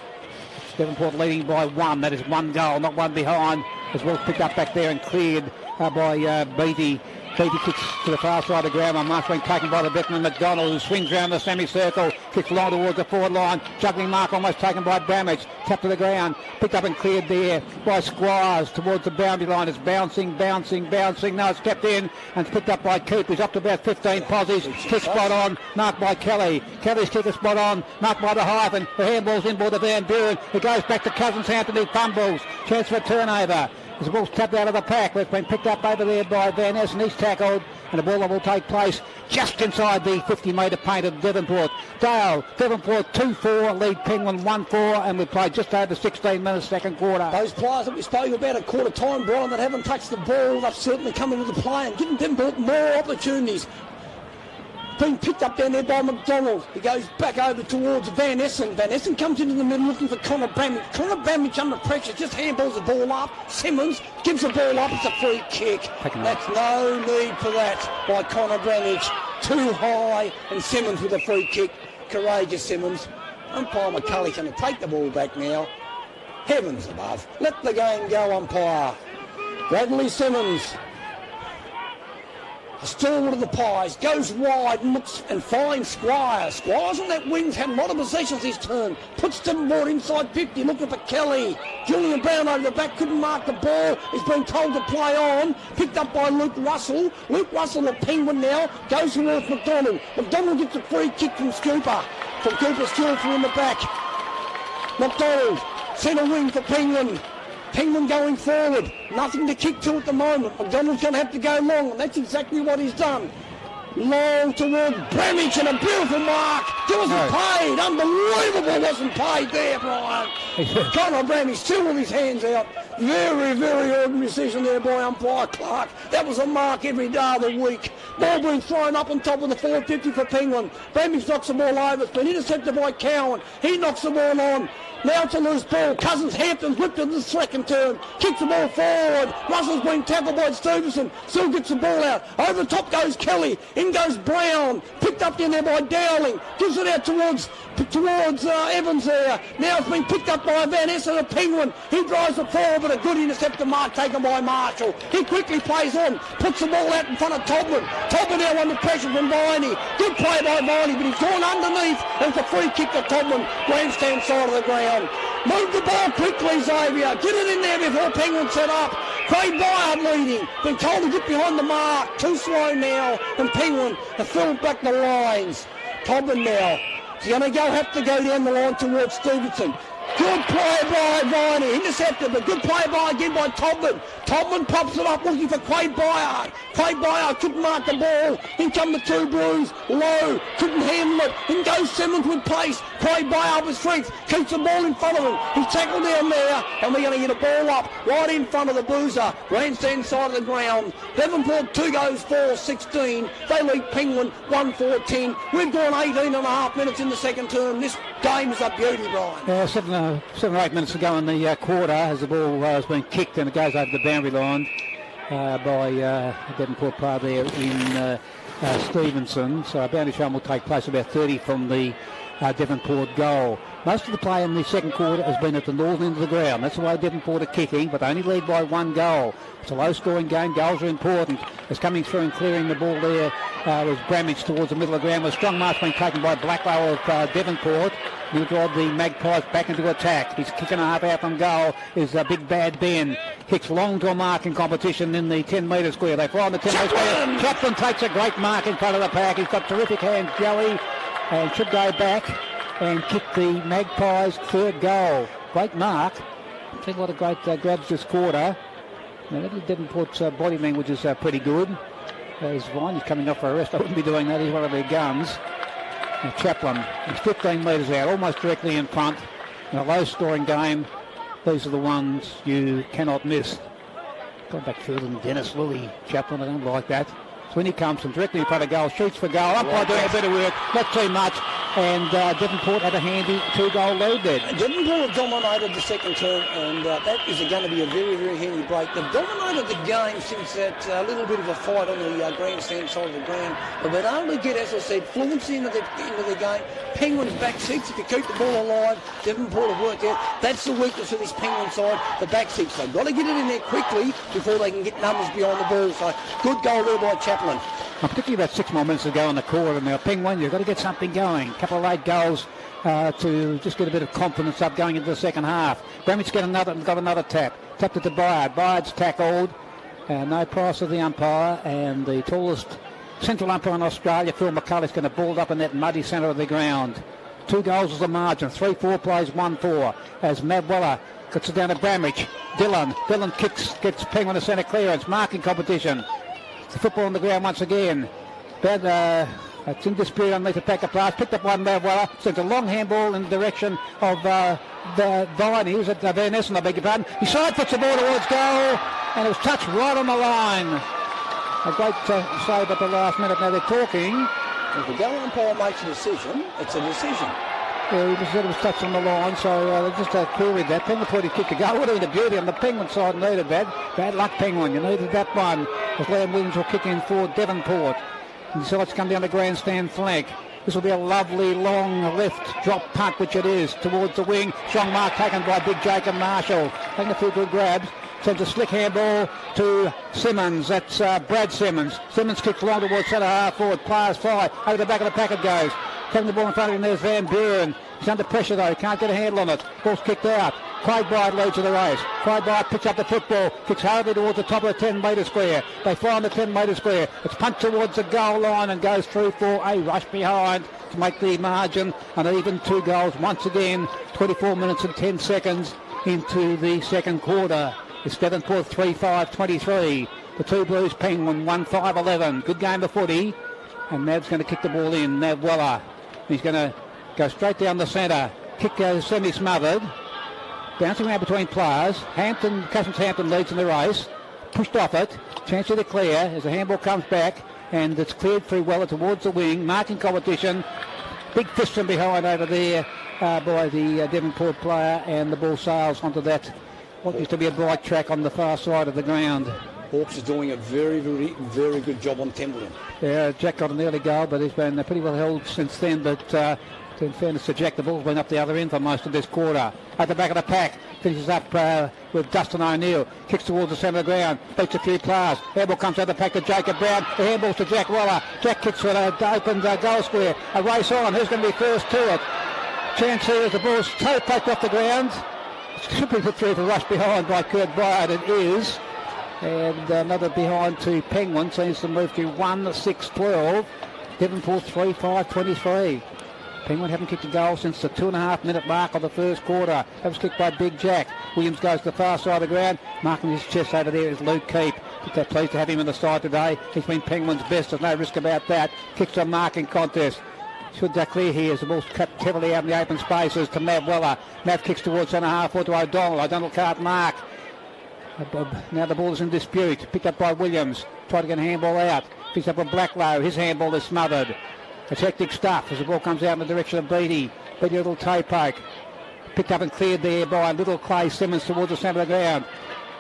Devonport leading by 1. That is 1 goal, not 1 behind. As well picked up back there and cleared by Beatty. Beatty kicks to the far side of the ground. Mark's been taken by the veteran McDonald, who swings around the semicircle, kicks long towards the forward line. Juggling mark almost taken by Bramage. Tapped to the ground. Picked up and cleared there by Squires towards the boundary line. It's bouncing. No, it's kept in and picked up by Keep. He's up to about 15 posies. Kick spot on. Marked by Kelly. Kelly's kick is spot on. Marked by the Hyphen. The handball's inboard to Van Buren. It goes back to Cousins Hampton. He fumbles. Chance for a turnover. The ball's tapped out of the pack. It's been picked up over there by Van Essen. He's tackled, and the ball will take place just inside the 50-metre paint of Devonport. Devonport 2-4, lead Penguin 1-4, and we've played just over 16 minutes second quarter. Those players that we spoke about at quarter time, Brian, that haven't touched the ball, they've certainly come into the play and given Devonport more opportunities. Being picked up down there by McDonald. He goes back over towards Van Essen. Van Essen comes into the middle looking for Connor Bramage. Connor Bramage under pressure, just handballs the ball up. Simmons gives the ball up. It's a free kick. That's no need for that by Connor Bramage. Too high, and Simmons with a free kick. Courageous Simmons. Umpire McCulley's going to take the ball back now. Heavens above. Let the game go, umpire. Bradley Simmons. A stalwart of the Pies, goes wide and looks and finds Squires. Squires on that wing's had a lot of possessions this turn. Puts Devonport inside 50, looking for Kelly. Julian Brown over the back, couldn't mark the ball. He's been told to play on. Picked up by Luke Russell. Luke Russell, the Penguin now, goes towards McDonald. McDonald gets a free kick from Cooper. From Cooper still in the back. McDonald, centre wing for Penguin. Penguin going forward. Nothing to kick to at the moment. McDonald's going to have to go long, and that's exactly what he's done. Long toward Bramage, and a beautiful mark. It wasn't paid. Unbelievable wasn't paid there, Brian. Connor Bramage still with his hands out. Very, very ordinary decision there by umpire Clark. That was a mark every day of the week. Ball being thrown up on top of the 450 for Penguin. Bramage knocks the ball over. It's been intercepted by Cowan. He knocks the ball on. Now it's a loose ball. Cousins Hampton's whipped to the second turn. Kicks the ball forward. Russell's been tackled by Stevenson. Still gets the ball out. Over the top goes Kelly. In goes Brown. Picked up in there by Dowling. Gives it out towards Evans there. Now it's been picked up by Van Essen, the Penguin. He drives it forward, but a good interceptor mark taken by Marshall. He quickly plays on. Puts the ball out in front of Todman. Todman now under pressure from Viney. Good play by Viney, but he's gone underneath. There's a free kick to Todman. Grandstand side of the ground. Move the ball quickly, Xavier. Get it in there before Penguin set up. Craig Byard leading. Been told to get behind the mark. Too slow now. And Penguin have filled back the lines. Tobin now. He's going to have to go down the line towards Stevenson. Good play by Viney, intercepted, but good play again by Tobin. Tobin pops it up looking for Craig Byard. Craig Byard couldn't mark the ball. In come the two Blues, low, couldn't handle it. In goes Simmons with pace. Craig Byard with strength, keeps the ball in front of him. He's tackled down there, and we're going to get a ball up right in front of the Boozer. Grandstand side of the ground. Devonport 2 goes 4-16. They lead Penguin 1-4-10. We've gone 18 and a half minutes in the second term. This game is a beauty, Brian. 7 or 8 minutes to go in the quarter as the ball has been kicked and it goes over the boundary line by Devonport player there in Stevenson. So a boundary shot will take place about 30 from the Devonport goal. Most of the play in the second quarter has been at the northern end of the ground. That's the way Devonport are kicking, but only lead by 1 goal. It's a low-scoring game. Goals are important. It's coming through and clearing the ball there was Bramage towards the middle of the ground. With strong march being taken by Blackwell of Devonport. He'll drive the Magpies back into attack. He's kicking a half out from goal. Is Big Bad Ben. Kicks long to a marking competition in the 10-metre square. They fly on the 10-metre square. Chaplin takes a great mark in front of the pack. He's got terrific hands, Joey, and should go back and kick the Magpies' third goal. Great mark. I think a lot of great grabs this quarter. Now, Devonport's body language is pretty good. As Vine is coming off for a rest, I wouldn't be doing that. He's one of their guns. Now, Chaplin is 15 metres out, almost directly in front. In a low-scoring game, these are the ones you cannot miss. Going back through them, Dennis Lilly, Chaplin, I don't like that. So when he comes from directly in front of goal, shoots for goal, up by doing a bit of work, not too much. And Devonport had a handy 2-goal lead there. Devonport have dominated the second term, and that is going to be a very, very handy break. They've dominated the game since that little bit of a fight on the grandstand side of the ground. They've been able to get, as I said, fluency into the game. Penguins back six, if you keep the ball alive, Devonport have worked out. That's the weakness of this Penguin side, the back six. They've got to get it in there quickly before they can get numbers behind the ball. So good goal there by Chaplin. Particularly about 6 more minutes to go in the quarter. Now, Penguin, you've got to get something going. A couple of late goals to just get a bit of confidence up going into the second half. Bramage got another tap. Tapped it to Byard. Byard's tackled. No price of the umpire. And the tallest central umpire in Australia, Phil McCulley's going to ball up in that muddy centre of the ground. 2 goals as the margin. 3-4 plays 1-4. As Matt Weller gets it down to Bramage. Dillon gets Penguin to centre clearance. Marking competition. The football on the ground once again. It's in dispute underneath the pack of pass. Picked up one Weller. Sends a long handball in the direction of Viney. He was at Van Essen, I beg your pardon. He side puts the ball towards goal, and it was touched right on the line. A great save at the last minute. Now they're talking. If the goal umpire makes a decision, it's a decision. Yeah, he just said it was touched on the line, so they just queried that. Penguin thought he kicked a goal. Would have been a beauty on the Penguin side. Needed that. Bad luck, Penguin. You needed that one. As Liam Williams will kick in for Devonport. And so let's come down the grandstand flank. This will be a lovely long left drop punt, which it is, towards the wing. Strong mark taken by big Jacob Marshall. Taking a few good grabs. Sends a slick handball to Simmons. That's Brad Simmons. Simmons kicks long towards centre half forward. Players fly. Over the back of the pack it goes. Taking the ball in front of him, there's Van Buren. He's under pressure though, can't get a handle on it. Ball's kicked out. Craig Byard leads the race. Craig Byard picks up the football, kicks hurriedly towards the top of the 10-metre square. They fly on the 10-metre square. It's punched towards the goal line and goes through for a rush behind to make the margin an even 2 goals once again. 24 minutes and 10 seconds into the second quarter. It's Devonport 3-5-23. The two Blues Penguin 1-5-11. Good game of footy. And Nav's going to kick the ball in. Nav Weller. He's going to go straight down the centre. Kick goes semi-smothered. Bouncing around between players. Cousins Hampton leads in the race. Pushed off it. Chance to clear as the handball comes back. And it's cleared through Weller towards the wing. Marking competition. Big fist from behind over there by the Devonport player. And the ball sails onto that, what used to be a bright track on the far side of the ground. Hawks is doing a very, very, very good job on Templeton. Yeah, Jack got an early goal, but he's been pretty well held since then. But in fairness to Jack, the ball's been up the other end for most of this quarter. At the back of the pack, finishes up with Dustin O'Neill. Kicks towards the centre of the ground, beats a few players. Handball comes out of the pack to Jacob Brown. The handball's to Jack Weller. Jack kicks for an open goal square. A race on. Who's going to be first to it? Chance here as the ball's toe poked off the ground. should be put through for rush behind by Kurt Bryant. It is. And another behind to Penguin. Seems to move to 1-6-12. Devonport 3-5-23. Penguin haven't kicked a goal since the 2.5-minute mark of the first quarter. That was kicked by Big Jack. Williams goes to the far side of the ground. Marking his chest over there is Luke Keep. They're pleased to have him on the side today. He's been Penguin's best. There's no risk about that. Kicks a marking contest. Should clear here as the ball's cut heavily out in the open spaces to Mav Weller. Mav kicks towards centre half or to O'Donnell. O'Donnell can't mark. Now the ball is in dispute. Picked up by Williams. Tried to get a handball out. Picks up a Blacklow. His handball is smothered. It's hectic stuff as the ball comes out in the direction of Beattie. Beattie a little toe poke. Picked up and cleared there by little Clay Simmons towards the centre of the ground.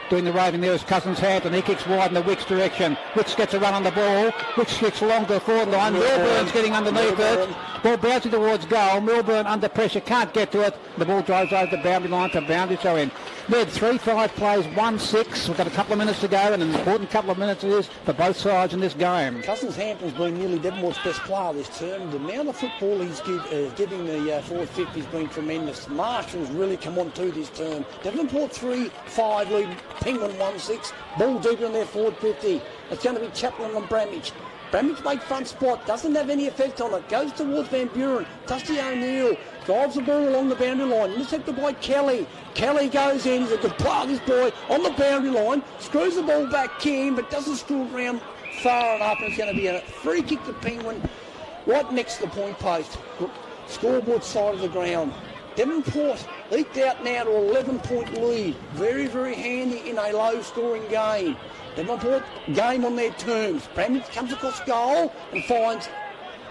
Doing the roving there is Cousins Hampton. He kicks wide in the Wicks direction. Wicks gets a run on the ball. Wicks kicks long to the forward line. Milburn's getting underneath it. Ball bouncing towards goal. Milburn under pressure. Can't get to it. The ball drives over the boundary line to boundary throw in. Ned, 3-5 plays 1-6. We've got a couple of minutes to go, and an important couple of minutes it is for both sides in this game. Cousins Hampton's been nearly Devonport's best player this term. The amount of football he's giving the forward 50 has been tremendous. Marshall's really come on to this term. Devonport 3-5 lead. Penguin 1-6. Ball deeper in their forward 50. It's going to be Chaplin and Bramage. Bramage make front spot, doesn't have any effect on it, goes towards Van Buren. Dusty O'Neill drives the ball along the boundary line, intercepted by Kelly. Kelly goes in, he's a good player, this boy, on the boundary line, screws the ball back in, but doesn't screw it around far enough, and it's going to be a free kick to Penguin right next to the point post, scoreboard side of the ground. Devonport eked out now to 11-point lead. Very, very handy in a low-scoring game. Devonport game on their terms. Bramage comes across goal and finds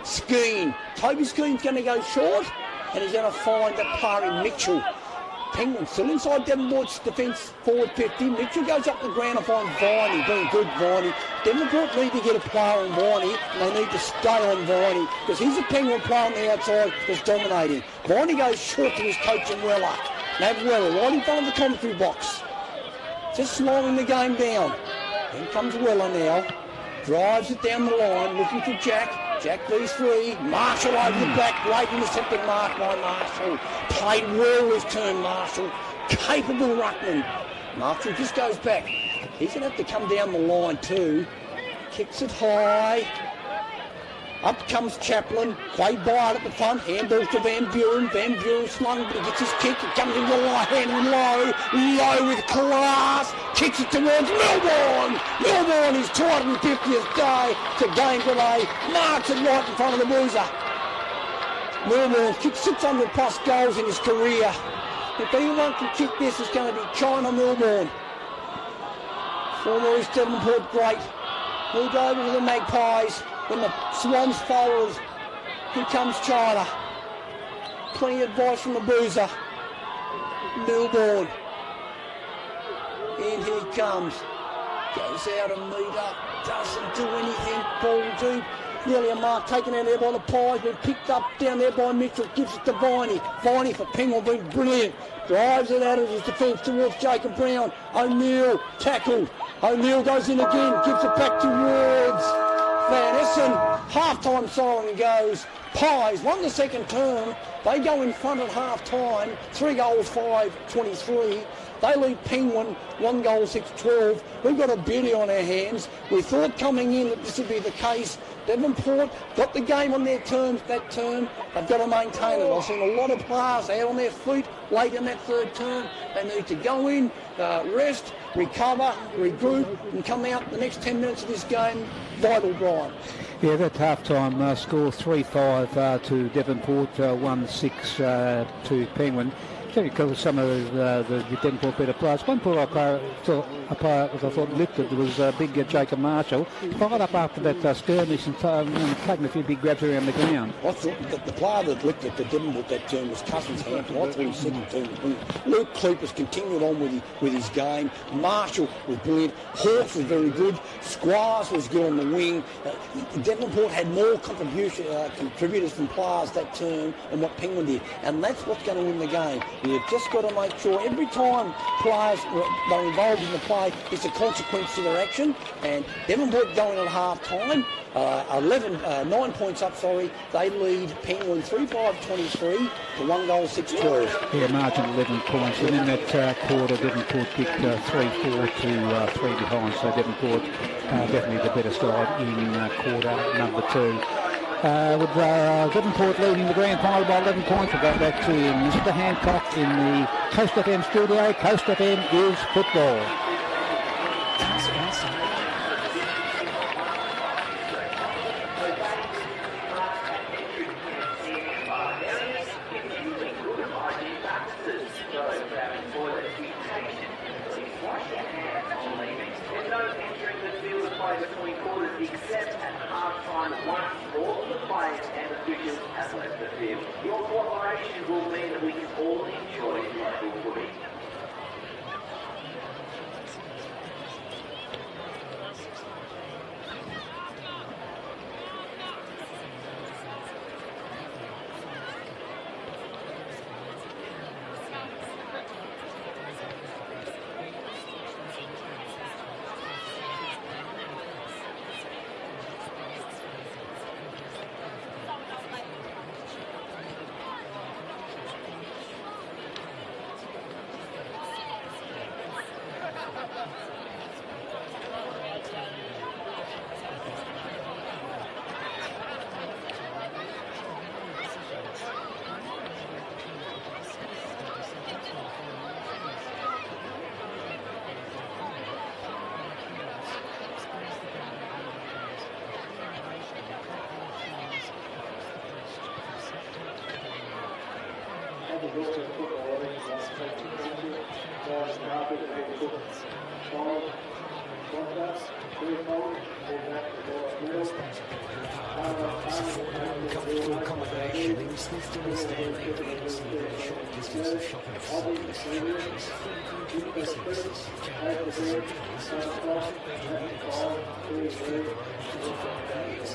Skeen. Toby Skeen's going to go short and he's going to find that player in Mitchell. Penguin still inside Devonport's defence forward 50. Mitchell goes up the ground and finds Viney. Being good, Viney. Devonport need to get a player on Viney and they need to stay on Viney because he's a Penguin player on the outside that's dominating. Viney goes short to his coach in Weller. Nav Weller right in front of the commentary box. Just slowing the game down. Then comes Weller now. Drives it down the line looking for Jack. Jack v3. Marshall over the back. Great intercepted mark by Marshall. Played well this turn, Marshall. Capable ruckman. Marshall just goes back. He's going to have to come down the line too. Kicks it high. Up comes Chaplin. Played by it at the front. Handballs to Van Buren. Van Buren slung, but he gets his kick. It comes in the right hand low. Low with class. Kicks it towards Melbourne. Melbourne is 250th day to game today. Marks it right in front of the Bruiser. Melbourne kicks 600 plus goals in his career. If anyone can kick this, it's going to be China Melbourne. Former East Devonport great. Moved over to the Magpies. When the Swans fold, here comes China. Plenty of advice from the Bruiser. Milborn. In he comes. Goes out a metre. Doesn't do anything. Ball deep. Nearly a mark taken out there by the Pies. Been picked up down there by Mitchell. Gives it to Viney. Viney for Penguin been brilliant. Drives it out of his defence towards Jacob Brown. O'Neill tackled. O'Neill goes in again. Gives it back towards Van Essen. Half-time siren goes. Pies won the second term. They go in front at half-time. 3 goals, 5-23. They lead Penguin 1 goal, 6-12. We've got a beauty on our hands. We thought coming in that this would be the case. Devonport got the game on their terms that term. They've got to maintain it. I've seen a lot of players out on their feet late in that third term. They need to go in, rest, recover, regroup, and come out the next 10 minutes of this game. Vital, Brian. Yeah, that half-time score 3-5 to Devonport, 1-6 to Penguin. Because some of the Devonport better players. One poor player, a player I thought lifted was big Jacob Marshall. Fired up after that skirmish and taking a few big grabs around the ground. I thought that the player that lifted the Devonport that term was Cousins Hampton. I thought his second term was brilliant. Luke Cleepers continued on with his game. Marshall was brilliant. Hawks was very good. Squires was good on the wing. Devonport had more contributors from players that term than what Penguin did. And that's what's going to win the game. You've just got to make sure every time players are involved in the play, it's a consequence to their action. And Devonport going at half-time, 9 points up, they lead Penguin 3-5-23 to 1 goal, 6-12. Yeah, margin 11 points. And in that quarter, Devonport kicked 3-4 to 3 behind. So Devonport definitely the better side in quarter number 2. With Devonport leading the grand final by 11 points, we'll go back to Mr. Hancock in the Coast FM studio. Coast FM is football. Between quarters, except at half-time once all of the players and officials have left the field. Your cooperation will mean that we can all enjoy local footy. Comfortable accommodation in Smithton and Stanley, courtesy of a short distance of shopping facilities, charities, community services, charities and facilities since the last 30 years. It's food for 55 years.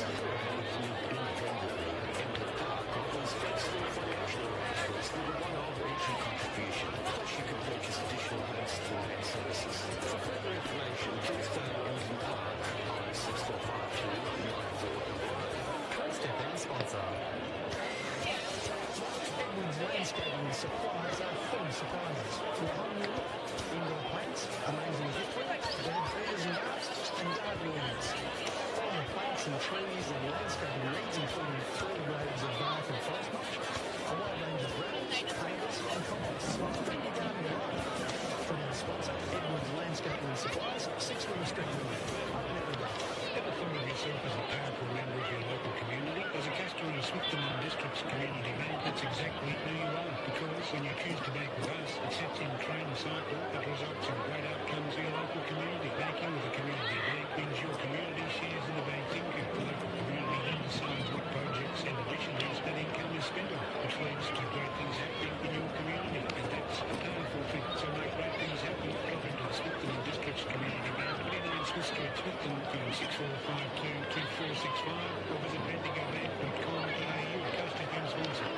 Supplies are full surprises. With home unit, indoor plants, amazing gift wraps, bird feeders and ghosts, and gardening aids. Finer plants and trees and landscaping needs, including 3 grades of bark and forest mulch, a wide range of gravels, pavers and composts. Keep your garden alive. From our sponsor, Edwards Landscaping and Supplies, 6 River Street North. Ever thought of yourself as a powerful member of your local community? As a customer of Smithton and District's Community Bank, that's exactly who you are. Because when you choose to bank with us, it sets in train a cycle that results in great outcomes for your local community. Banking with a community bank means your community shares in the bank's income. The local community then decides what projects and additions that income is spent on, which leads to great things happening in your community. And that's a powerful thing. So make great things happen. Drop into the Smithton and District's Community Bank. 29 Smith Street, Smithton, phone 6452 2465 or visit bendigobank.com.au. Coast FM sponsor.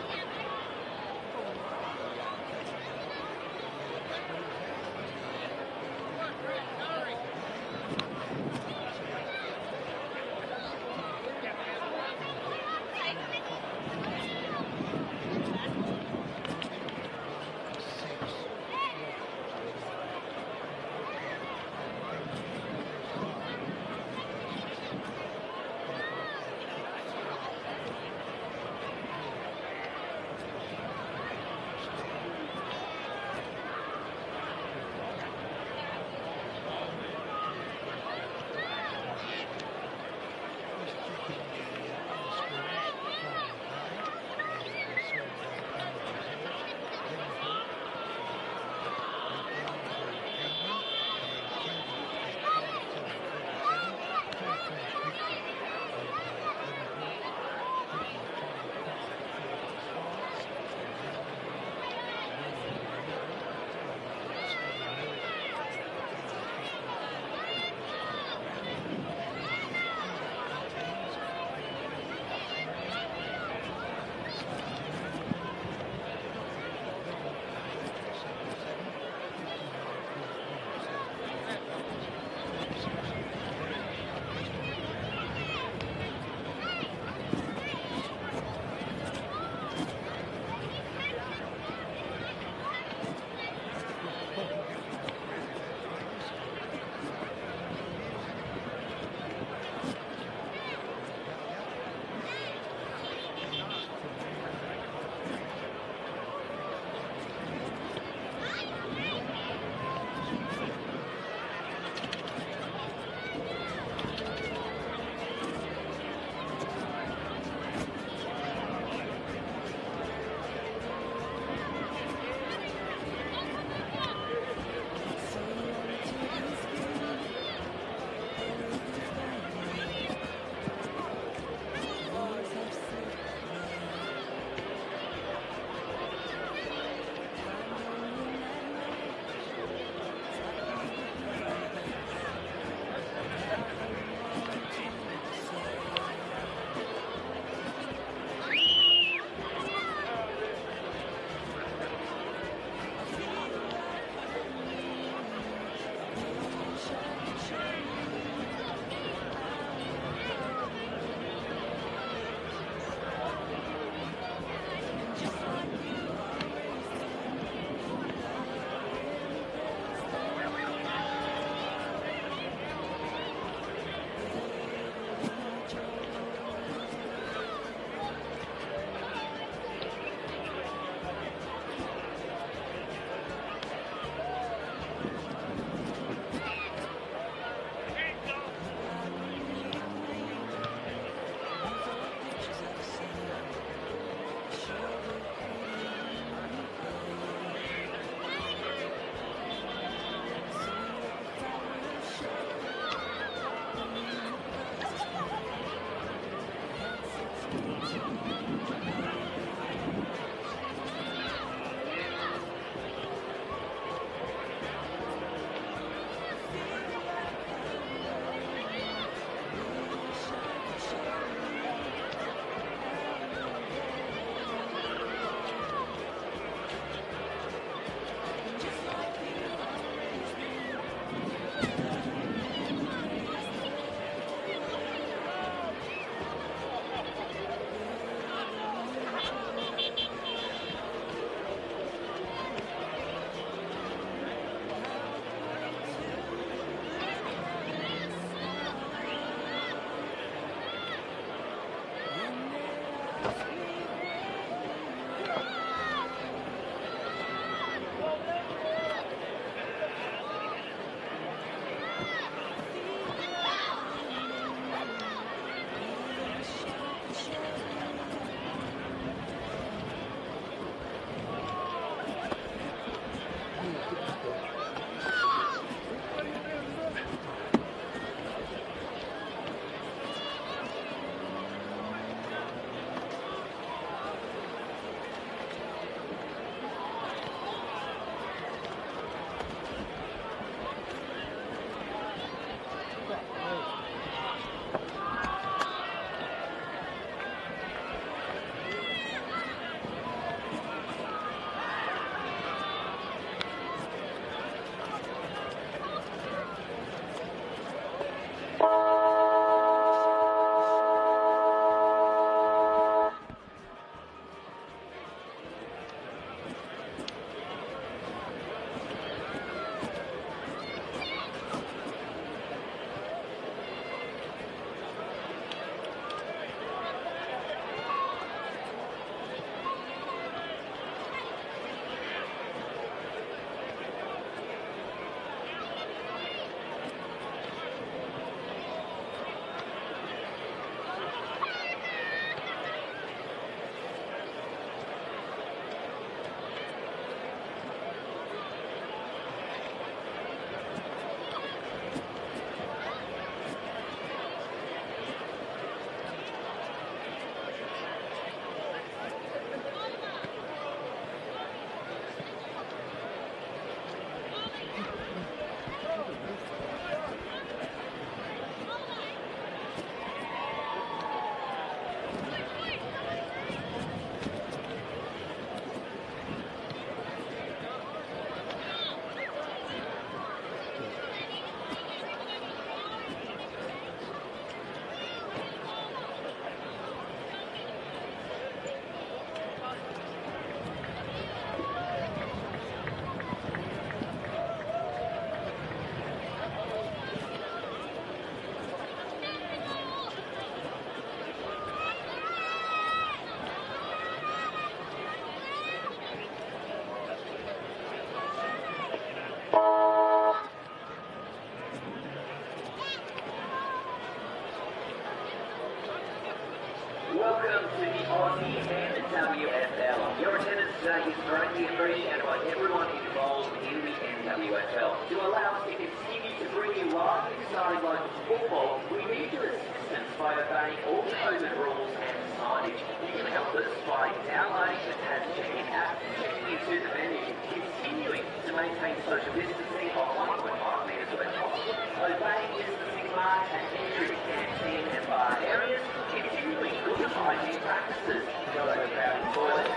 greatly appreciated by everyone involved in the NWFL. To allow us to continue to bring you live and exciting local football, we need your assistance by obeying all COVID rules and signage. You can help us by downloading the Tasmanian app, checking into the venue, continuing to maintain social distancing of 1.5 metres away from us, obeying distancing marks and entering canteen and bar areas, continuing good hygiene practices, no overcrowding toilets,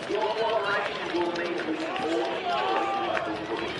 your cooperation will mean that we can all enjoy local footy.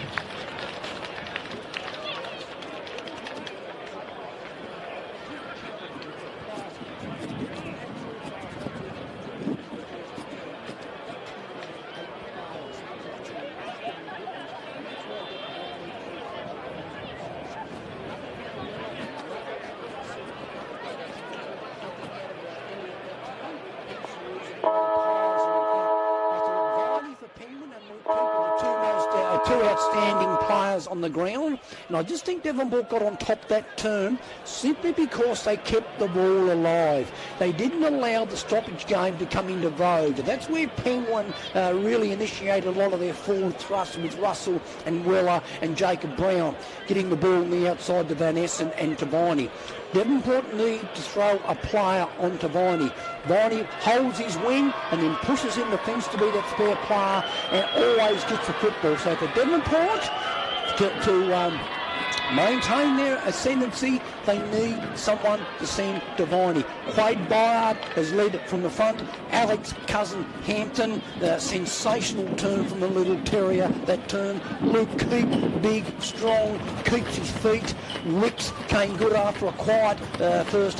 Two outstanding players on the ground, and I just think Devonport got on top that turn simply because they kept the ball alive. They didn't allow the stoppage game to come into vogue. That's where Penguin really initiated a lot of their forward thrust with Russell and Weller and Jacob Brown getting the ball on the outside to Van Essen and to Viney. Devonport need to throw a player onto Viney. Viney holds his wing and then pushes in the fence to be that spare player and always gets the football. So for Devonport to maintain their ascendancy, they need someone to send to Viney. Quade Byard has led from the front. Alex Cousin Hampton, the sensational turn from the little terrier, that turn. Luke Keep, big, strong, keeps his feet. Wicks came good after a quiet first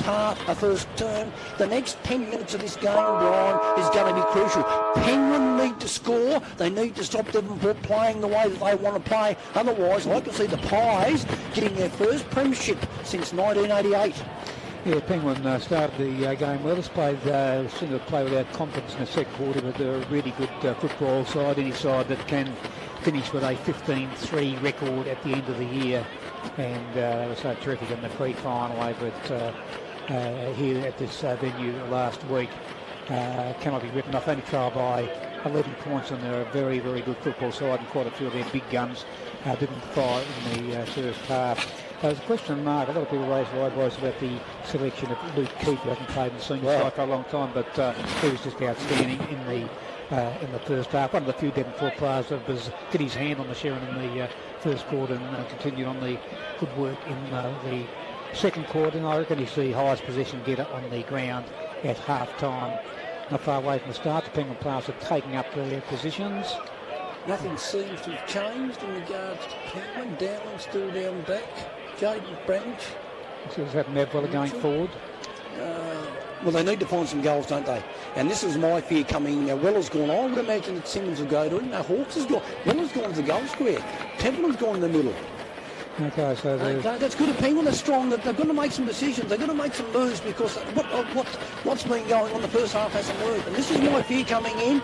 turn. The next 10 minutes of this game, Brian, is going to be crucial. Penguin need to score. They need to stop Devonport playing the way that they want to play. Otherwise, I can see the Pies getting their first premiership since 1988. Yeah, Penguin started the game well. It's played, seemed to play without confidence in the second quarter, but they're a really good football side, any side that can finish with a 15-3 record at the end of the year. And they were so terrific in the pre-final over at here at this venue last week. Cannot be written off. Only trailed by 11 points, and they're a very, very good football side, and quite a few of their big guns didn't fire in the first half. There's a question mark. A lot of people raised eyebrows about the selection of Luke Keith, who hasn't played in the senior side for a long time, but he was just outstanding in the first half. One of the few Devonport players that was get his hand on the Sharon in the first quarter and continued on the good work in the second quarter. And I reckon he's the highest possession getter on the ground at half time. Not far away from the start, the Penguin players are taking up their positions. Nothing seems to have changed in regards to Penguin. Dowling still down back. Jaden Branch. So is that Mabwell going forward? Well, they need to find some goals, don't they? And this is my fear coming. Weller's gone. I would imagine that Simmons will go to it. No, Hawks has gone. Weller's gone to the goal square. Templeton's gone in the middle. Okay, so that's good. Penguin are strong. They've got to make some decisions. They've got to make some moves because what's been going on the first half hasn't worked. And this is my fear coming in.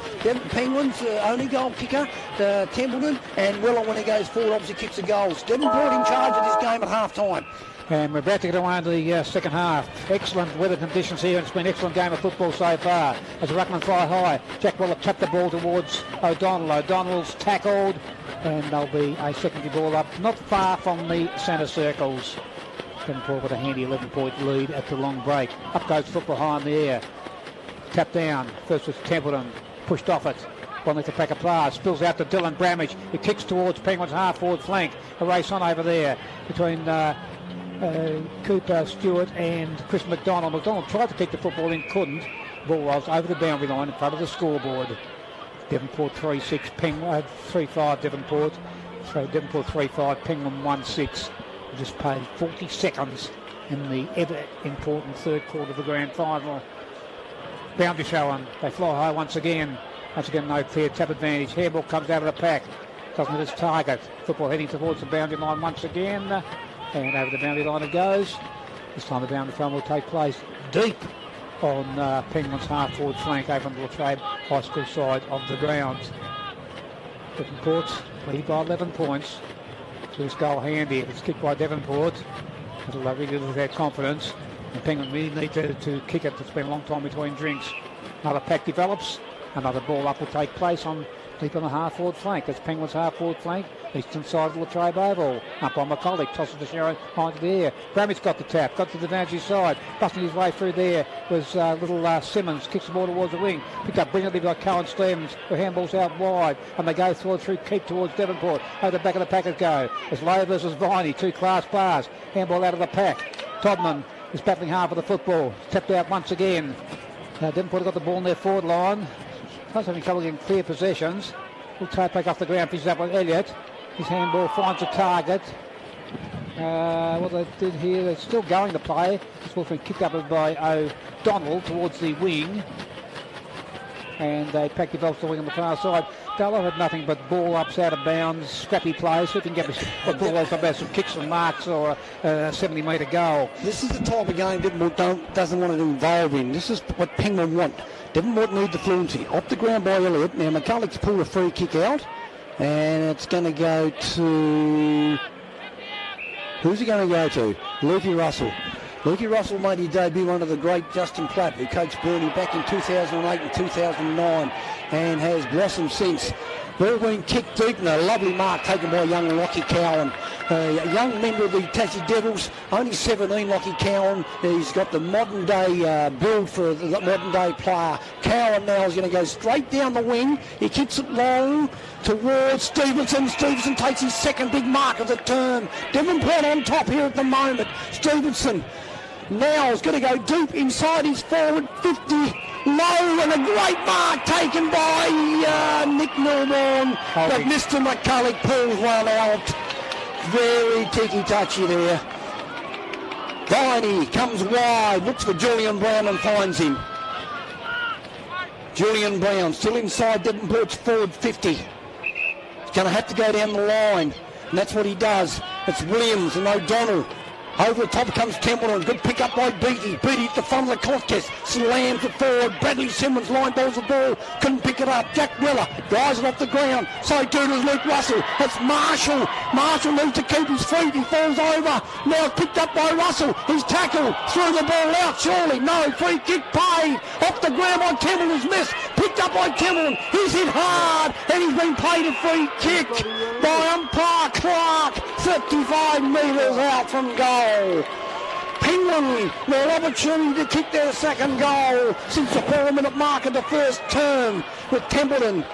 Penguins only goal kicker, Templeton, and Weller when he goes forward obviously kicks the goals. Devonport in charge of this game at half time. And we're about to get away into the second half. Excellent weather conditions here. It's been an excellent game of football so far. As Ruckman fly high, Jack Weller tapped the ball towards O'Donnell. O'Donnell's tackled, and there'll be a secondary ball up not far from the centre circles. Devonport with a handy 11-point lead at the long break. Up goes football high in the air. Tap down. First was Templeton. Pushed off it. One left to pack a pass. Spills out to Dylan Bramage. He kicks towards Penguin's half-forward flank. A race on over there between Cooper, Stewart and Chris McDonald. McDonald tried to kick the football in, couldn't. Ball rolls over the boundary line in front of the scoreboard. Devonport 3-6, Penguin 3-5 Devonport. So Devonport 3-5, Penguin 1-6. Just played 40 seconds in the ever important third quarter of the grand final. Boundary showing. They fly high once again. Once again, no clear tap advantage. Hairball comes out of the pack. Doesn't hit its target. Football heading towards the boundary line once again. And over the boundary line it goes. This time the boundary throw will take place deep on Penguin's half-forward flank over on the Latrobe High School side of the ground. Devonport lead by 11 points. First goal handy. It's kicked by Devonport. It'll really lose their confidence. And Penguin really need to kick it. It's been a long time between drinks. Another pack develops. Another ball up will take place deep on the half-forward flank. That's Penguin's half-forward flank. Eastern side of the Latrobe Oval. Up on McCulloch. Tosses to Sherrow behind the air. Bramage got the tap. Got to the Vantage side. Busting his way through there was little Simmons. Kicks the ball towards the wing. Picked up brilliantly by Cohen Stevens. The handball's out wide. And they go through Keep towards Devonport. Over the back of the packers go. It's Lowe versus Viney. Two class bars. Handball out of the pack. Todman is battling hard for the football. Tapped out once again. Devonport got the ball in their forward line. Plus having trouble getting clear possessions. Will take back off the ground. Finishes up with Elliott. His handball finds a target. What they did here, they're still going to play. This ball's been kicked up by O'Donnell towards the wing. And they pack develops the wing on the far side. Dallow had nothing but ball ups out of bounds, scrappy plays. Who can get the ball out about some kicks and marks or a 70-metre goal? This is the type of game Devonport doesn't want to involve in. This is what Penguin want. Devonport need the fluency. Off the ground by Elliott. Now McCulloch's pulled a free kick out. And it's going to go to... Who's he going to go to? Lukey Russell. Lukey Russell made his debut under the great Justin Platt, who coached Burnie back in 2008 and 2009 and has blossomed since. Ball being kicked deep and a lovely mark taken by young Lockie Cowan. A young member of the Tassie Devils, only 17, Lockie Cowan. He's got the modern day build for the modern day player. Cowan now is going to go straight down the wing. He kicks it long towards Stevenson. Stevenson takes his second big mark of the term. Devonport on top here at the moment. Stevenson now is going to go deep inside his forward 50. Low and a great mark taken by Nick Milborn. But Mr. McCulloch pulls one out. Very ticky-touchy there. Viney comes wide, looks for Julian Brown and finds him. Julian Brown still inside Devonport's forward 50. He's going to have to go down the line, and that's what he does. It's Williams and O'Donnell. Over the top comes Templeton. Good pick up by Beattie. Beattie at the front of the contest. Slams it forward. Bradley Simmons line balls the ball. Couldn't pick it up. Jack Weller drives it off the ground. So too does Luke Russell. It's Marshall. Marshall needs to keep his feet. He falls over. Now it's picked up by Russell. He's tackled. Threw the ball out. Surely no. Free kick paid. Off the ground by Templeton's missed. Picked up by Templeton. He's hit hard. And he's been paid a free kick by umpire Clark. 35 metres out from goal. Penguin their opportunity to kick their second goal since the 4-minute mark of the first term with Templeton.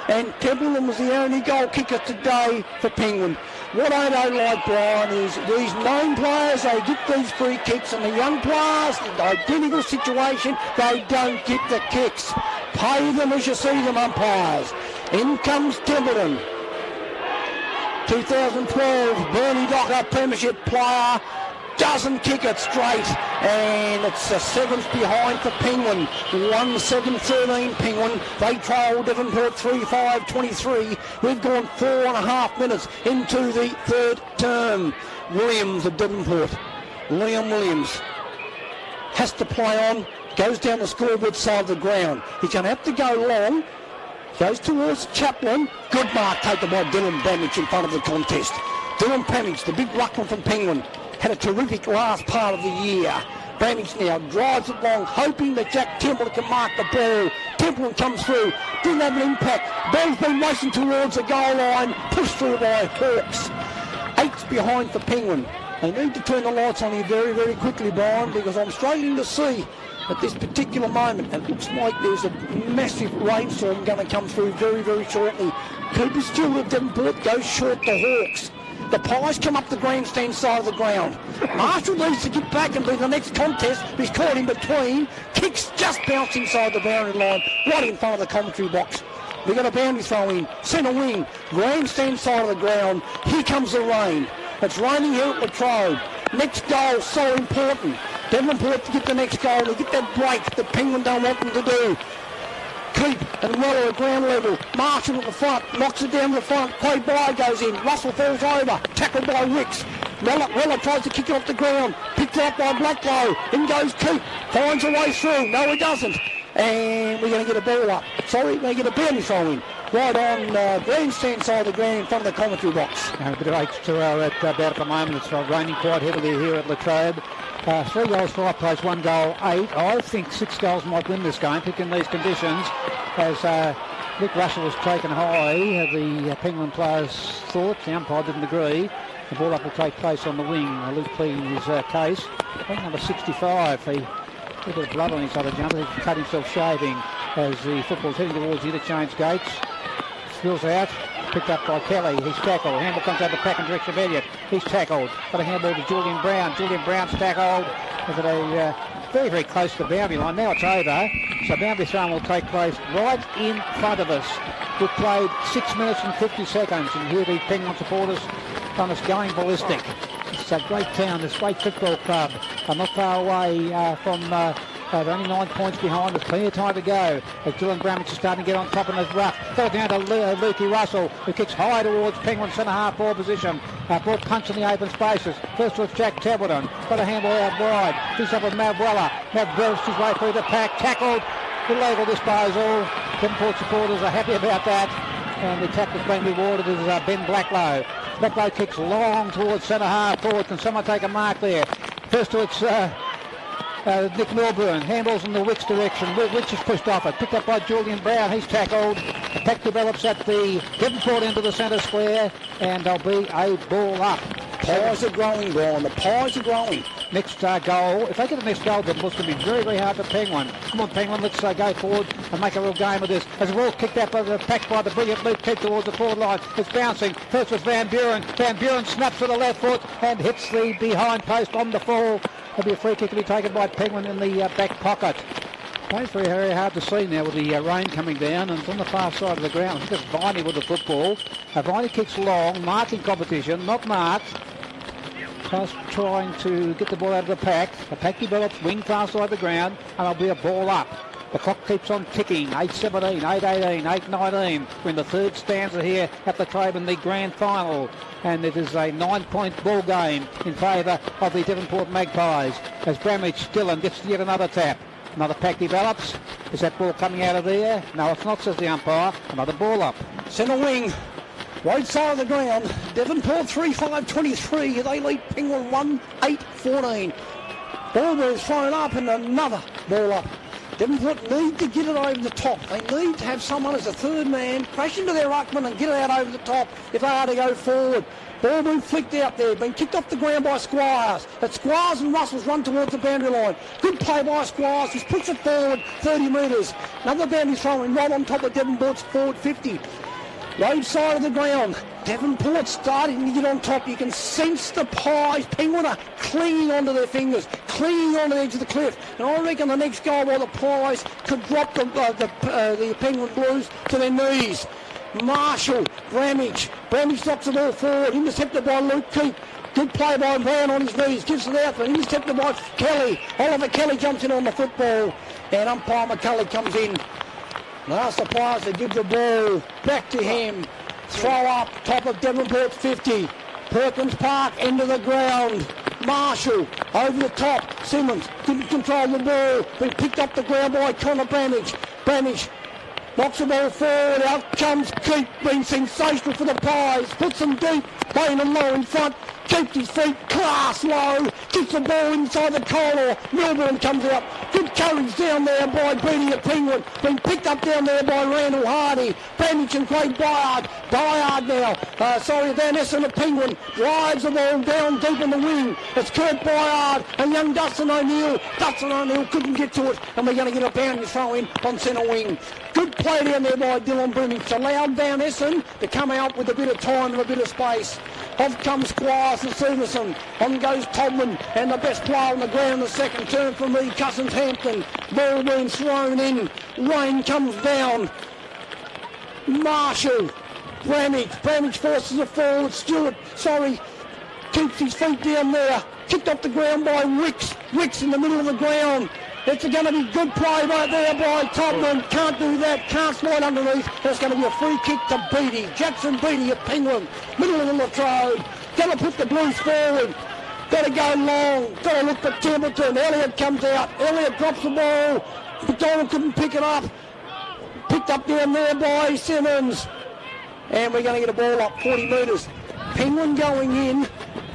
And Templeton was the only goal kicker today for Penguin. What I don't like, Brian, is these known players, they get these free kicks, and the young players, the identical situation, they don't get the kicks. Pay them as you see them, umpires. In comes Templeton. 2012 Burnie Docker Premiership player. Doesn't kick it straight, and it's a 7th behind for Penguin. 1-7-13 Penguin. They trail Devonport 3-5-23. We've gone 4.5 minutes into the third term. Williams of Devonport. Liam Williams has to play on, goes down the scoreboard side of the ground. He's going to have to go long. Goes towards Chaplin. Good mark taken by Dylan Bramage in front of the contest. Dylan Bramage, the big ruckman from Penguin, had a terrific last part of the year. Bramage now drives it long, hoping that Jack Templeton can mark the ball. Templeton comes through, didn't have an impact. Ball's been racing towards the goal line, pushed through by Hawks. 8's behind for Penguin. They need to turn the lights on here very, very quickly, Brian, because I'm struggling to see at this particular moment. It looks like there's a massive rainstorm going to come through very, very shortly. Cooper Stewart of Devonport goes short to Hawks. The Pies come up the grandstand side of the ground. Marshall needs to get back and be the next contest. He's caught in between. Kicks just bounced inside the boundary line, right in front of the commentary box. We've got a boundary throw in. Centre wing, grandstand side of the ground. Here comes the rain. It's raining here at Latrobe. Next goal, so important. Devonport to get the next goal, to get that break that Penguin don't want them to do. Keep and Weller at ground level. Marshall at the front, knocks it down to the front. Quade Bly goes in. Russell falls over. Tackled by Wicks. Weller tries to kick it off the ground. Picked up by Blacklow. In goes Keep. Finds a way through. No, he doesn't. And we're going to get a ball up. Sorry, they get a boundary throw in. right on grandstand side of the ground in front of the commentary box. A bit of H2O about at the moment. It's raining quite heavily here at Latrobe. 3 goals, 5 plays, 1 goal, 8. I think 6 goals might win this game, picked in these conditions, as Nick Russell was taken high. The Penguin players thought, the umpire didn't agree. The ball up will take place on the wing. Luke pleading his case. I think number 65, he had a bit of blood on his other jumper. He cut himself shaving as the football's heading towards the interchange gates. Spills out, picked up by Kelly. He's tackled. Handball comes out the pack in direction of Elliott. He's tackled. Got a handball to Julian Brown. Julian Brown's tackled. They've got a very, very close to the boundary line. Now it's over. So boundary throwing will take place right in front of us. We've played 6 minutes and 50 seconds. And here the Penguin supporters on us going ballistic. It's a great town, this great football club. I'm not far away from... they're only 9 points behind. There's plenty of time to go. As Dylan Bramage is starting to get on top in his rough. Ball down to Lukey Russell, who kicks high towards Penguin centre half ball position. Ball punch in the open spaces. First was Jack Templeton. Got a handball out wide. Picks up with Mav Weller. Mav bursts his way through the pack. Tackled. Illegal disposal. Devonport supporters are happy about that. And the tackle's been rewarded as Ben Blacklow. Blacklow kicks long towards centre half forward. Can someone take a mark there? First to it's... Nick Milburn, handballs in the Wicks direction. Wicks is pushed off it. Picked up by Julian Brown. He's tackled. The pack develops at the Devonport into the centre square, and there'll be a ball up. Pies are growing, Brian. The pies are growing. Next goal. If they get the next goal, then it's going to be very, very hard for Penguin. Come on, Penguin. Let's go forward and make a real game of this. As the ball kicked out by the pack by the brilliant Luke Keith towards the forward line. It's bouncing. First was Van Buren. Van Buren snaps to the left foot and hits the behind post on the fall. There'll be a free kick to be taken by Penguin in the back pocket. It's very, very hard to see now with the rain coming down, and it's on the far side of the ground. I think it's Viney with the football. Viney kicks long, marking competition, not marked. Just trying to get the ball out of the pack. The pack develops, wing far side of the ground, and there'll be a ball up. The clock keeps on ticking. 8:17, 8:18, 8:19. We're in the third stanza here at the Latrobe in the grand final. And it is a 9-point ball game in favour of the Devonport Magpies. As Bramage Dillon gets yet another tap. Another pack develops. Is that ball coming out of there? No, it's not, says the umpire. Another ball up. Centre wing. Right side of the ground. Devonport 3-5-23. They lead Penguin 1-8-14. Ball was thrown up and another ball up. Devonport need to get it over the top. They need to have someone as a third man crash into their ruckman and get it out over the top if they are to go forward. Ball being flicked out there, been kicked off the ground by Squires. But Squires and Russell's run towards the boundary line. Good play by Squires. He's pushed it forward 30 metres. Another boundary throwing right on top of Devonport's forward 50. Right side of the ground. Devonport starting to get on top. You can sense the Pies. Penguin are clinging onto their fingers, clinging on the edge of the cliff. And I reckon the next goal, while the Pies could drop the Penguin Blues to their knees. Marshall, Bramage drops the ball forward, intercepted by Luke Keith. Good play by Brown on his knees, gives it out, but intercepted by Kelly. Oliver Kelly jumps in on the football, and umpire McCulley comes in. Last the Pies to give the ball back to him. Throw up, top of Devonport's 50. Perkins Park, end of the ground. Marshall, over the top. Simmons couldn't control the ball. Been picked up the ground by Connor Bramage. Bramage knocks the ball forward. Out comes Keith, been sensational for the Pies. Puts them deep, playing them low in front. Keeps his feet class low, kicks the ball inside the corner. Milburn comes out. Good courage down there by beating the Penguin. Been picked up down there by Randall Hardy. Bramage and Craig Byard. Byard now. Van Essen, the Penguin, drives the ball down deep in the wing. It's Kurt Byard and young Dustin O'Neill. Dustin O'Neill couldn't get to it, and we're going to get a boundary throw in on centre wing. Good play down there by Dylan Brimage. Allowed Van Essen to come out with a bit of time and a bit of space. Off comes Squires and Stevenson. On goes Todman, and the best player on the ground, the second turn from me, Cousins Hampton. Ball being thrown in. Rain comes down. Marshall. Bramage forces it forward. Stewart, keeps his feet down there. Kicked off the ground by Wicks. Wicks in the middle of the ground. It's going to be good play right there by Todman. Can't do that. Can't slide underneath. There's going to be a free kick to Beattie. Jackson Beattie at Penguin. Middle of the Latrobe. Got to put the Blues forward. Got to go long. Got to look for Templeton. Elliott comes out. Elliott drops the ball. McDonald couldn't pick it up. Picked up down there by Simmons. And we're going to get a ball up 40 metres. Penguin going in.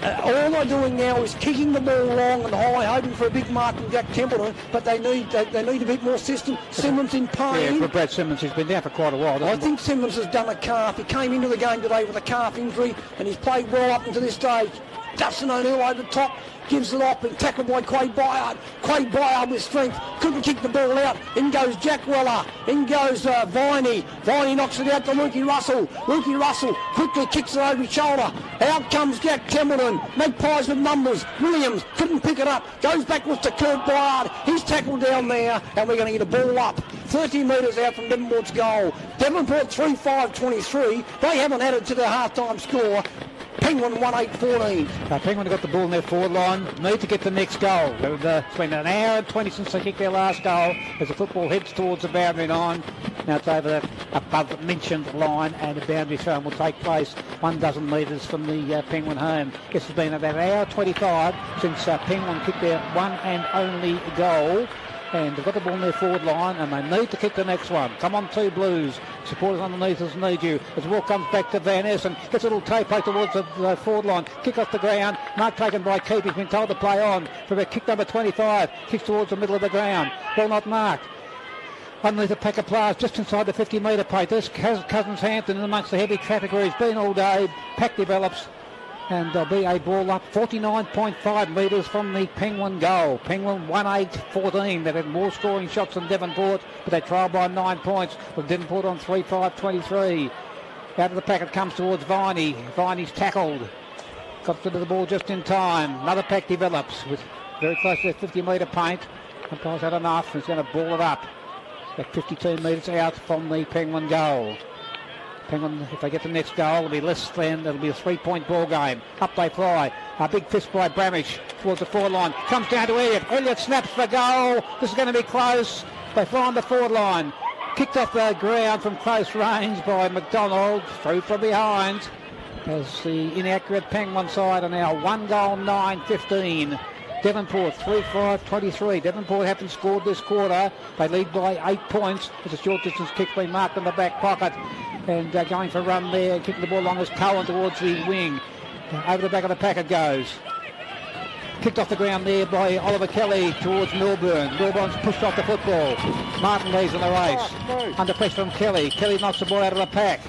All they're doing now is kicking the ball long and high, hoping for a big mark from Jack Templeton, but they need a bit more system. Simmons in pain. Yeah, for Brad Simmons, he's been down for quite a while. I think Simmons has done a calf. He came into the game today with a calf injury, and he's played well up until this stage. Dustin O'Neill over the top, gives it off, and tackled by Quade Byard. Quade Byard with strength, couldn't kick the ball out. In goes Jack Weller, in goes Viney. Viney knocks it out to Lukey Russell. Lukey Russell quickly kicks it over his shoulder. Out comes Jack Templeton. Magpies with numbers. Williams couldn't pick it up. Goes backwards to Kurt Byard. He's tackled down there, and we're going to get a ball up. 30 metres out from Devonport's goal. Devonport 3-5-23. They haven't added to their half-time score. Penguin 1-8-14. Penguin have got the ball in their forward line. Need to get the next goal. It's been an hour and 20 since they kicked their last goal as the football heads towards the boundary line. Now it's over the above mentioned line, and the boundary throw will take place 12 metres from the Penguin home. Guess it's been about an hour 25 since Penguin kicked their one and only goal. And they've got the ball in their forward line, and they need to kick the next one. Come on, two Blues. Supporters underneath us need you. As the ball comes back to Van Essen, gets a little toe poke towards the forward line. Kick off the ground. Mark taken by Keith. He's been told to play on for about kick number 25. Kicks towards the middle of the ground. Ball not marked. Underneath the pack of players, just inside the 50-metre plate. There's Cousins Hampton in amongst the heavy traffic where he's been all day. Pack develops. And there'll be a ball up 49.5 metres from the Penguin goal. Penguin 1-8-14. They've had more scoring shots than Devonport, but they trail by 9 points with Devonport on 3-5-23. Out of the packet comes towards Viney. Viney's tackled. Got to the ball just in time. Another pack develops with very close to the 50-metre paint. Umpire's had enough. He's going to ball it up. At 52 metres out from the Penguin goal. Penguin, if they get the next goal, it'll be less than, it'll be a 3-point ball game. Up they fly. A big fist by Bramish towards the forward line. Comes down to Elliott. Elliott snaps for goal. This is going to be close. They find the forward line. Kicked off the ground from close range by McDonald. Through from behind. As the inaccurate Penguin side are now 1-9-15. Devonport 3-5-23. Devonport haven't scored this quarter. They lead by 8 points. As a short distance kick been marked in the back pocket. And going for a run there, kicking the ball along as Cohen towards the wing. Over the back of the packet goes. Kicked off the ground there by Oliver Kelly towards Milburn. Milburn's pushed off the football. Martin leads in the race. Under pressure from Kelly. Kelly knocks the ball out of the pack.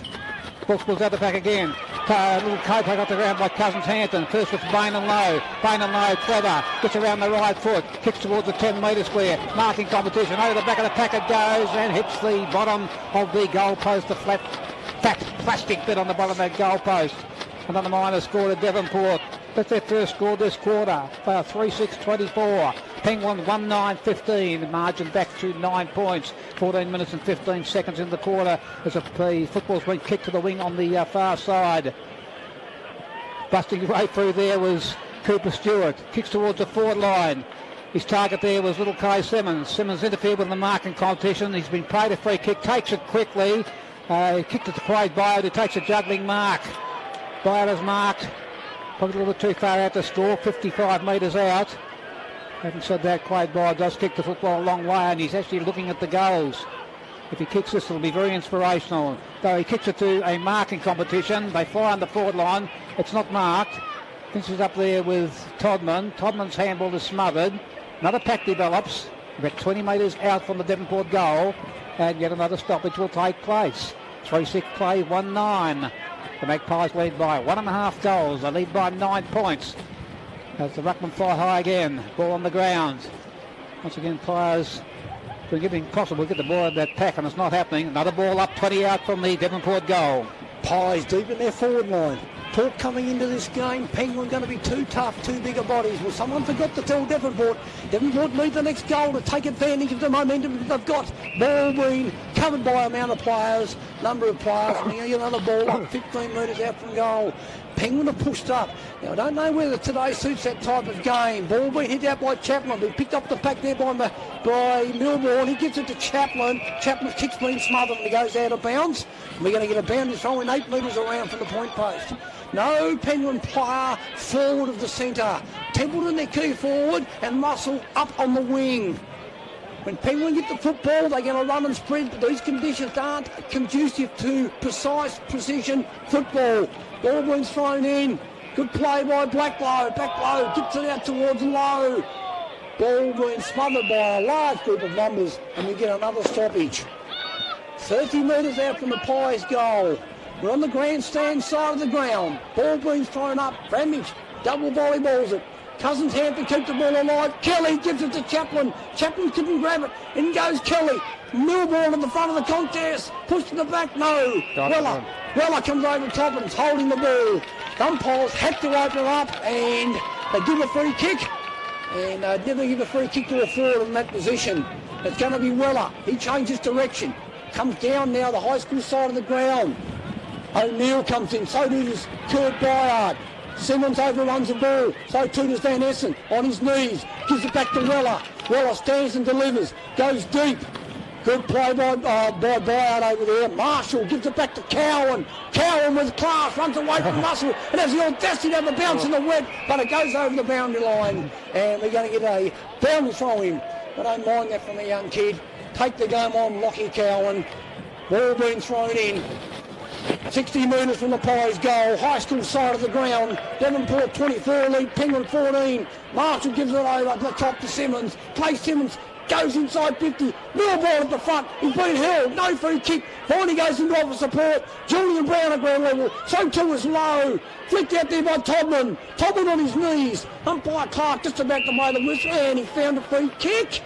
Ball spills out the pack again. A little coat off the ground by Cousins Hampton. First with Bain and Lowe. Bain and Lowe, clever. Gets around the right foot. Kicks towards the 10-metre square. Marking competition. Over the back of the packet goes and hits the bottom of the goal post. The fat plastic bit on the bottom of that goal post. Another minor score to Devonport. That's their first score this quarter. They are 3-6-24. Penguin 1-9-15. Margin back to 9 points. 14 minutes and 15 seconds in the quarter as the football's been kicked to the wing on the far side. Busting right through there was Cooper Stewart. Kicks towards the forward line. His target there was little Kai Simmons. Simmons interfered with the marking competition. He's been paid a free kick. Takes it quickly. Kicked it to Quade Byard, who takes a juggling mark. Byard is marked. Probably a little bit too far out to score, 55 metres out. Having said that, Quade Byard does kick the football a long way, and he's actually looking at the goals. If he kicks this, it'll be very inspirational. Though he kicks it to a marking competition, they fly on the forward line. It's not marked. Finishes up there with Todman. Todman's handball is smothered. Another pack develops, about 20 metres out from the Devonport goal, and yet another stoppage will take place. 3-6 play, 1-9. The Magpies lead by 1.5 goals. They lead by 9 points. As the ruckman fly high again. Ball on the ground. Once again, players doing everything possible to get the ball out of that pack, and it's not happening. Another ball up 20 out from the Devonport goal. Pies deep in their forward line. Port coming into this game. Penguin going to be too tough, too bigger bodies. Well, someone forgot to tell Devonport. Devonport need the next goal to take advantage of the momentum that they've got. Ball being covered by amount of players, number of players, and you get another ball up 15 metres out from goal. Penguin are pushed up. Now, I don't know whether today suits that type of game. Ball being hit out by Chaplin. He picked up the pack there by Milburn. He gives it to Chaplin. Chaplin's kick's been smothered and he goes out of bounds. And we're going to get a boundary throw in 8 metres around from the point post. No Penguin player forward of the centre. Templeton their key forward and Russell up on the wing. When Penguin get the football, they're going to run and sprint, but these conditions aren't conducive to precise precision football. Ball being thrown in. Good play by Blacklow. Blacklow gets it out towards Low. Ball being smothered by a large group of numbers, and we get another stoppage. 30 metres out from the Pies goal. We're on the grandstand side of the ground. Ball being thrown up. Bramage double volleyballs it. Cousins hand to keep the ball alive. Kelly gives it to Chaplin. Chaplin couldn't grab it. In goes Kelly. Millball in the front of the contest. Pushed to the back. No. Weller comes over top and is holding the ball. Umpires had to open up and they give a free kick. And never give a free kick to a forward in that position. It's going to be Weller. He changes direction. Comes down now the high school side of the ground. O'Neill comes in. So does Kurt Byard. Simmons overruns the ball. So too does Van Essen on his knees. Gives it back to Weller. Weller stands and delivers. Goes deep. Good play by Byard over there. Marshall gives it back to Cowan. Cowan with class runs away from Russell and has the audacity to have a bounce in the web, but it goes over the boundary line. And we're going to get a boundary throw in. I don't mind that from a young kid. Take the game on, Lockie Cowan. Ball being thrown in. 60 metres from the Pies goal. High school side of the ground. Devonport 24 lead. Penguin 14. Marshall gives it over the top to Simmons. Plays Simmons. Goes inside 50. Millball at the front. He's been held. No free kick. Finally goes into offer support. Julian Brown at ground level. So too is Low. Flicked out there by Todman. Todman on his knees. Umpire Clark just about to blow the whistle. And he found a free kick.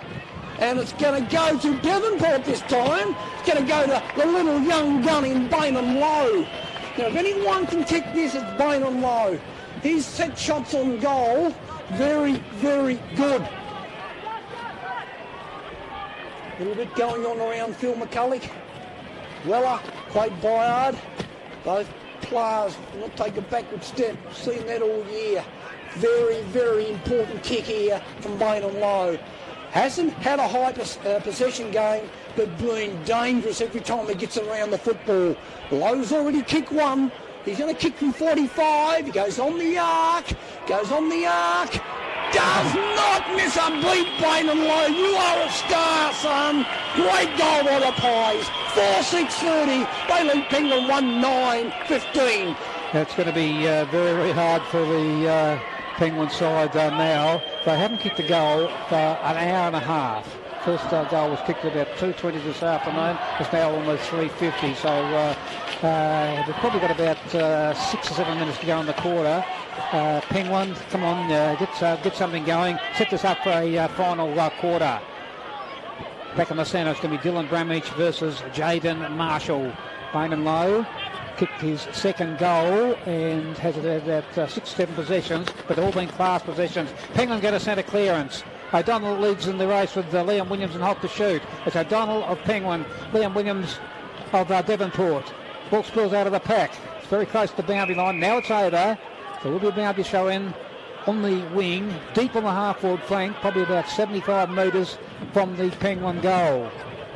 And it's going to go to Devonport this time. It's going to go to the little young gun in Bainham Low. Now, if anyone can kick this, it's Bainham Low. His set shots on goal, very, very good. A little bit going on around Phil McCulloch. Weller, Quade Byard. Both players will not take a backward step. Seen that all year. Very, very important kick here from Bainham Low. Hasn't had a high possession game, but been dangerous every time he gets around the football. Low's already kicked one. He's going to kick from 45. He goes on the arc. Does not miss a beat, Bainham Low. You are a star, son. Great goal by the Pies. 4-6-30. They lead Penguin 1-9-15. That's going to be very, very hard for the Penguin side now. They haven't kicked a goal for an hour and a half. First goal was kicked about 2:20 this afternoon. It's now almost 3:50. So they've probably got about 6 or 7 minutes to go in the quarter. Penguin, come on, get something going. Set this up for a final quarter. Back in the centre, it's going to be Dylan Bramage versus Jaden Marshall. Bainham Low kicked his second goal and has about 6-7 possessions, but all been fast possessions. Penguin get a centre clearance. O'Donnell leads in the race with Liam Williams and Holt to shoot. It's O'Donnell of Penguin, Liam Williams of Devonport. Ball spills out of the pack. It's very close to the boundary line. Now it's over. There will be a boundary show in on the wing, deep on the half-forward flank, probably about 75 metres from the Penguin goal.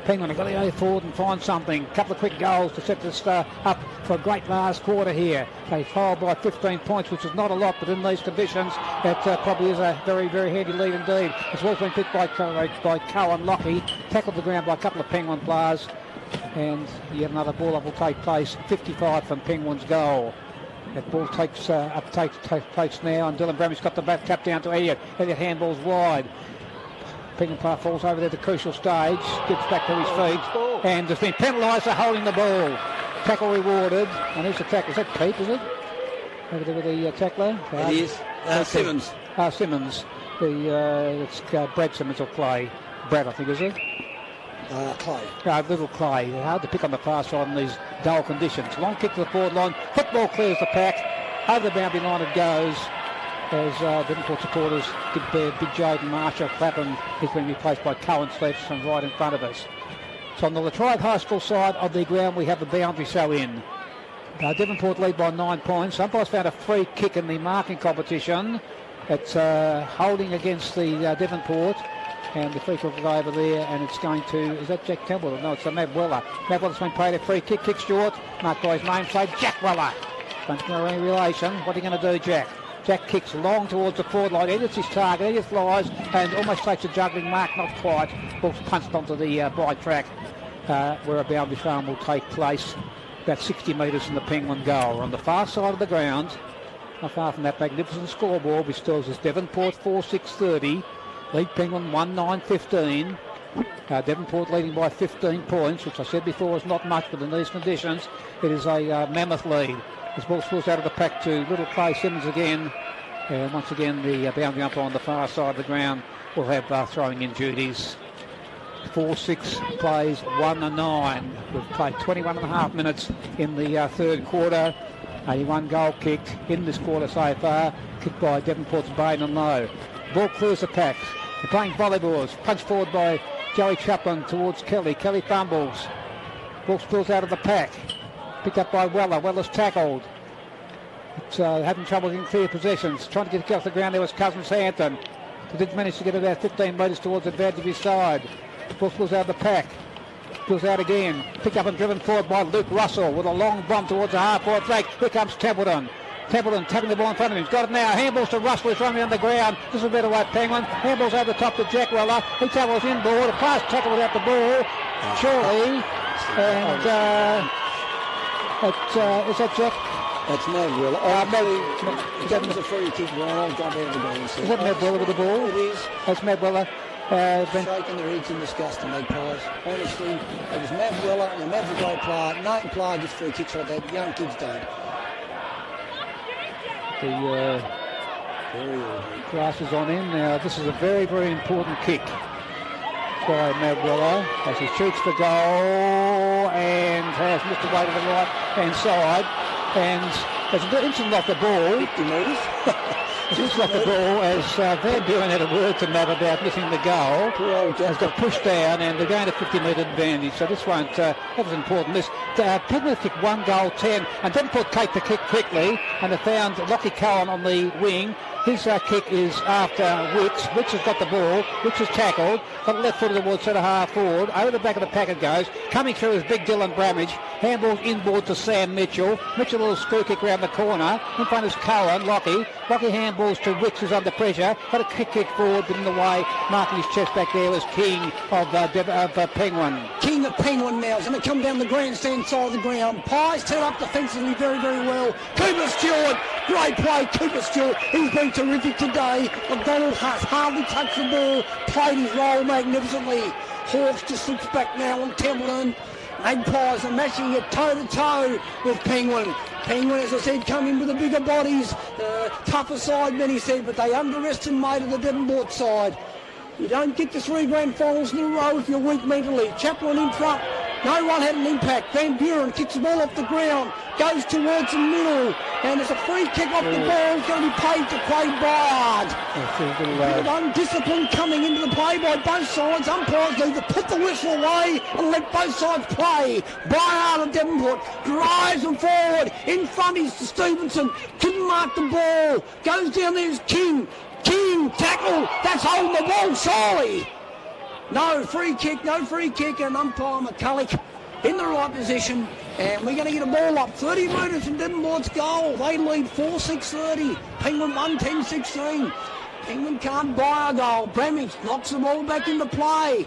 Penguin have got to go forward and find something. A couple of quick goals to set this up for a great last quarter here. They fouled by 15 points, which is not a lot, but in these conditions, it probably is a very, very handy lead indeed. It's well been picked by Cohen Lockie, tackled the ground by a couple of Penguin players, and yet another ball up will take place. 55 from Penguin's goal. That ball takes place now, and Dylan Bramage's got the back tap down to Elliott. Elliott handballs wide. Penguin player falls over there at the crucial stage, gets back to his feet, and has been penalised for holding the ball. Tackle rewarded, and who's the tackle? Is that Pete, is it? Over there with the tackler? It is. Simmons. Simmons. It's Brad Simmons or Clay. Brad, I think, is it? Clay. Little Clay. Hard to pick on the far side in these dull conditions. Long kick to the forward line. Football clears the pack. Over the boundary line it goes. As Devonport supporters give Big Jaden Marshall Clapham. He's been replaced by Cohen Stevenson right in front of us. So on the Latrobe High School side of the ground we have the boundary show in. Devonport lead by 9 points. Umpires found a free kick in the marking competition. It's holding against the Devonport. And the free kick is over there, and it's going to, is that Jack Campbell? No, it's Matt Weller. Matt Weller's been paid a free kick, kick short. Marked by his namesake, Jack Weller. Don't know any relation. What are you going to do, Jack? Jack kicks long towards the forward line, edits his target, edits flies, and almost takes a juggling mark, not quite. Ball's punched onto the bike track where a boundary farm will take place, about 60 metres from the Penguin goal. On the far side of the ground, not far from that magnificent scoreboard, which tells us Devonport 4-6-30, lead Penguin 1-9-15. Devonport leading by 15 points, which I said before is not much, but in these conditions it is a mammoth lead. This ball spills out of the pack to little Clay Simmons again. Once again, the boundary umpire on the far side of the ground will have throwing in duties. 4-6 plays 1-9. We've played 21 and a half minutes in the third quarter. 81 goal kicked in this quarter so far, kicked by Devonport's Bain and Lowe. Ball clears the pack. They're playing volleyballs. Punched forward by Joey Chaplin towards Kelly. Kelly fumbles. Ball spills out of the pack. Picked up by Weller. Weller's tackled. It's having trouble in clear possessions. Trying to get it off the ground there was Cousins Hampton. He did manage to get about 15 metres towards the advantage of his side. Ball spills out of the pack. Spills out again. Picked up and driven forward by Luke Russell with a long bomb towards the half-forward flank. Here comes Templeton. Templeton tapping the ball in front of him. He's got it now. Handballs to Russell. He's running on the ground. This is a better way Penguin. Handballs over the top to Jack Weller. He travels inboard. A pass tackle without the ball. Surely. And is that Jack? That's Matt Weller. That was a free kick. I'll jump out of the game. Is that Matt Weller with the ball? It is. That's Matt Weller. Shaking their heads in disgust, the Magpies. Honestly, it was Matt Weller, and Matt's a great player. Nathan player gets free kicks like that. Young kids don't. The grass is on him now. This is a very, very important kick by Matt Weller as he shoots the goal and has missed away to the right hand side. And as an instant off the ball, 50 metres. Just off the ball as Van Buren had a word to Matt about missing the goal. Has got pushed down and they're going to 50-metre advantage. So this won't, that was important. This Penguin kicked 1 goal 10 and then put Kate the kick quickly and they found Lockie Cohen on the wing. His kick is after Wicks. Wicks has got the ball. Wicks is tackled. Got the left foot towards centre half forward. Over the back of the pack it goes. Coming through is big Dylan Bramage. Handball inboard to Sam Mitchell. Mitchell a little screw kick round the corner. In front is Cohen, Lockie. Lockie handballs to Wicks who's under pressure. Got a kick forward, but in the way. Marking his chest back there was King of Penguin. King of Penguin now. He's going to come down the grandstand side of the ground. Pies turn up defensively very, very well. Cooper Stewart. Great play, Cooper Stewart. He's been terrific today. McDonald has hardly touched the ball. Played his role magnificently. Hawks just slips back now on Templeton. Magpies are matching it toe-to-toe with Penguin. Penguin, as I said, come in with the bigger bodies. Tougher side, many said, but they underestimated the Devonport side. You don't get to 3 grand finals in a row if you're weak mentally. Chaplin in front. No one had an impact. Van Buren kicks the ball off the ground, goes towards the middle, and there's a free kick off the ball. It's going to be paid to Craig Byard. Bit of undiscipline coming into the play by both sides. Umpires need to put the whistle away and let both sides play. Byard of Devonport drives them forward. In front is Stevenson. Couldn't mark the ball. Goes down there's King. King tackle. That's holding the ball, surely. No free kick, and umpire McCulloch in the right position, and we're going to get a ball up 30 metres from Devonport's goal. They lead 4-6-30. Penguin 1-10-16. Penguin can't buy a goal. Bramage knocks the ball back into play.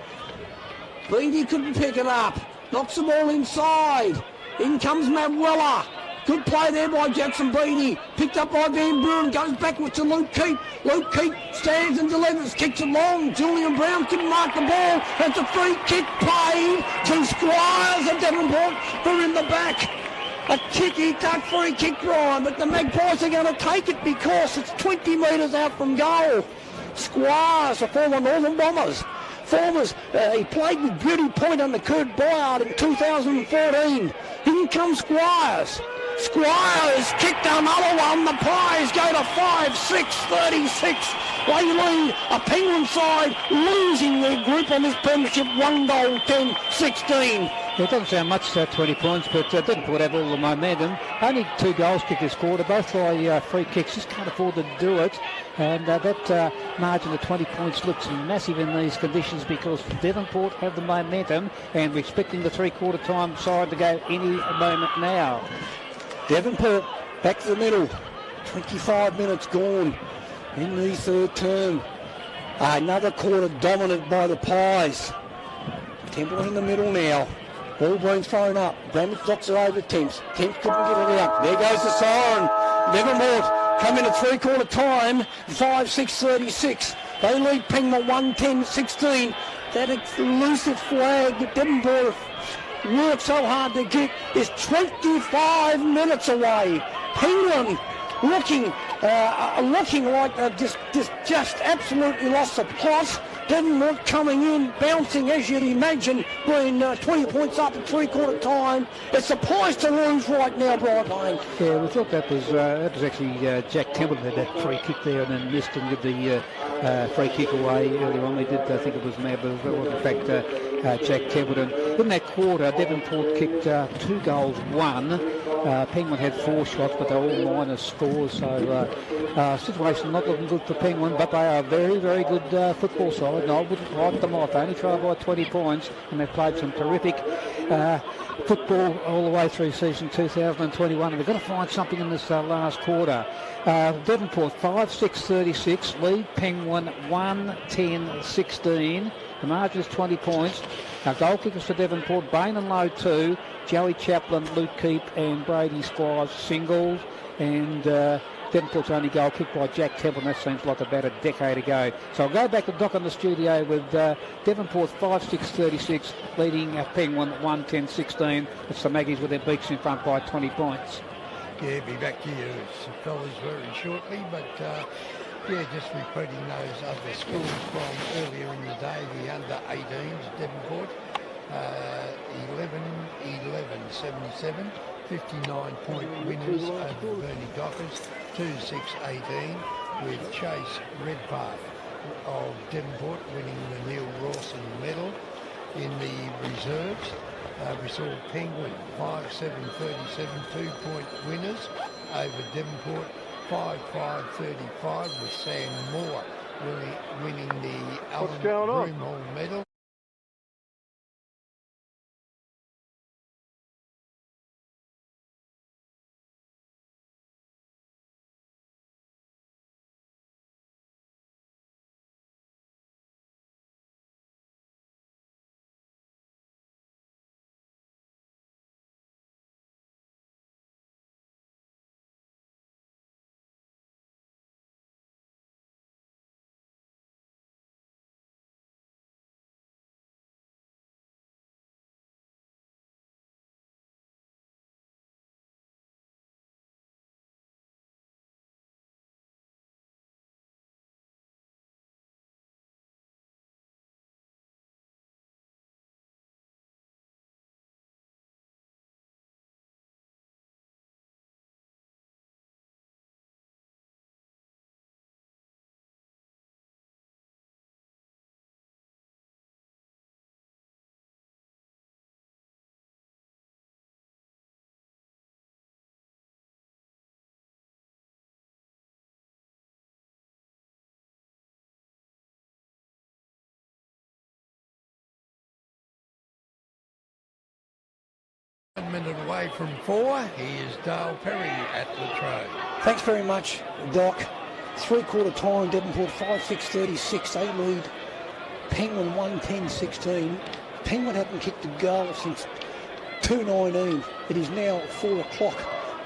Beattie couldn't pick it up. Knocks the ball inside. In comes Matt Weller. Good play there by Jackson Beattie. Picked up by Van Buren. Goes backwards to Luke Keat. Luke Keat stands and delivers. Kicks it long. Julian Brown couldn't mark the ball. That's a free kick played to Squires of Devonport. They're in the back. A ticky-tack free kick, Brian. But the Magpies are going to take it because it's 20 metres out from goal. Squires, the former Northern Bombers. He played with Beauty Point under Kurt Byard in 2014. In comes Squires. Squires kicked another one. The Pies go to 5-6-36. They lead a Penguin side losing their group on this premiership 1 goal 10-16. It doesn't sound much, 20 points, but didn't put out all the momentum. Only 2 goals kicked this quarter, both by free kicks. Just can't afford to do it. And that margin of 20 points looks massive in these conditions because Devonport have the momentum and we're expecting the 3/4 time side to go any moment now. Devonport back to the middle. 25 minutes gone in the third term. Another quarter dominated by the Pies. Temple in the middle now. Ball being thrown up. Bramwich knocks it over to Temps. Temps couldn't get it out. There goes the siren. Devonport come in at three-quarter time. 5-6-36. They lead Penguin 1-10-16. That elusive flag that Devonport worked so hard to get is 25 minutes away. Penguin looking like they've just absolutely lost the plot. Devonport coming in, bouncing as you'd imagine, being 20 points up at three-quarter time. It's the Pies to lose right now, Brian Payne. Yeah, we thought that was actually Jack Templeton had that free kick there and then missed and with the free kick away earlier on. We did think it was Mab, but it was in fact Jack Templeton. In that quarter, Devonport kicked 2 goals, 1. Penguin had 4 shots, but they're all minus scores, so situation not looking good for Penguin, but they are a very, very good football side, and I wouldn't write them off. They only tried by 20 points, and they've played some terrific football all the way through season 2021, and they've got to find something in this last quarter. Devonport 5-6-36, lead Penguin 1-10-16. The margin is 20 points. Our goal kickers for Devonport, Bain and Lowe 2, Joey Chaplin, Luke Keep and Brady Squires singles, and Devonport's only goal kicked by Jack Temple, that seems like about a decade ago. So I'll go back to Doc in the studio with Devonport 5-6-36, leading Penguin 1-10-16. It's the Maggies with their beaks in front by 20 points. Yeah, be back to you fellas very shortly, but yeah, just repeating those other scores from earlier in the day, the under-18s, Devonport, 11-11-77, 59-point winners over Bernie Dockers, 2-6-18, with Chase Redpath of Devonport winning the Neil Rawson medal. In the reserves, we saw Penguin 5-7-37, 2-point winners over Devonport, 5-5-35 with Sam Moore winning the Alan Broomhall medal. A minute away from 4, here's Dale Perry at Latrobe. Thanks very much, Doc. Three-quarter time, Devonport 5-6-36. They lead Penguin 1-10-16. Penguin haven't kicked a goal since 2:19. It is now 4 o'clock.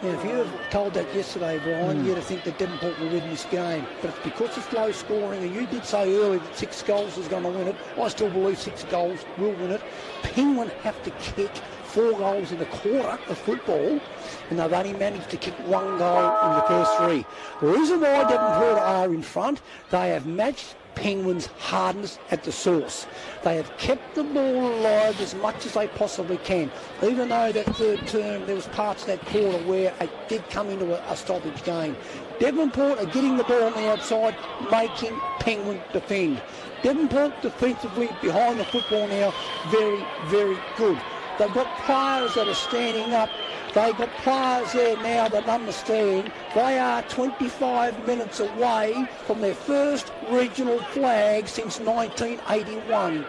Now, if you had told that yesterday, Brian, you'd have think that Devonport will win this game. But it's because it's low scoring, and you did say earlier that 6 goals is going to win it. I still believe 6 goals will win it. Penguin have to kick 4 goals in a quarter of football, and they've only managed to kick 1 goal in the first 3. The reason why Devonport are in front, they have matched Penguin's hardness at the source. They have kept the ball alive as much as they possibly can, even though that third term there was parts of that quarter where it did come into a stoppage game. Devonport are getting the ball on the outside, making Penguin defend. Devonport defensively behind the football now, very, very good. They've got players that are standing up. They've got players there now that understand they are 25 minutes away from their first regional flag since 1981.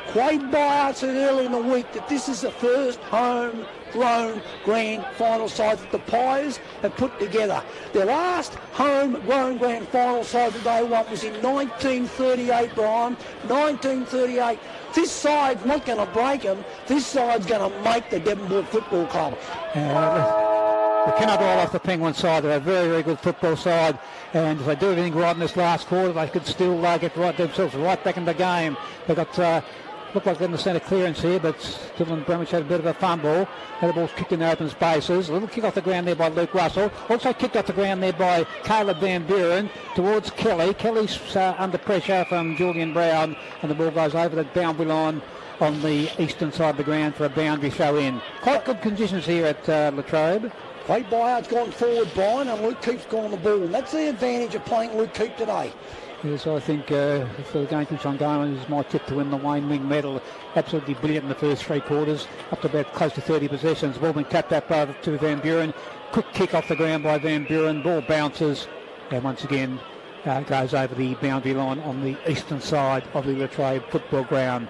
Quade Byer said early in the week that this is the first home home-grown grand final side that the Pies have put together. Their last home-grown grand final side that they won was in 1938, Brian. 1938. This side's not going to break them. This side's going to make the Devonport Football Club. We cannot roll off the Penguin side. They're a very, very good football side. And if they do everything right in this last quarter, they could still get themselves right back in the game. They got looked like they're in the centre clearance here, but Dylan Bromwich had a bit of a fumble. The ball's kicked in open spaces. A little kick off the ground there by Luke Russell. Also kicked off the ground there by Caleb Van Buren towards Kelly. Kelly's under pressure from Julian Brown, and the ball goes over the boundary line on the eastern side of the ground for a boundary throw in. Quite good conditions here at Latrobe. Wade Byard's gone forward, Brian, and Luke Keefe's gone on the ball. And that's the advantage of playing Luke Keefe today. Yes, I think if the game keeps on going, this is my tip to win the Wayne Wing medal. Absolutely brilliant in the first three quarters, up to about close to 30 possessions. Ball being tapped up to Van Buren. Quick kick off the ground by Van Buren. Ball bounces, and once again goes over the boundary line on the eastern side of the Latrobe football ground.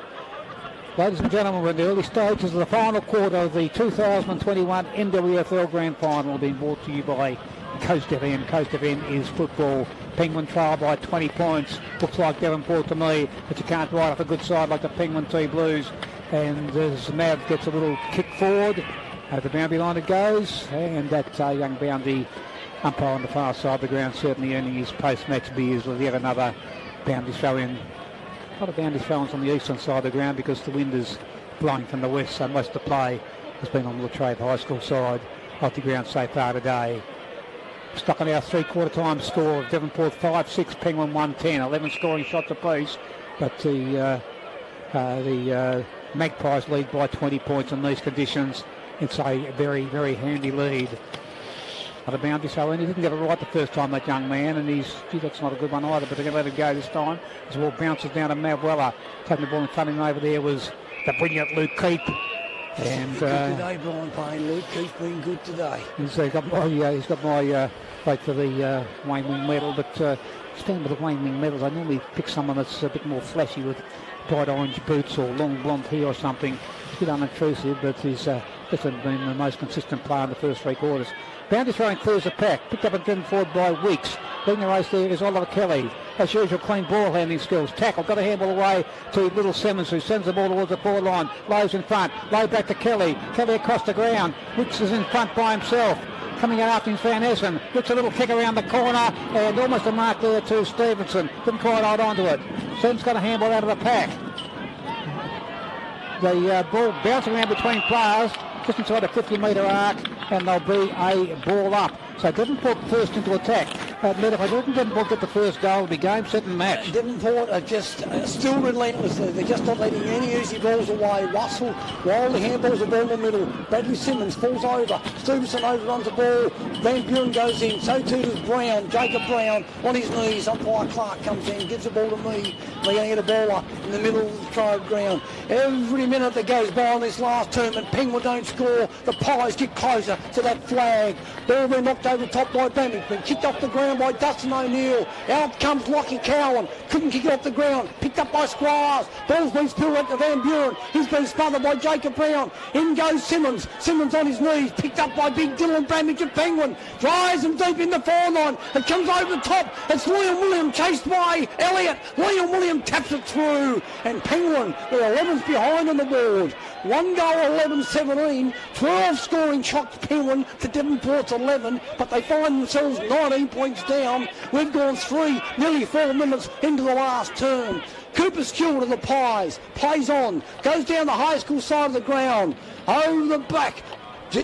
Ladies and gentlemen, we're in the early stages of the final quarter of the 2021 NWFL Grand Final, being brought to you by Coast FM. Coast FM is football. Penguin trail by 20 points. Looks like Devonport to me, but you can't write off a good side like the Penguin T Blues. And as Mav gets a little kick forward, the boundary line it goes, and that young boundary umpire on the far side of the ground certainly earning his post-match beers with yet another boundary throw in. A lot of boundary throw-ins on the eastern side of the ground because the wind is blowing from the west, so most of the play has been on the Latrobe High School side of the ground so far today. Stuck on our three-quarter time score of Devonport 5-6, Penguin 1-10, 11 scoring shots apiece, but the Magpies lead by 20 points in these conditions. It's a very, very handy lead. Not a boundary throw in. He didn't get it right the first time, that young man, and that's not a good one either, but they're going to let him go this time. As the ball bounces down to Mav Weller. Taking the ball in front of him over there was the brilliant Luke Keefe. And good today, Brian Payne. Luke Keefe been good today. He's got my vote for the Wayne Wing medal, but staying with the Wayne Wing medals, I normally pick someone that's a bit more flashy with bright orange boots or long blonde hair or something. It's a bit unobtrusive, but he's definitely been the most consistent player in the first three quarters. Boundary throwing clears the pack. Picked up and driven forward by Weeks. Leading the race there is Oliver Kelly. As usual, clean ball handling skills. Tackle, got a handball away to Little Simmons, who sends the ball towards the forward line. Lowe's in front. Lowe back to Kelly. Kelly across the ground. Weeks is in front by himself. Coming out after him, Van Essen. Gets a little kick around the corner and almost a mark there to Stevenson. Didn't quite hold on to it. Sims got a handball out of the pack. The ball bouncing around between players just inside the 50-metre arc, and there'll be a ball up. So Devonport first into attack. If I didn't Devonport get the first goal, it'll be game, set and match. Devonport are just still relentless. They're just not letting any easy balls away. Russell, Wiley handballs the ball in the middle. Bradley Simmons falls over. Stevenson overruns the ball. Van Buren goes in. So too does Brown. Jacob Brown on his knees. Umpire Clark comes in, gives the ball to me. They're going to get a ball up in the middle of the Latrobe ground. Every minute that goes by on this last tournament, Penguin don't score. The Pies get closer to that flag. Ball being knocked over the top by Bambic. Been kicked off the ground by Dustin O'Neill. Out comes Lockie Cowan. Couldn't kick it off the ground. Picked up by Squires. Ball's been spilled out to Van Buren. He's been smothered by Jacob Brown. In goes Simmons. Simmons on his knees. Picked up by big Dylan Bramage of Penguin. Drives him deep in the forward line. It comes over the top. It's Liam William chased by Elliott. Liam William taps it through. And Penguin, they're 11's behind on the board. 1 goal, 11-17. 12 scoring shots Penguin to Devonport's 11, but they find themselves 19 points down. We've gone nearly 4 minutes into the last term. Cooper Stewart of the Pies plays on, goes down the high school side of the ground, over the back.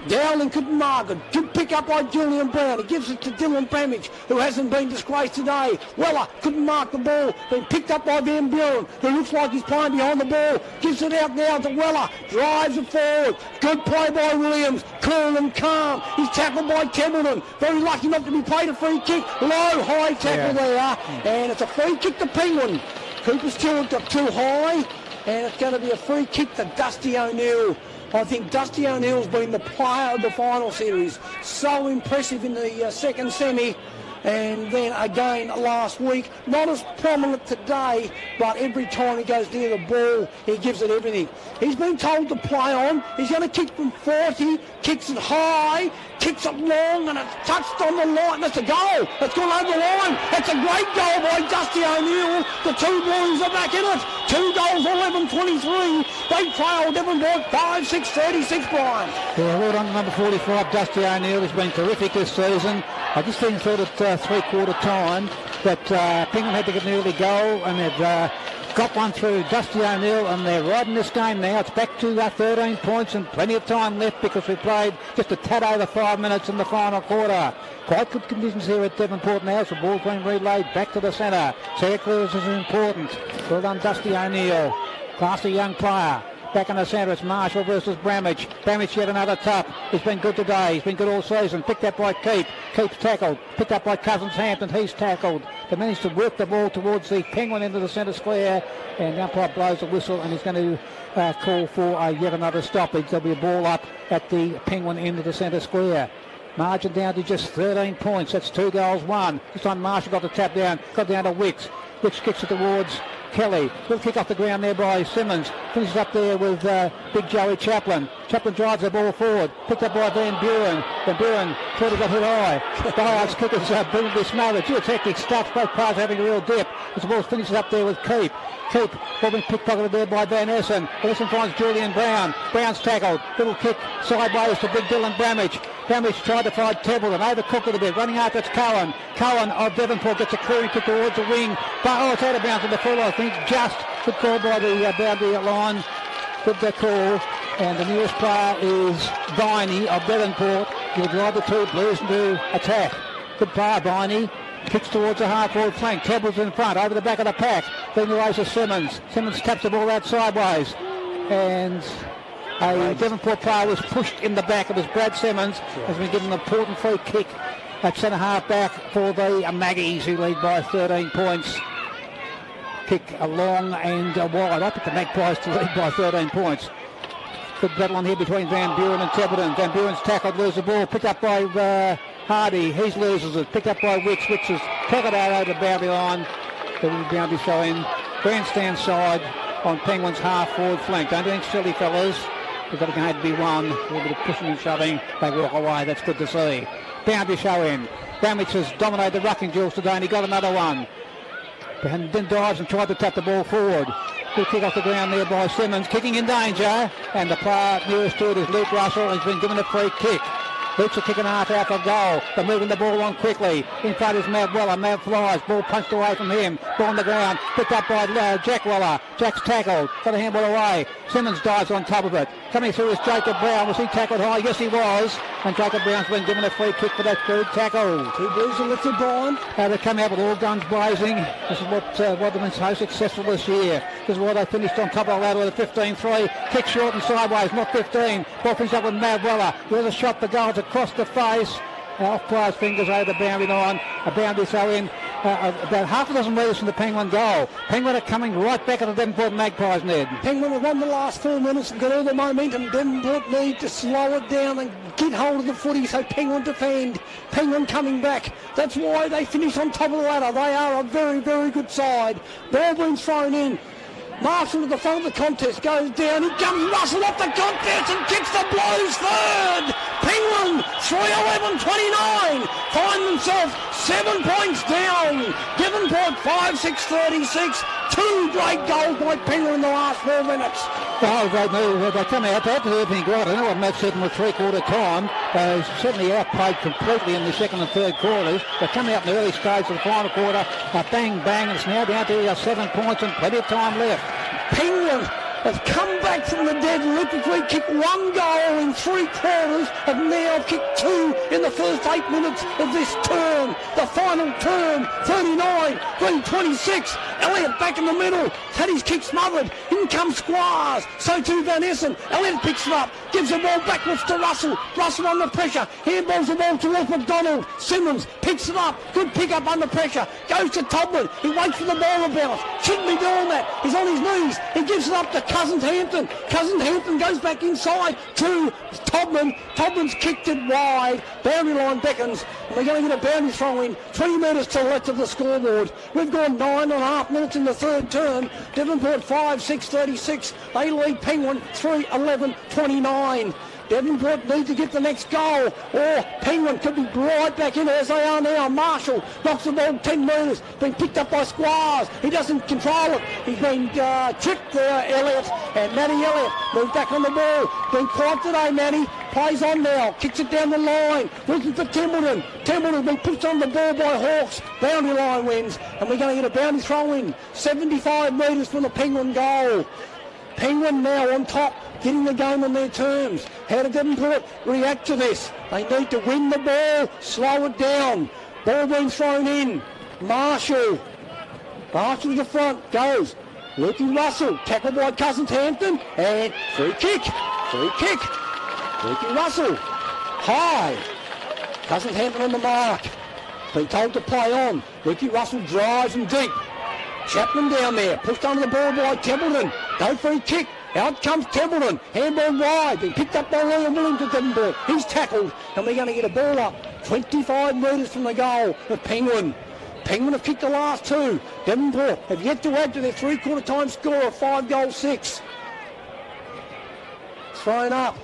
Dowling couldn't mark it. Good pick up by Julian Brown. He gives it to Dylan Bramage, who hasn't been disgraced today. Weller couldn't mark the ball. Been picked up by Van Buren, who looks like he's playing behind the ball. Gives it out now to Weller. Drives it forward. Good play by Williams. Cool and calm. He's tackled by Templeton. Very lucky not to be played a free kick. Low, high tackle there. And it's a free kick to Penguin. Cooper Stewart got too high. And it's going to be a free kick to Dusty O'Neill. I think Dusty O'Neill's been the player of the final series. So impressive in the second semi. and then again last week. Not as prominent today, but every time he goes near the ball, he gives it everything. He's been told to play on. He's going to kick from 40, kicks it high, kicks it long, and it's touched on the line. That's a goal. It's gone over the line. It's a great goal by Dusty O'Neill. The two boys are back in it. 2 goals, 11-23. They trail Devonport 5-6-36, Brian. Yeah, well done, number 45, Dusty O'Neill. He's been terrific this season. I just didn't thought at three-quarter time that Penguin had to get an early goal, and they've got one through Dusty O'Neill, and they're riding this game now. It's back to 13 points and plenty of time left because we played just a tad over 5 minutes in the final quarter. Quite good conditions here at Devonport now. So the ball's been relayed back to the centre. Clearance is important. Well done, Dusty O'Neill. Classy young player. Back in the centre, it's Marshall versus Bramage. Bramage yet another top. He's been good today. He's been good all season. Picked up by Keep. Keep's tackled. Picked up by Cousins Hampton. He's tackled. They managed to work the ball towards the Penguin into the centre square. And the umpire blows a whistle and he's going to call for yet another stoppage. There'll be a ball up at the Penguin into the centre square. Margin down to just 13 points. That's 2 goals, 1. This time Marshall got the tap down. Got down to Wicks. Wicks kicks it towards Kelly. Little kick off the ground there by Simmons. Finishes up there with big Joey Chaplin. Chaplin drives the ball forward. Picked up by Van Buren. Van Buren thought he got hit high. Dyer's kick is brilliantly smothered. Gee, it's hectic stuff. Both players having a real dip. As the ball finishes up there with Keep. Keep, ball being pickpocketed there by Van Essen. Essen finds Julian Brown. Brown's tackled. Little kick sideways to big Dylan Bramage. Bramage tried to find Templeton. Overcooked it a bit. Running after it's Cohen. Cohen of Devonport gets a clearing kick towards the wing. But it's out of bounds in the full, I think. Just good call by the boundary line. Good call. And the nearest player is Viney of Devonport. He'll drive the two Blues into attack. Good player, Viney. Kicks towards the half-forward flank. Temple's in front, over the back of the pack. Then the race to Simmons. Simmons taps the ball out sideways. And a Devonport player was pushed in the back. It was Brad Simmons. Has been given an important free kick at centre-half back for the Maggies, who lead by 13 points. Kick long and wide. I picked the Magpies to lead by 13 points. Good battle on here between Van Buren and Templeton. Van Buren's tackled, loses the ball. Picked up by Hardy. He loses it. Picked up by Wicks. Wicks is tackled out over the boundary line. The boundary showing grandstand side on Penguins' half-forward flank. Don't do anything silly, fellas. We've got to be one. A little bit of pushing and shoving. They walk away. That's good to see. Boundary show in. Bramage has dominated the rucking duels today and he got another one. And then dives and tried to tap the ball forward. Good kick off the ground there by Simmons. Kicking in danger. And the player nearest to it is Luke Russell. He's been given a free kick. Luke's a kick and a half out for goal. They're moving the ball on quickly. In front is Mav Weller. Mav flies. Ball punched away from him. Ball on the ground. Picked up by Jack Weller. Jack's tackled. Got a handball away. Simmons dives on top of it. Coming through is Jacob Brown. Was he tackled high? Yes, he was. And Jacob Brown's been given a free kick for that good tackle. 2 Blues are lifted, Brian. They come out with all guns blazing. This is what they've been so successful this year. This is why they finished on top of the ladder with a 15-3. Kick short and sideways, not 15. Ball finished up with Mav Weller. There's a shot for goals across the face. Off players' fingers over the boundary line. A boundary throw in about half a dozen metres from the Penguin goal. Penguin are coming right back at the Devonport Magpies, Ned. Penguin have won the last 4 minutes and got all the momentum. Devonport need to slow it down and get hold of the footy so Penguin defend. Penguin coming back. That's why they finish on top of the ladder. They are a very, very good side. Ball being thrown in. Marshall to the front of the contest, goes down, he comes Russell off the contest and kicks the Blues third. Penguin 3-11-29 find themselves 7 points down. Devonport 5-6-36. 2 great goals by Penguin in the last 4 minutes. Oh, great move. They come out. They have to do everything right. I don't know what Matt said in the three-quarter time. They certainly outplayed completely in the second and third quarters. They come out in the early stage of the final quarter. Bang, bang. It's now down to 7 points and plenty of time left. Penguin has come back from the dead, literally kicked 1 goal in 3 quarters, and now kicked 2 in the first 8 minutes of this term. The final term, 39-26. Elliott back in the middle, had his kick smothered. In comes Squires, so too Van Essen. Elliott picks it up, gives the ball backwards to Russell. Russell under pressure, handballs the ball towards McDonald. Simmons picks it up, good pick up under pressure. Goes to Tobler, he waits for the ball to bounce. Shouldn't be doing that. He's on his knees, he gives it up to Cousins-Hampton. Cousins-Hampton goes back inside to Todman. Todman's kicked it wide. Boundary line beckons. And we're going to get a boundary throw in 20 metres to the left of the scoreboard. We've gone 9.5 minutes in the third term. Devonport 5-6-36. They lead Penguin 3-11-29. Devonport need to get the next goal, or Penguin could be right back in as they are now. Marshall knocks the ball 10 metres, been picked up by Squires. He doesn't control it. He's been tripped there, Elliott, and Matty Elliott moved back on the ball. Been quiet today, Matty. Plays on now, kicks it down the line, looking for Templeton. Templeton been pushed on the ball by Hawks. Boundary line wins, and we're going to get a boundary throw in. 75 metres from the Penguin goal. Penguin now on top, getting the game on their terms. How did Devonport react to this? They need to win the ball, slow it down. Ball being thrown in. Marshall to the front, goes. Lukey Russell, tackled by Cousins-Hampton, and free kick. Lukey Russell, high. Cousins-Hampton on the mark. Been told to play on. Lukey Russell drives them deep. Chapman down there, pushed under the ball by Templeton. No free kick. Out comes Templeton. Handball wide. Been picked up by Liam Williams at Devonport. He's tackled, and we're going to get a ball up 25 metres from the goal of Penguin. Penguin have kicked the last two. Devonport have yet to add to their three-quarter time score of 5-6. Thrown up.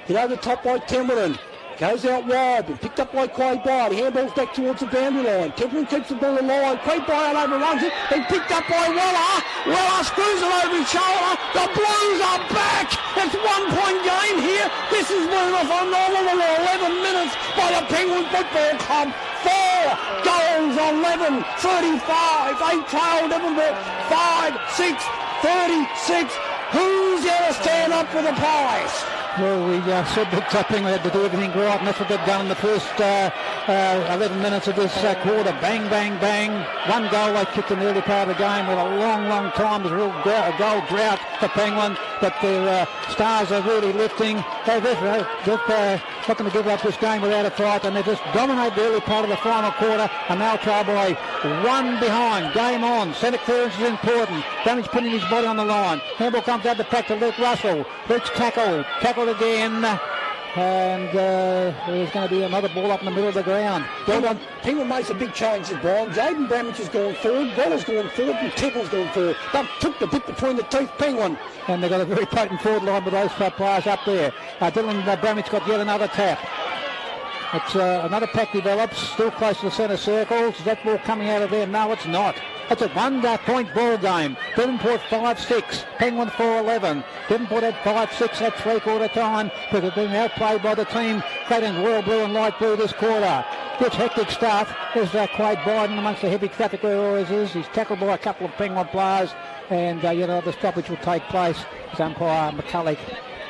Hit over the top by Templeton. Goes out wide, been picked up by Quade Bryant. Handballs back towards the boundary line. Templeton keeps the ball alive. Quade Bryant overruns it. Been picked up by Weller. Weller screws it over his shoulder. The Blues are back. It's 1 point game here. This is moving off a normal 11 minutes by the Penguin Football Club. 4 goals, 11-35. 8 trail Devonport. 5-6-36. Who's going to stand up for the Pies? Well, we said that Penguin had to do everything right, and that's what they've done in the first 11 minutes of this quarter. Bang, bang, bang. One goal they kicked in the early part of the game with a long, long time. There's a real goal drought for Penguin, but their stars are really lifting. They're not going to give up this game without a fight, and they just dominate the early part of the final quarter, and now trail by 1 behind. Game on. Centre clearance is important. Damage putting his body on the line. Handball comes out the pack to Luke Russell. Luke's tackled again, and there's going to be another ball up in the middle of the ground. Penguin makes a big change this Brian. Jaden Bramage has gone forward, Weller's gone forward, and Temple's gone forward. They've took the bit between the teeth, Penguin. And they've got a very potent forward line with those players up there. Dylan Bramage got yet another tap. It's another pack develops, still close to the centre circles. Is that ball coming out of there? No, it's not. It's a 1 point ball game. Devonport 5-6, Penguin 4-11. Devonport had 5-6 at three-quarter time, but they've been outplayed by the team creating royal blue and light blue this quarter. It's hectic stuff. There's Quade Bryden amongst the heavy traffic where he always is. He's tackled by a couple of Penguin players, and the stoppage will take place as umpire McCulloch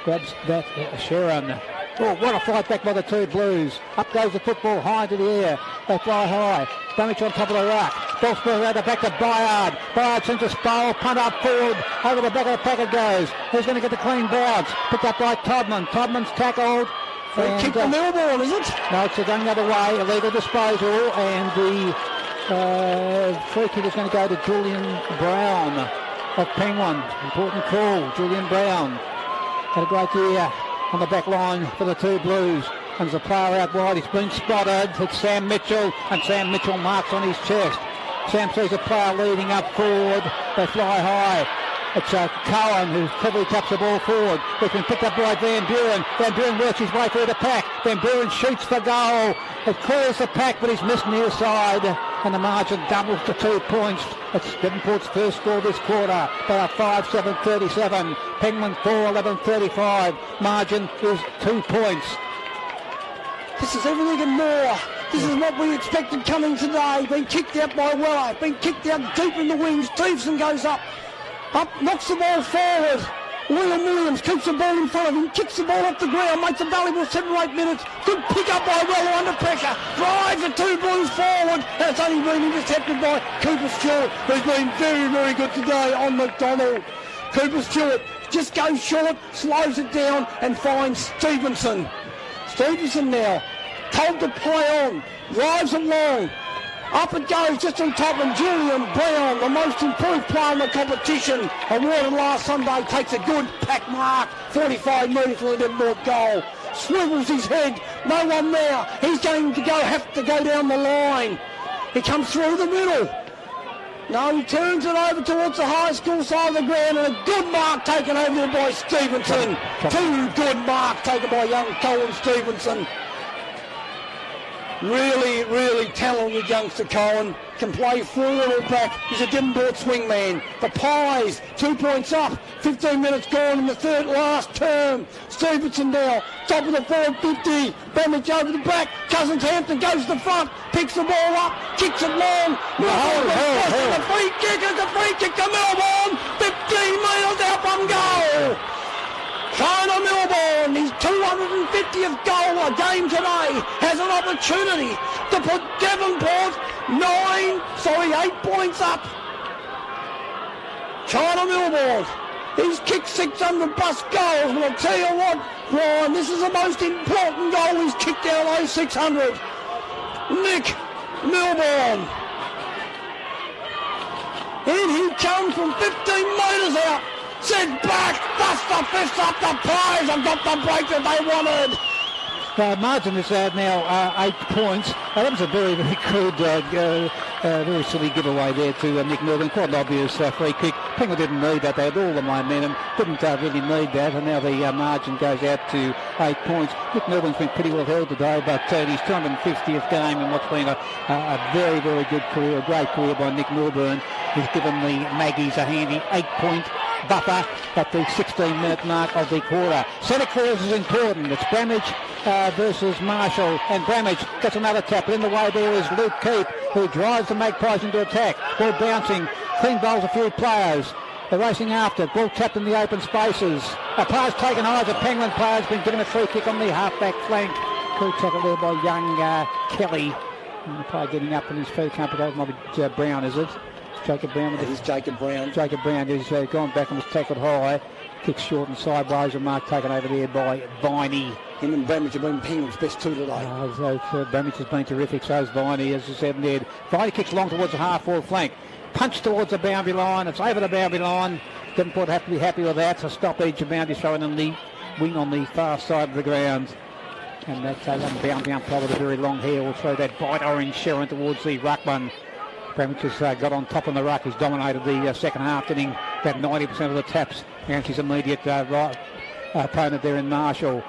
grabs that Sharon. Oh, what a fight back by the two Blues. Up goes the football high into the air. They fly high. Damage on top of the ruck. Ball spurs out the back to Bayard. Bayard sends a spiral, punt up forward. Over the back of the pack it goes. Who's going to get the clean bounce? Picked up by Todman. Todman's tackled. Kick the Melbourne, is it? No, it's going the other way. Illegal disposal, and the free kick is going to go to Julian Brown of Penguin. Important call, Julian Brown. Had a great year on the back line for the two Blues. And there's a player out wide. He's been spotted. It's Sam Mitchell, and Sam Mitchell marks on his chest. Sam sees a player leading up forward. They fly high. It's Cohen who cleverly taps the ball forward. It's been picked up by Van Buren. Van Buren works his way through the pack. Van Buren shoots for goal. It clears the pack, but he's missed near side. And the margin doubles to 2 points. It's Devonport's first score this quarter. They are 5-7-37. Penguin 4-11-35. Margin is 2 points. This is everything and more. This is what we expected coming today. Been kicked out by Weller. Been kicked out deep in the wings. Stevenson goes up, knocks the ball forward. Williams keeps the ball in front of him, kicks the ball off the ground, makes a valuable 7 or 8 minutes. Good pick up by Weller under pressure. Drives the two Blues forward, and it's only been intercepted by Cooper Stewart, who's been very, very good today on McDonald. Cooper Stewart just goes short, slows it down, and finds Stevenson. Stevenson now, told to play on, drives it long, Up it goes, just on top, and Julian Brown, the most improved player in the competition, awarded last Sunday, takes a good pack mark, 45 metres from the Devonport goal. Swivels his head, no one there. He's going to have to go down the line. He comes through the middle. No, he turns it over towards the high school side of the ground, and a good mark taken over there by Stevenson. Two good marks taken by young Colin Stevenson. Really, really talented youngster Cohen. Can play forward or back. He's a Devonport swingman. The Pies, 2 points up. 15 minutes gone in the third last term. Stevenson now, top of the 450. Bamage over the back. Cousins Hampton goes to the front. Picks the ball up. Kicks it long. The free kick is a free kick to Melbourne. 15 metres out from goal. China Melbourne, his 250th goal a game today, has an opportunity to put Devonport 8 points up. China Melbourne, he's kicked 600 plus goals, but I'll tell you what, Brian, this is the most important goal he's kicked out of those 600. Nick Melbourne. In he comes from 15 metres out. Sit back, dust the fists up, the Pies have got the break that they wanted. Margin is now 8 points. That was a very, very good, very silly giveaway there to Nick Melbourne. Quite an obvious free kick. Penguin didn't need that. They had all the momentum. Didn't really need that. And now the margin goes out to 8 points. Nick Melbourne's been pretty well held today, but his 250th game in what's been a very, very good career, a great career by Nick Melbourne. He's given the Maggies a handy 8-point buffer at the 16-minute mark of the quarter. Centre clears is important. It's Bramage versus Marshall, and Bramage gets another tap. In the way there is Luke Keep, who drives the Magpies into attack. Ball bouncing, clean bowls a few players. They're racing after. Ball tapped in the open spaces. A pass taken high. The Penguin player's been given a free kick on the half-back flank. Good tackle there by young Kelly. And the player getting up on his feet. Can't put might be Brown, is it? Jacob Brown. It is Jacob Brown. Jacob Brown has gone back and was tackled high. Kicks short and sideways. A mark taken over there by Viney. Him and Bramage have been Penguin's best two today. Bramage has been terrific. So has Viney, as I said there. Viney kicks long towards the half-forward flank. Punch towards the boundary line. It's over the boundary line. Devonport have to be happy with that. So stoppage. A boundary thrown in the wing on the far side of the ground. And that young boundary umpire with a very long hair will throw that bright orange Sharon towards the ruckman. Bramage has got on top in the ruck. He's dominated the second half, getting about 90% of the taps against his immediate opponent there in Marshall.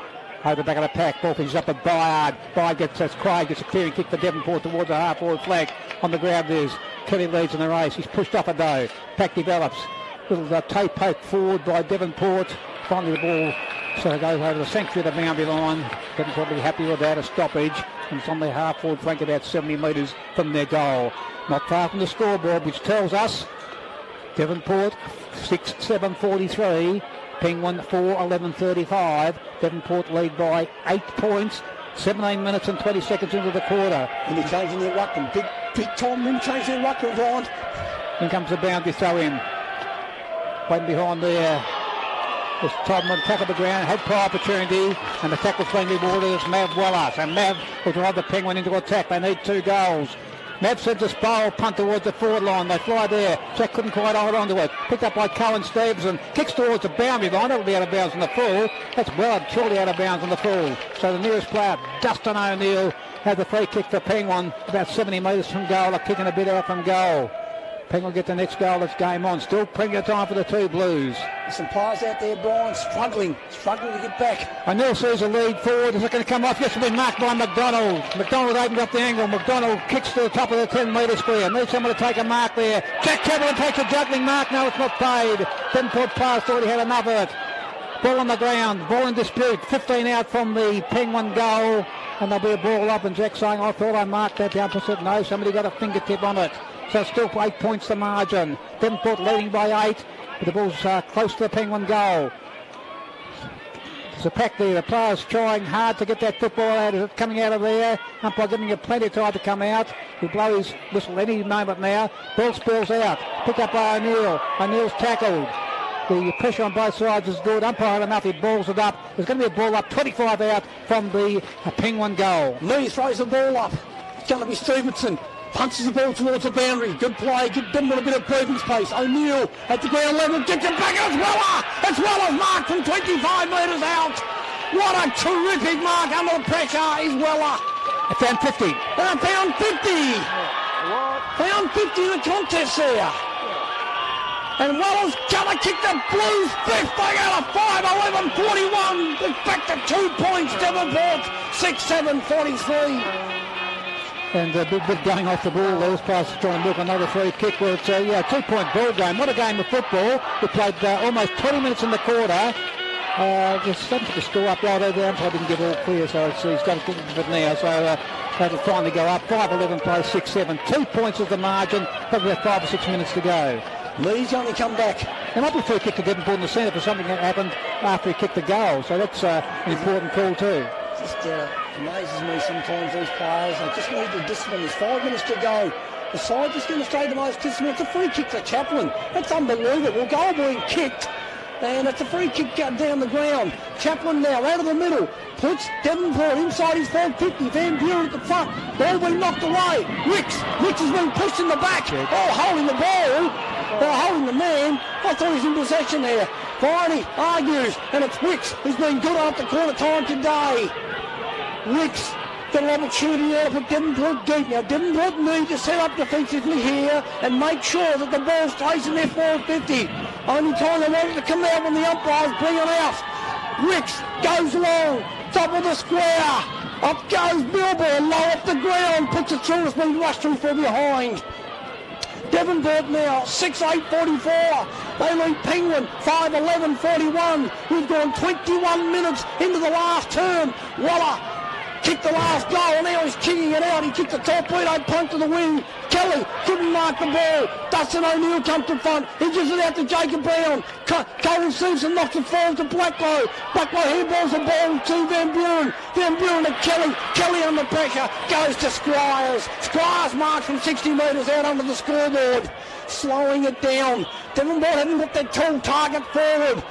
Over the back of the pack, ball finishes up at Byard. Byard Craig gets a clearing kick for Devonport towards the half-forward flag. On the ground there's Kelly leads in the race. He's pushed off a though. Pack develops. Little tape poke forward by Devonport. Finally the ball so it goes over the sanctuary of the boundary line. Devonport will be happy with that, a stoppage. And it's on their half-forward flank about 70 metres from their goal. Not far from the scoreboard, which tells us Devonport 6-7-43, Penguin 4-11-35. Devonport lead by 8 points, 17 minutes and 20 seconds into the quarter. And they're changing their ruckman. Big time them change their ruckman, Brian. In comes the boundary throw in. Waiting behind there. This Todman tackle the ground, had prior opportunity, and the tackle's been rewarded as Mav Wallace. And Mav will drive the Penguin into attack. They need 2 goals. Mav sends a spiral punt towards the forward line. They fly there. Jack couldn't quite hold on to it. Picked up by Cohen Stevenson. Kicks towards the boundary line. It'll be out of bounds on the full. That's well surely out of bounds on the full. So the nearest player, Dustin O'Neill, had the free kick for Penguin. About 70 metres from goal. They're kicking a bit out from goal. Penguin get the next goal. It's game on. Still plenty of time for the 2 Blues. There's some players out there, Brian, struggling to get back. O'Neill sees a lead forward. Is it going to come off? Yes, it's been marked by McDonald. McDonald opened up the angle. McDonald kicks to the top of the 10-metre square. Needs someone to take a mark there. Jack Cameron takes a juggling mark. No, it's not paid. Devonport pass thought he had enough of it. Ball on the ground. Ball in dispute. 15 out from the Penguin goal. And there'll be a ball up. And Jack saying, I thought I marked that. The opposite. No, somebody got a fingertip on it. So still 8 points the margin. Devonport leading by 8. But the ball's close to the Penguin goal. There's a pack there. The players trying hard to get that football out. Is it coming out of there? Umpire giving you plenty of time to come out. He'll blow his whistle any moment now. Ball spills out. Picked up by O'Neill. O'Neill's tackled. The pressure on both sides is good. Umpire enough. He balls it up. There's going to be a ball up. 25 out from the Penguin goal. Lee throws the ball up. It's going to be Stevenson. punches the ball towards the boundary. Good play, give Devonport a bit of breathing space. O'Neill at the ground level, gets it back, it's Weller! It's Weller's mark from 25 metres out. What a terrific mark under the pressure is Weller. I found 50. Found 50. Found 50 in the contest there. And Weller's gonna kick the Blues fifth. They got a 5-11-41. It's back to 2 points. Devonport 6-7-43. And a bit going off the ball. Those passes trying to look another free kick. Well, it's a 2-point ball game. What a game of football. We played almost 20 minutes in the quarter. There's something to score up right over there. I didn't get all clear, so he's got to get it now. So that'll finally go up. 5-11 plays 6-7. 2 points is the margin. Probably about 5 or 6 minutes to go. Lee's only come back. There might be a free kick to Devonport in the centre for something that happened after he kicked the goal. So that's an important call too. Just amazes me sometimes, these players. They just need the discipline. There's 5 minutes to go. The side just going to stay the most discipline. It's a free kick to Chaplin. That's unbelievable. Goal being kicked. And it's a free kick down the ground. Chaplin now out of the middle. Puts Devonport inside his 450. Van Buren at the front. Ball being knocked away. Wicks has been pushed in the back. Oh, holding the ball. Holding the man. I thought he was in possession there. Viney argues. And it's Wicks who's been good after quarter time today. Wicks got an opportunity there to put Devonport deep. Now Devonport need to set up defensively here and make sure that the ball stays in their 450. Only time they want it to come out when the umpires bring it out. Wicks goes long, top of the square. Up goes Milburn, low off the ground, puts it through, it's been rushed through from behind. Devonport now, 6-8-44. They lead Penguin, 5-11-41. We've gone 21 minutes into the last term. Waller kicked the last goal, now he's kicking it out. He kicked the torpedo punt to the wing. Kelly couldn't mark the ball. Dustin O'Neill comes to front. He gives it out to Jacob Brown. Colin Simpson knocks it forward to Blacklow. Blacklow handballs the ball to Van Buren. Van Buren to Kelly. Kelly under pressure. Goes to Squires. Squires marks from 60 metres out under the scoreboard. Slowing it down. Devonport haven't got that tall target forward.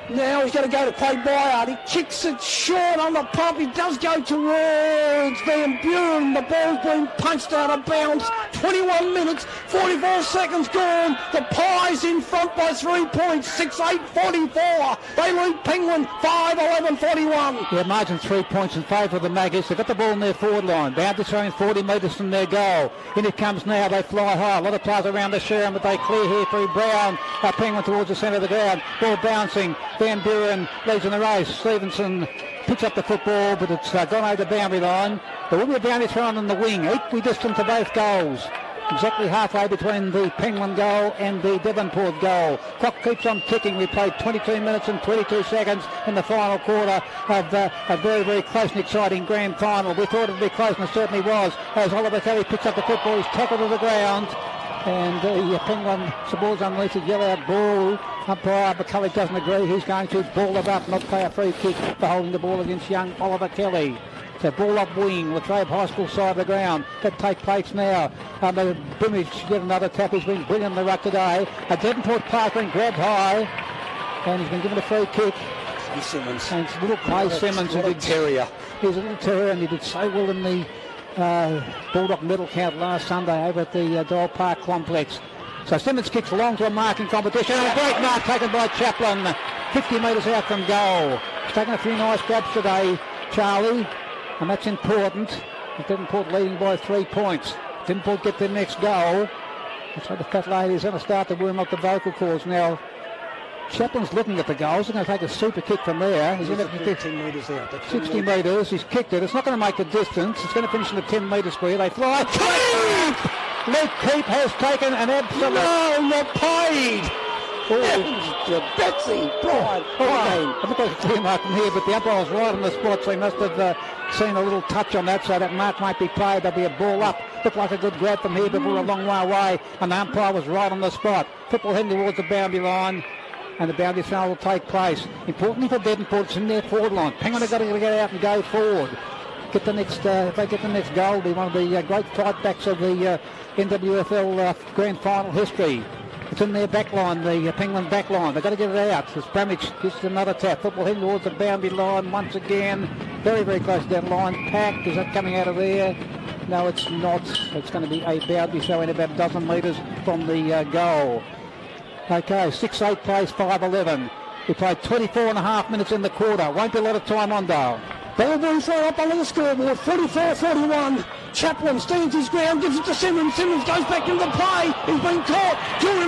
Now he's going to go to Craig Byard. He kicks it short on the pump. He does go towards Van Buren. The ball's been punched out of bounds. 21 minutes, 44 seconds gone. The Pies in front by 3 points. 6-8-44. They lead Penguin 5-11-41. Yeah, margin 3 points in favour of the Maggots. They've got the ball in their forward line. Bound to throwing 40 metres from their goal. In it comes now. They fly high. A lot of players around the Sherman, but they clear here through Brown. Penguin towards the centre of the ground. Ball bouncing. Van Buren leads in the race. Stevenson picks up the football, but it's gone over the boundary line. There will be a boundary thrown on the wing, equally distant to both goals. Exactly halfway between the Penguin goal and the Devonport goal. Clock keeps on ticking. We played 22 minutes and 22 seconds in the final quarter of a very, very close and exciting grand final. We thought it would be close, and it certainly was. As Oliver Kelly picks up the football, he's tackled to the ground. And the Penguin supporters unleash a yellow ball. Umpire McCulley doesn't agree. He's going to ball it up, not play a free kick for holding the ball against young Oliver Kelly. So ball up wing, Latrobe High School side of the ground. That take place now. Brimage get another tap. He's been brilliant in the ruck today. A Devonport player been grabbed high, and he's been given a free kick. Clay Simmons. And it's little Clay Simmons. What a terrier. He's a little terrier, and he did so well in the Bulldog medal count last Sunday over at the Doyle Park complex. So Simmons kicks along to a marking competition, and a great mark taken by Chaplin, 50 metres out from goal. He's taken a few nice grabs today, Charlie, and that's important. Devonport leading by 3 points. Devonport get their next goal. So the fat lady's going to start to warm up the vocal cords now. Chaplin's looking at the goals. He's going to take a super kick from there. He's going to 15 metres out. 60 metres. He's kicked it. It's not going to make the distance. It's going to finish in the 10-metre square. They fly. Keep! Luke Keep has taken an absolute... No, not paid! Oh, Betsy, Brian. I think there's a clear mark from here, but the umpire was right on the spot, so he must have seen a little touch on that, so that mark might be played. There'll be a ball up. Looked like a good grab from here, but we're a long way away, and the umpire was right on the spot. Football heading towards the boundary line, and the boundary throw will take place. Importantly for Devonport, it's in their forward line. Penguin have got to get out and go forward. Get the next, if they get the next goal, it'll be one of the great fight backs of the NWFL grand final history. It's in their back line, the Penguin back line. They've got to get it out. As Bramage gets another tap. Football heading towards the boundary line once again. Very, very close to that line. Pack, is that coming out of there? No, it's not. It's going to be a boundary showing about a dozen metres from the goal. Okay, 6-8 plays 5-11. We played 24 and a half minutes in the quarter. Won't be a lot of time on, Dale. Bellboy throw up under the scoreboard, 44-41. Chaplin stands his ground, gives it to Simmons. Simmons goes back into play. He's been caught. Julian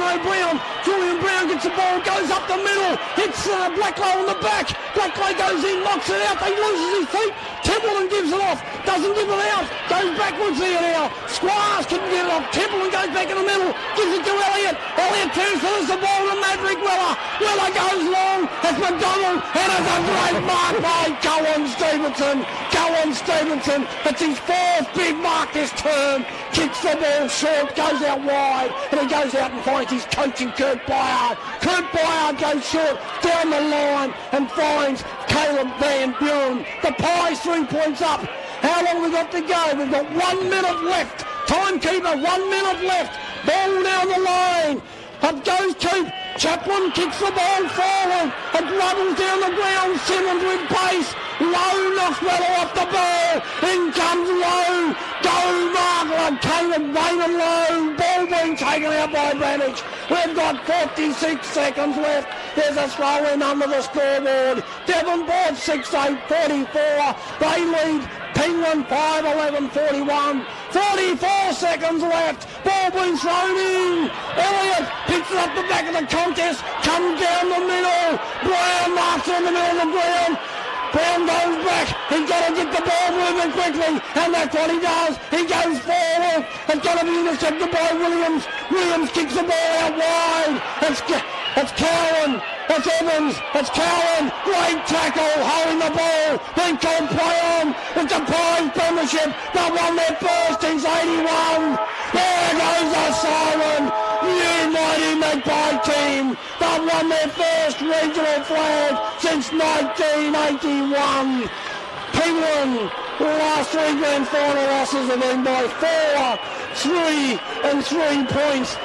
Brown gets the ball, goes up the middle, hits Blacklow on the back. Blacklow goes in, knocks it out. He loses his feet. Templeton gives it off, doesn't give it out, goes backwards there now. Squires couldn't get it off. Templeton goes back in the middle, gives it to Elliott. Elliott transfers the ball to Maverick Weller. Weller goes long. It's McDonald, and it's a great mark by Cohen Stevenson. It's his fourth big mark this term. Kicks the ball short, goes out wide, and he goes out and finds his coach in Kurt Byard. Kurt Byard goes short down the line and finds Caleb Van Buren. The Pies 3 points up. How long we got to go? We've got 1 minute left. Timekeeper, 1 minute left. Ball down the lane. Up goes Keith. Chaplin kicks the ball forward. It rubbles down the ground. Simmons with pace. Lowe knocks Weller off the ball. In comes Lowe. Go Markland. Caleb Raymond Lowe. Ball being taken out by Branich. We've got 46 seconds left. There's a throw in under the scoreboard. Devonport 6-8, 44. They lead Penguin 5-11-41. 44 seconds left. Ball being thrown in. Elliott picks it up the back of the contest. Comes down the middle. Brown marks in the middle of the ground. Brown goes back. He's got to get the ball moving quickly, and that's what he does. He goes forward. It's got to be intercepted by Williams. Williams kicks the ball out wide. It's Cowan. It's Evans. It's Cowan. Great tackle, holding the ball. Then called play on. It's a Pies premiership. They won their first since 81. There goes a siren. You mighty Magpie team. They've won their first regional flag since 1981. Penguin, the last 3 grand final losses have been by 4, 3 and 3 points.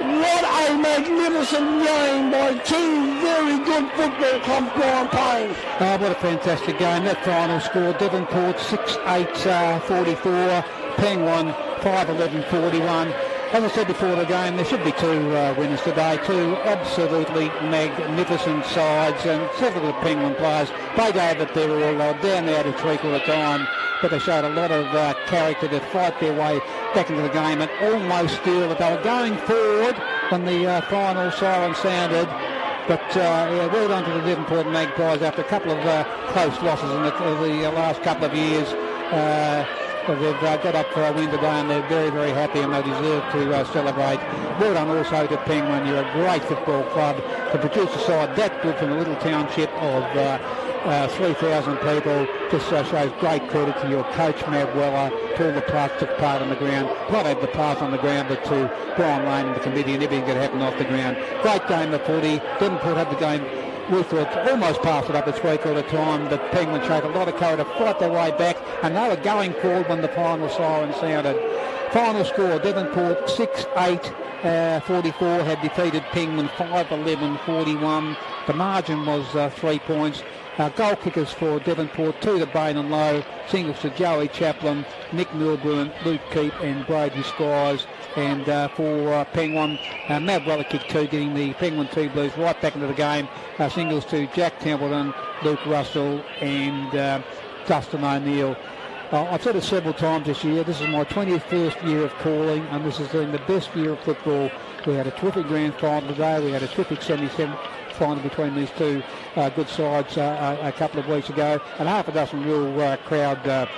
What a magnificent game by 2 very good football clubs, Brian Payne. Oh, what a fantastic game. That final score, Devonport 6-8, 44, Penguin 5-11-41. As I said before the game, there should be 2 winners today, 2 absolutely magnificent sides, and several of the Penguin players, they gave it their all. They were down there to three-quarter time, but they showed a lot of character to fight their way back into the game and almost steal it. They were going forward when the final siren sounded, but well done to the Devonport Magpies after a couple of close losses in the last couple of years. They've got up for a win today, and they're very, very happy, and they deserve to celebrate. Well done also to Penguin. You're a great football club to produce a side that good from a little township of 3,000 people. Just shows great credit to your coach, Matt Weller, to all the players took part on the ground. Not only the players on the ground, but to Brian Lane and the committee and everything that happened off the ground. Great game of footy. Devonport had the game. We thought almost passed it up at three-quarter time, but Penguin showed a lot of courage to fight their way back, and they were going forward when the final siren sounded. Final score, Devonport 6-8, 44 had defeated Penguin 5-11-41. The margin was 3 points. Goal kickers for Devonport, 2 to Bain and Lowe, singles to Joey Chaplin, Nick Milburn, Luke Keep and Brady Squires. And for Penguin, Matt Weller kicked 2, getting the Penguin 2 Blues right back into the game. Singles to Jack Templeton, Luke Russell and Dustin O'Neill. I've said it several times this year, this is my 21st year of calling, and this has been the best year of football. We had a terrific grand final today, we had a terrific 77th final between these 2 good sides a couple of weeks ago, and half a dozen real crowd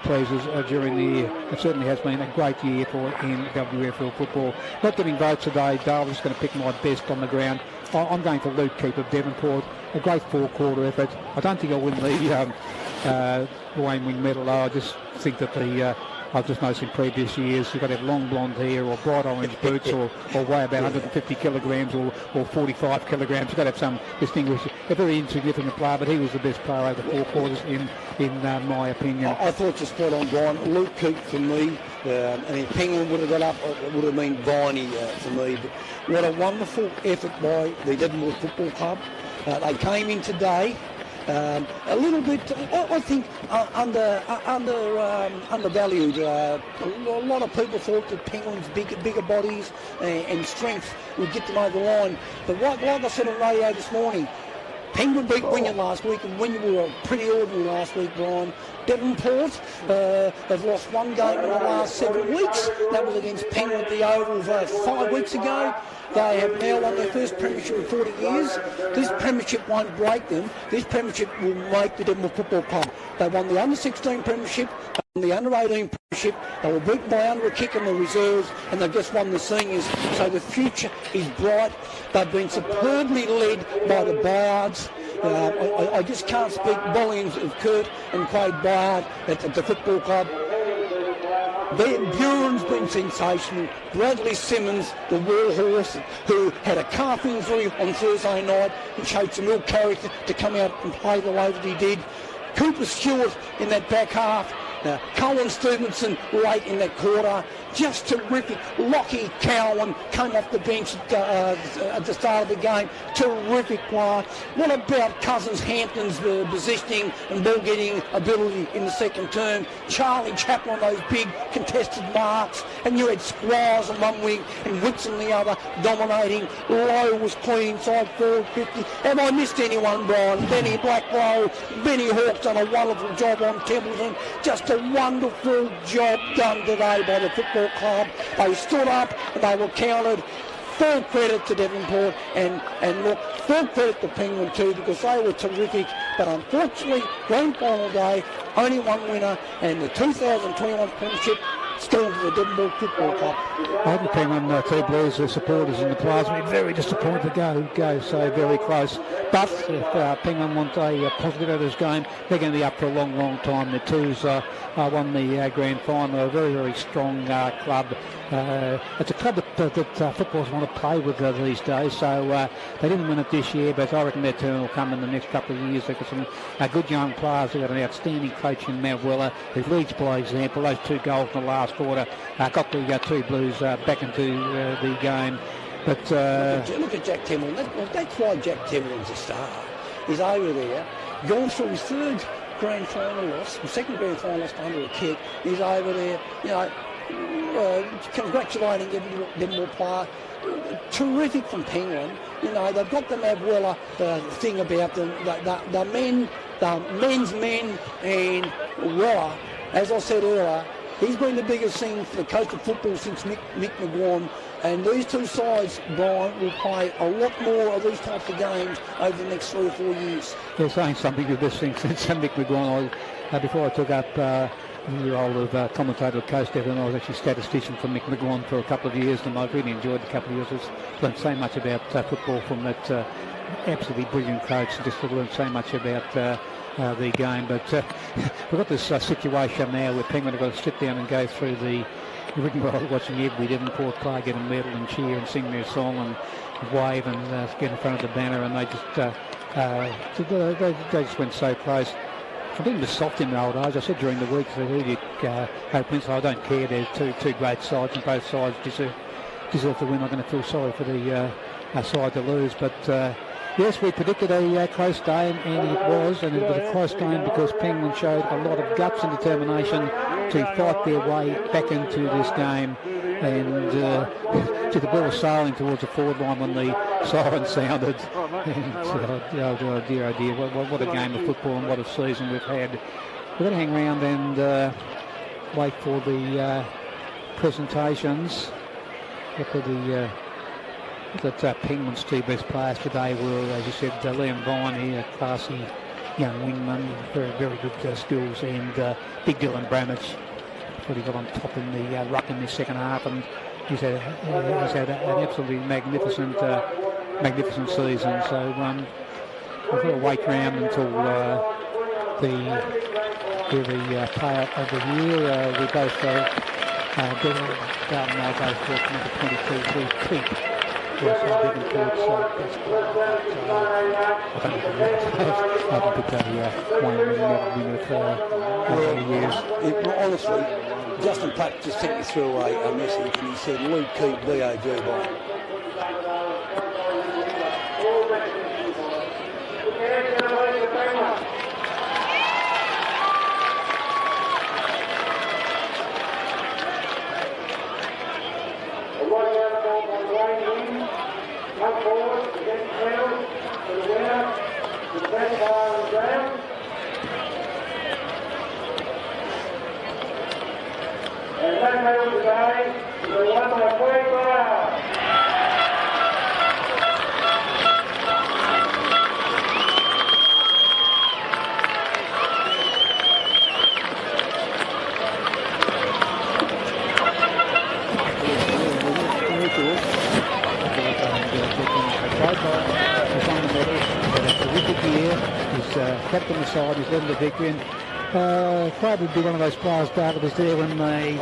pleasers during the year. It certainly has been a great year for NWFL football. Not getting votes today, Dale. I'm just going to pick my best on the ground. I'm going for Luke Keep of Devonport. A great 4-quarter effort. I don't think I'll win the Wayne Wing medal. I just think that I've just noticed in previous years you've got to have long blonde hair or bright orange boots or weigh about 150 kilograms or 45 kilograms. You've got to have some distinguished, a very insignificant player, but he was the best player over 4 quarters in my opinion. I thought you spot on, Brian. Luke Keep for me, and if Penguin would have got up, it would have been Viney for me. But what a wonderful effort by the Devonport Football Club. They came in today A little bit, I think, undervalued. A lot of people thought that Penguins' bigger bodies and strength would get them over the line. But like I said on radio this morning, Penguin beat Wynyard last week, and Wynyard were pretty ordinary last week, Brian. Devonport have lost one game in the last 7 weeks. That was against Penguin at the Oval 5 weeks ago. They have now won their first premiership in 40 years. This premiership won't break them. This premiership will make the Devonport Football Club. They won the under-16 premiership, the under-18 premiership. They were beaten by under a kick in the reserves, and they've just won the seniors. So the future is bright. They've been superbly led by the Bards. I just can't speak volumes of Kurt and Craig Bard at the football club. Buren's been sensational. Bradley Simmons, the warhorse, who had a calf injury on Thursday night and showed some real character to come out and play the way that he did. Cooper Stewart in that back half. Colin Stevenson late in that quarter. Just terrific. Lockie Cowan came off the bench at the start of the game. Terrific player. What about Cousins Hampton's positioning and ball getting ability in the second term? Charlie Chaplin, those big contested marks. And you had Squires on one wing and Whitson the other, dominating. Lowe was clean, side forward 50. Have I missed anyone, Brian? Benny Blacklow, Benny Hawke's done a wonderful job on Templeton. Just a wonderful job done today by the football club. They stood up and they were counted. Full credit to Devonport and look, full credit to Penguin too, because they were terrific. But unfortunately, grand final day, only one winner, and the 2021 premiership still to the Devonport Football Club. I think Penguin two Blues supporters in the plaza will be very disappointed to go so very close. But if Penguin want a positive out of this game, they're going to be up for a long time. The Twos won the grand final. A very, very strong club. It's a club that footballers want to play with these days. So they didn't win it this year, but I reckon their turn will come in the next couple of years. They've got some good young players. They've got an outstanding coach in Matt Weller, who leads by example. Those 2 goals in the last quarter got the two Blues back into the game. But look at Jack Templeton. That's why Jack Templeton's a star. He's over there, gone through his third grand final loss, his second grand final loss under a kick. He's over there, congratulating every more player. Terrific from Penguin. They've got the Matt Weller thing about them. The men's men and Weller, as I said earlier, he's been the biggest thing for the coach of football since Mick McGuan. And these two sides, Brian, will play a lot more of these types of games over the next 3 or 4 years. They're saying something of this thing since Mick McGuan. Before I took up the role of commentator at Coast FM, I was actually statistician for Mick McGuan for a couple of years, and I've really enjoyed the couple of years. I've learned so much about football from that absolutely brilliant coach. Just learned so much about the game. But we've got this situation now where Penguin have got to sit down and go through the rigmarole, watching every Devonport player get a medal and cheer and sing their song and wave and get in front of the banner, and they just went so close. I'm being soft in the old days. I said during the week that I don't care. They're two great sides, and both sides deserve to win. I'm going to feel sorry for the side to lose, but yes, we predicted a close game, and it was a close game because Penguin showed a lot of guts and determination to fight their way back into this game. And the ball was sailing towards the forward line when the siren sounded. And oh dear, what a game of football and what a season we've had. We're going to hang around and wait for the presentations. That Penguin's 2 best players today were, as you said, Liam Vine, a classy young wingman, very, very good skills, and Big Dylan Bramage. What he got on top in the ruck in the second half, and he's had an absolutely magnificent season. So we've got to wait around until the player of the year. We both go for number 22 will keep. Yes, I didn't best player. I haven't picked one in years. Honestly, Justin Pratt just sent me through a message, and he said, Luke Keep, B.O.G. Bond. Devonport against Wales for the winner, the best player on the ground. And that medal today is won by Greg Brown. He's on the medal. Had a terrific year. He's kept on the side. He's led the victory. And Craig would be one of those players that was there when they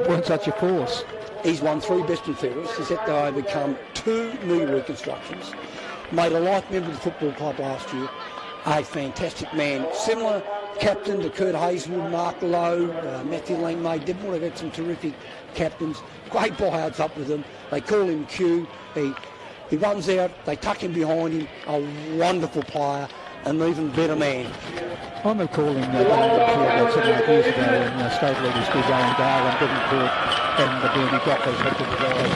weren't such a force. He's won 3 best and fairest. He's had to overcome 2 knee reconstructions. Made a life member of the football club last year. A fantastic man. Similar captain to Kurt Hazelwood, Mark Lowe, Matthew Langmaid. Devonport have had some terrific captains. Great buyouts up with them. They call him Q. He runs out. They tuck him behind him. A wonderful player. An even better man. I remember calling about 7 or 8 years ago when state league was still going down and Devonport and the Burnie Dockers had to provide.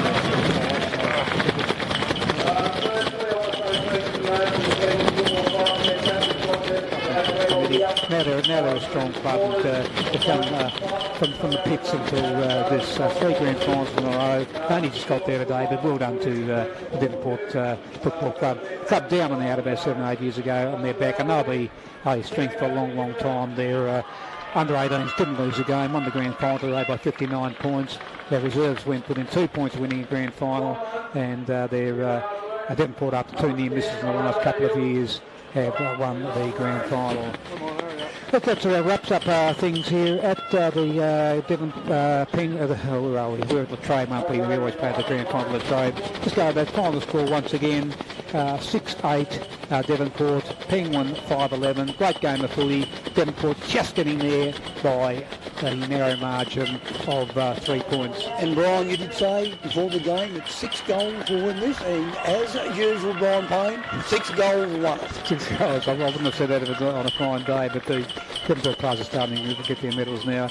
Now they're a strong club. They've done from the pits until this 3 grand finals in a row. They only just got there today, but well done to the Devonport Football Club. Club down on the out about 7 or 8 years ago, and they're back, and they'll be a strength for a long, long time. Their under 18s didn't lose a game, won the grand final today by 59 points. Their reserves went within 2 points of winning a grand final, and their Devonport, after 2 near misses in the last couple of years, have won the grand final. Look, that wraps up things here at the Devon Ping. Where are we? We're at the Trade, aren't we? We always play the grand final at the Trade. Just go that final score once again. 6-8 Devonport. Ping won 5-11. Great game of footy. Devonport just getting there by a narrow margin of 3 points. And Brian, you did say before the game that 6 goals will win this, and as usual, Brian Payne, 6 goals won it. 6 goals. I wouldn't have said that if it was on a fine day, but the Devonport players are starting to get their medals now.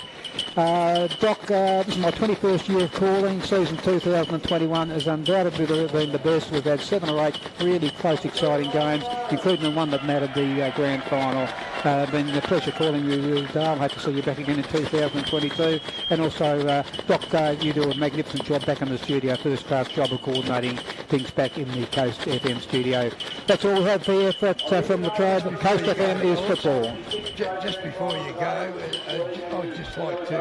Doc, this is my 21st year of calling. Season 2021 has undoubtedly been the best. We've had 7 or 8 really close, exciting games, including the one that mattered, the grand final. Been a pleasure calling you, Dale. Hope to see you back again in 2022. And also, Doc, you do a magnificent job back in the studio, first-class job of coordinating things back in the Coast FM studio. That's all we have for you from the Trade. Coast FM is football. Just before you go, I'd just like to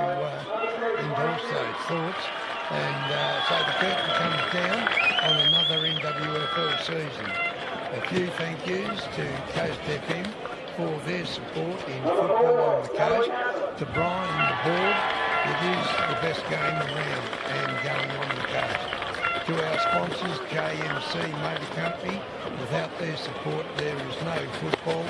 endorse those thoughts and say the curtain comes down on another NWFL season. A few thank yous to Coast FM for their support in football on the coast, to Brian and the board. It is the best game around and going on the coast. To our sponsors, JMC Motor Company, without their support there is no football.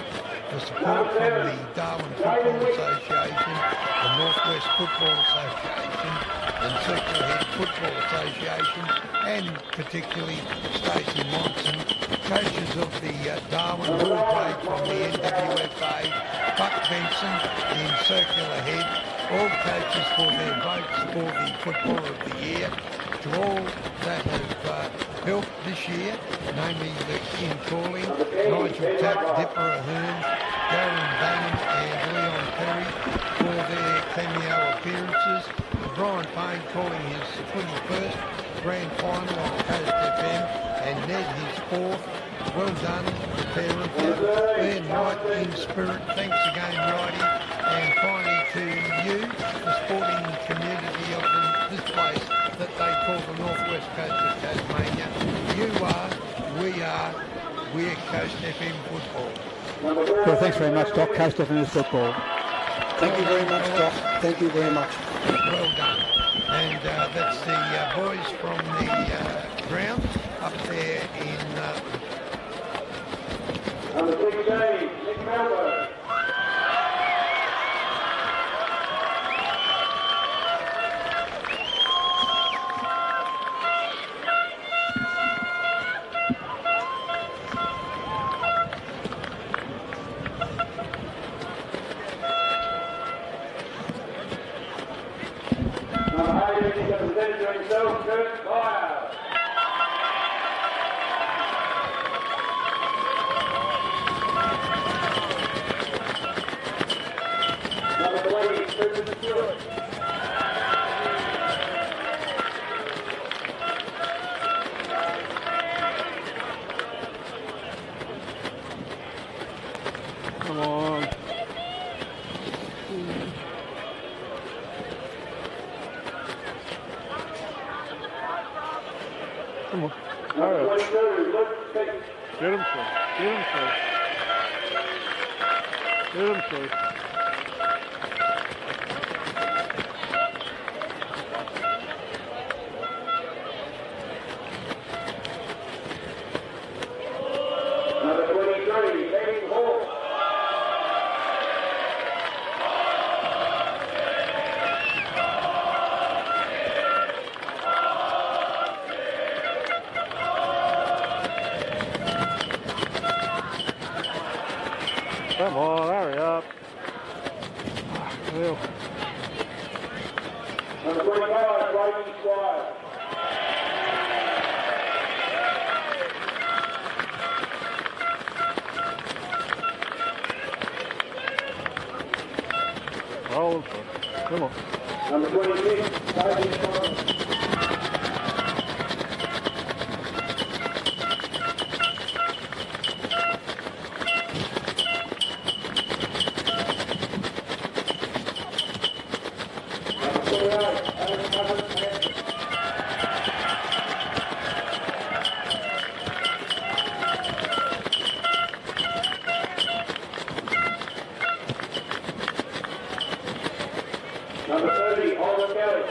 The support from the Darwin Football Association, the Northwest Football Association and Circular Head Football Association, and particularly Stacey Monson, coaches of the Darwin Bull Play from the NWFA, Buck Benson in Circular Head, all coaches for their votes for the Footballer of the Year. To all that have helped this year, namely the King Calling, Nigel Tapp, Dipper Ahern, Darren Bannon and Leon Perry for their cameo appearances. Brian Payne calling his 21st grand final on Coast FM, and Ned his 4th. Well done, the pair of you. They're right in spirit. Thanks again, Righty. And finally to you, the sporting community of this place that they call the Northwest Coast of Tasmania. You are, we're Coast FM football. Well, thanks very much, Doc. Coast FM is football. Thank you very much, Doc. Thank you very much. Well done. And that's the boys from the ground up there in... Number 16, Nick Melbourne. Number 18, representing himself, Kurt Fire. Get him through. Get him through. Get him through. Number 23, Devonport. Come on, hurry up. Well, Number 25, Brayden Squire. roll. Come on. Number 26, Brayden Squire. Number 30, Oliver Kelly.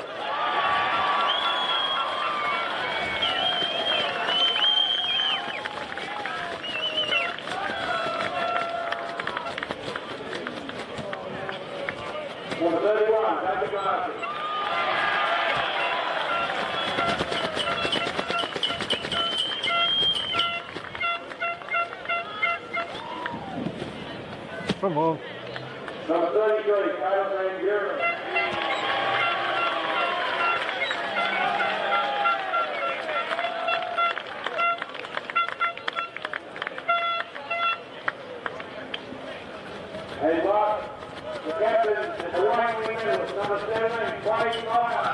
Number 31, David Martin. Come on. Number 33, Caleb Van Buren. And Mark, the captain and the right winger was number 17, Wayne Meyer.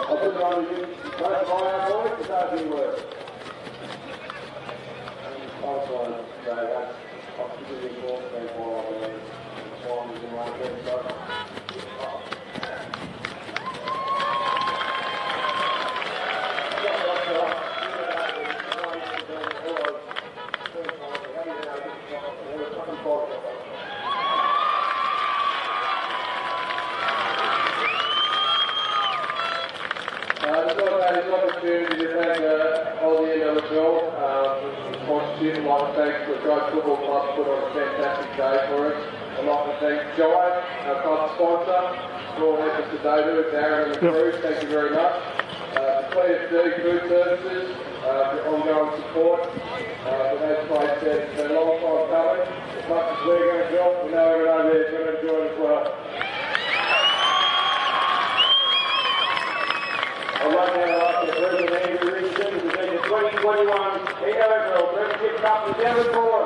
I'll put it on the both by our boys, it doesn't work. I just want to take this opportunity to thank all the NWFL sponsorship. I'd like to thank the Coach Football Club for put on a fantastic day for us. I'd like to thank Jai, our club sponsor, for all the efforts that they do, Darren and the crew. Thank you very much. PFD Food Services for your ongoing support. But as Craig said, it's been a long time coming. As much as we're going to help, we know everyone over there is going to enjoy it as well. I'd like to ask the President Andrew Richardson to present the 2021 NWFL Premiership Cup to Devonport.